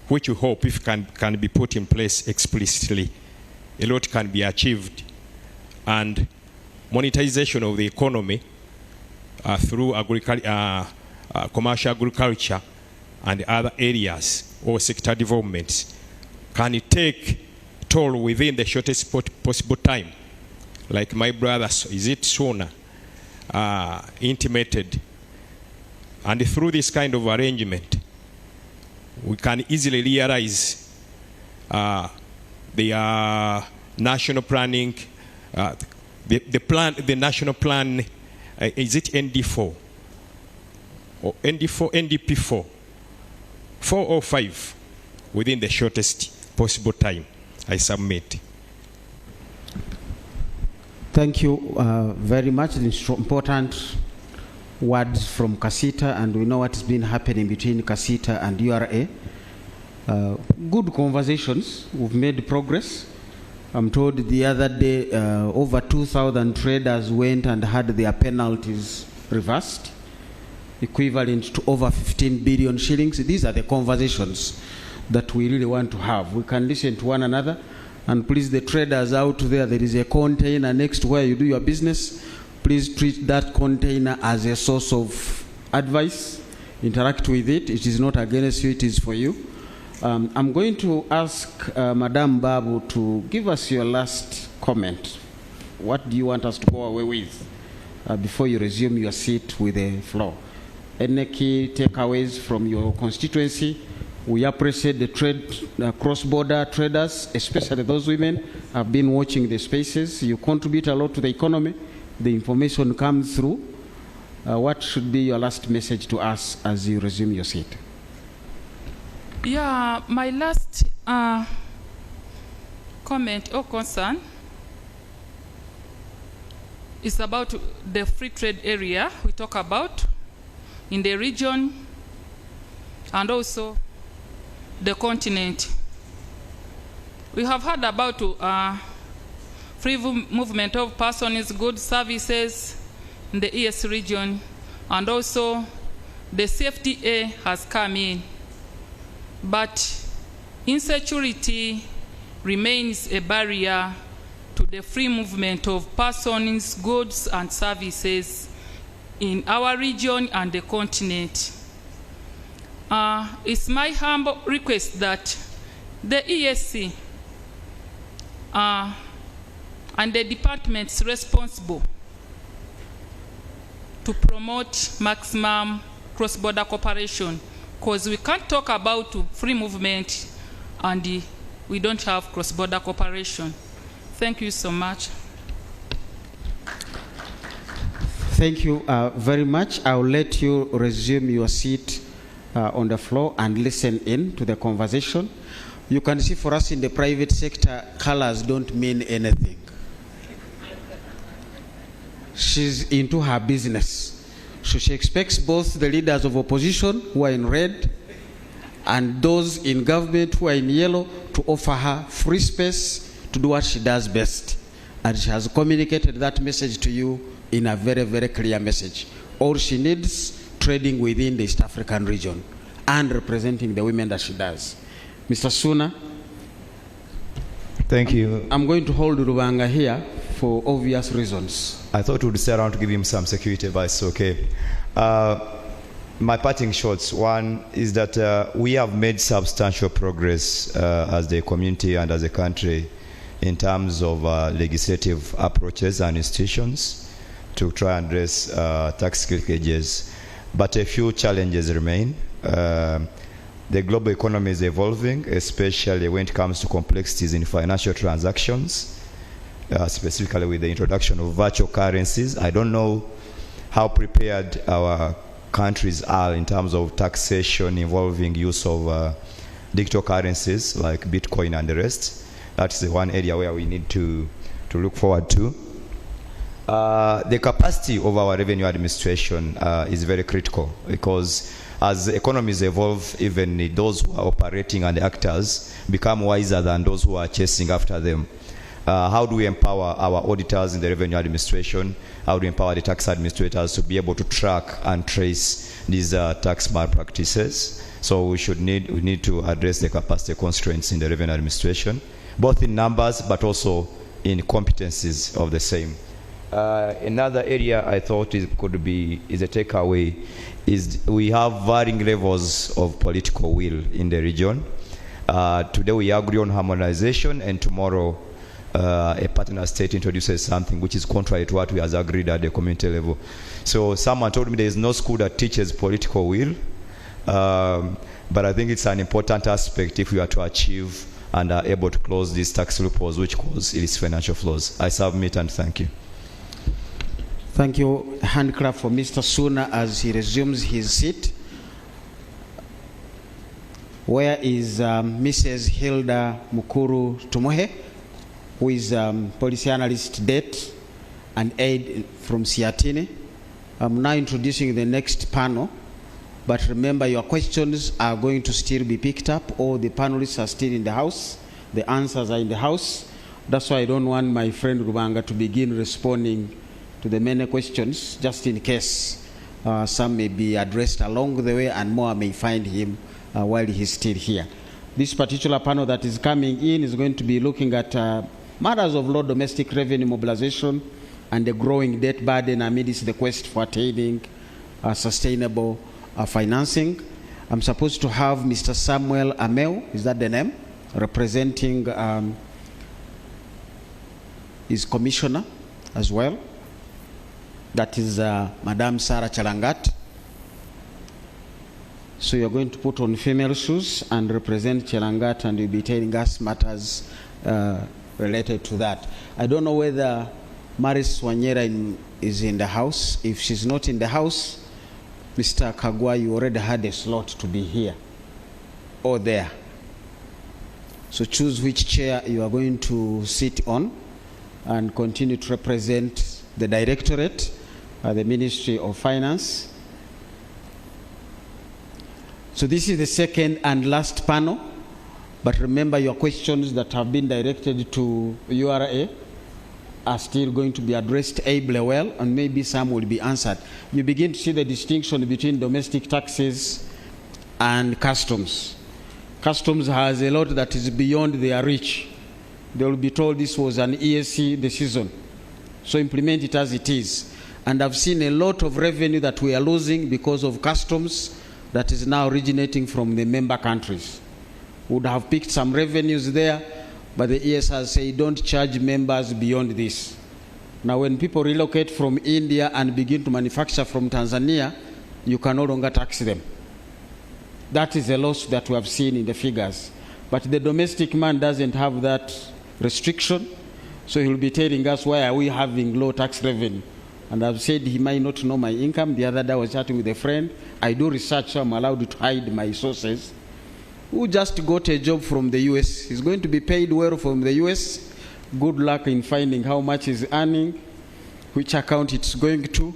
which we hope if can be put in place explicitly, a lot can be achieved, and monetization of the economy through commercial agriculture and other areas or sector developments can take toll within the shortest possible time. Like my brother, is it sooner, intimated. And through this kind of arrangement, we can easily realize the national planning, the national plan, is it ND4? Or ND4, NDP4? 4 or 5 within the shortest possible time. I submit. Thank you very much. It's important words from Kasita, and we know what has been happening between Kasita and URA. Good conversations. We've made progress. I'm told the other day over 2,000 traders went and had their penalties reversed, equivalent to over 15 billion shillings. These are the conversations that we really want to have. We can listen to one another. And please, the traders out there, there is a container next to where you do your business. Please treat that container as a source of advice. Interact with it. It is not against you, it is for you. I'm going to ask Madam Babu to give us your last comment. What do you want us to go away with before you resume your seat with the floor? Any key takeaways from your constituency? We appreciate the trade, cross-border traders, especially those women, have been watching the spaces. You contribute a lot to the economy. The information comes through. What should be your last message to us as you resume your seat? Yeah, my last comment or concern is about the free trade area we talk about in the region and also the continent. We have heard about free movement of persons, goods, services in the EAC region, and also the CFTA has come in. But insecurity remains a barrier to the free movement of persons, goods, and services in our region and the continent. It's my humble request that the EAC and the departments responsible to promote maximum cross-border cooperation, because we can't talk about free movement and we don't have cross-border cooperation. Thank you so much. Thank you very much. I'll let you resume your seat on the floor and listen in to the conversation. You can see for us in the private sector, colors don't mean anything. She's into her business. So she expects both the leaders of opposition who are in red and those in government who are in yellow to offer her free space to do what she does best. And she has communicated that message to you in a very, very clear message. All she needs, trading within the East African region and representing the women that she does. Mr. Suna. Thank you. I'm going to hold Rubanga here for obvious reasons. I thought we would stay around to give him some security advice, okay. My parting shots, one is that we have made substantial progress as the community and as a country in terms of legislative approaches and institutions to try and address tax leakages. But a few challenges remain. The global economy is evolving, especially when it comes to complexities in financial transactions, specifically with the introduction of virtual currencies. I don't know how prepared our countries are in terms of taxation involving use of digital currencies like Bitcoin and the rest. That's the one area where we need to look forward to. The capacity of our revenue administration is very critical, because as economies evolve, even those who are operating and the actors become wiser than those who are chasing after them. How do we empower our auditors in the revenue administration? How do we empower the tax administrators to be able to track and trace these tax malpractices? So we need to address the capacity constraints in the revenue administration, both in numbers but also in competencies of the same. Another area I thought is a takeaway is we have varying levels of political will in the region. Today we agree on harmonization, and tomorrow a partner state introduces something which is contrary to what we have agreed at the community level. So someone told me there is no school that teaches political will, but I think it's an important aspect if we are to achieve and are able to close these tax loopholes which cause illicit financial flows. I submit and thank you. Thank you. Hand clap for Mr. Suna as he resumes his seat. Where is Mrs. Hilda Mukuru Tumohe, who is policy analyst debt and aid from Siatini? I'm now introducing the next panel, but remember your questions are going to still be picked up. All the panelists are still in the house. The answers are in the house. That's why I don't want my friend Rubanga to begin responding to the many questions, just in case some may be addressed along the way and more may find him while he's still here. This particular panel that is coming in is going to be looking at matters of low domestic revenue mobilization and the growing debt burden amidst the quest for attaining sustainable financing. I'm supposed to have Mr. Samuel Ameu, is that the name? Representing his commissioner as well. That is Madame Sarah Chalangat. So you're going to put on female shoes and represent Chalangat, and you'll be telling us matters related to that. I don't know whether Maris Wanyera is in the house. If she's not in the house, Mr. Kagwa, you already had a slot to be here or there. So choose which chair you are going to sit on and continue to represent the Directorate, the Ministry of Finance. So this is the second and last panel, but remember your questions that have been directed to URA are still going to be addressed ably well, and maybe some will be answered. You begin to see the distinction between domestic taxes and customs. Customs has a lot that is beyond their reach. They will be told this was an EAC decision, so implement it as it is. And I've seen a lot of revenue that we are losing because of customs that is now originating from the member countries. Would have picked some revenues there, but the EAC has said don't charge members beyond this. Now when people relocate from India and begin to manufacture from Tanzania, you can no longer tax them. That is a loss that we have seen in the figures. But the domestic man doesn't have that restriction, so he'll be telling us why are we having low tax revenue. And I've said he might not know my income. The other day I was chatting with a friend. I do research, so I'm allowed to hide my sources. who just got a job from the US. He's going to be paid well from the US. Good luck in finding how much he's earning, which account it's going to,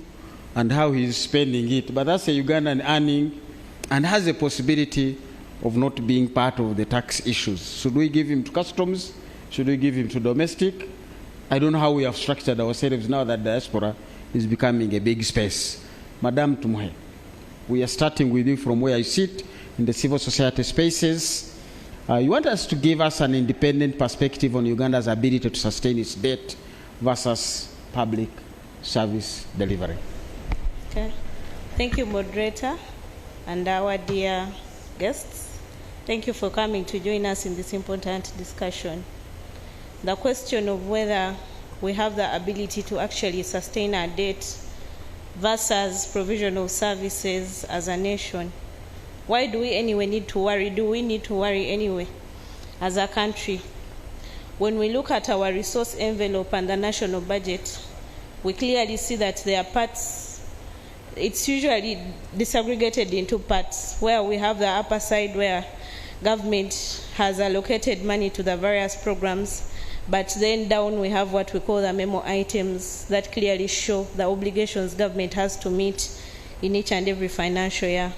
and how he's spending it. But that's a Ugandan earning and has a possibility of not being part of the tax issues. Should we give him to customs? Should we give him to domestic? I don't know how we have structured ourselves now that diaspora is becoming a big space. Madam Tumuhe, we are starting with you from where you sit in the civil society spaces. You want us to give us an independent perspective on Uganda's ability to sustain its debt versus public service delivery. Okay. Thank you, moderator, and our dear guests. Thank you for coming to join us in this important discussion. The question of whether we have the ability to actually sustain our debt versus provision of services as a nation. Why do we anyway need to worry? Do we need to worry anyway as a country? When we look at our resource envelope and the national budget, we clearly see that there are parts, it's usually disaggregated into parts, where we have the upper side where government has allocated money to the various programs, but then down we have what we call the memo items that clearly show the obligations government has to meet in each and every financial year.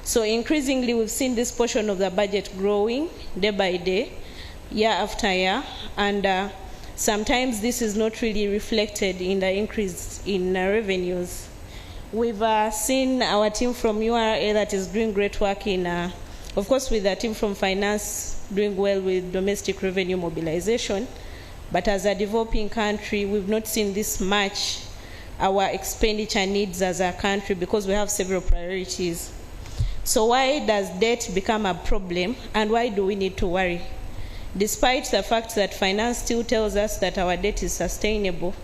So increasingly we've seen this portion of the budget growing day by day, year after year, and sometimes this is not really reflected in the increase in revenues. We've seen our team from URA that is doing great work in, of course, with the team from finance doing well with domestic revenue mobilization, but as a developing country, we've not seen this much our expenditure needs as a country because we have several priorities. So why does debt become a problem, and why do we need to worry? Despite the fact that finance still tells us that our debt is sustainable,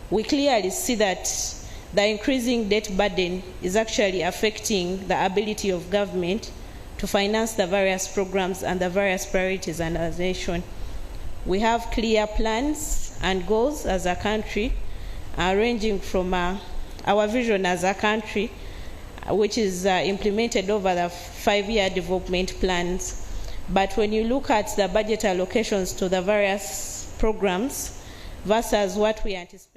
we clearly see that the increasing debt burden is actually affecting the ability of government to finance the various programs and the various priorities under the nation. We have clear plans and goals as a country, ranging from our vision as a country, which is implemented over the 5-year development plans. But when you look at the budget allocations to the various programs versus what we anticipate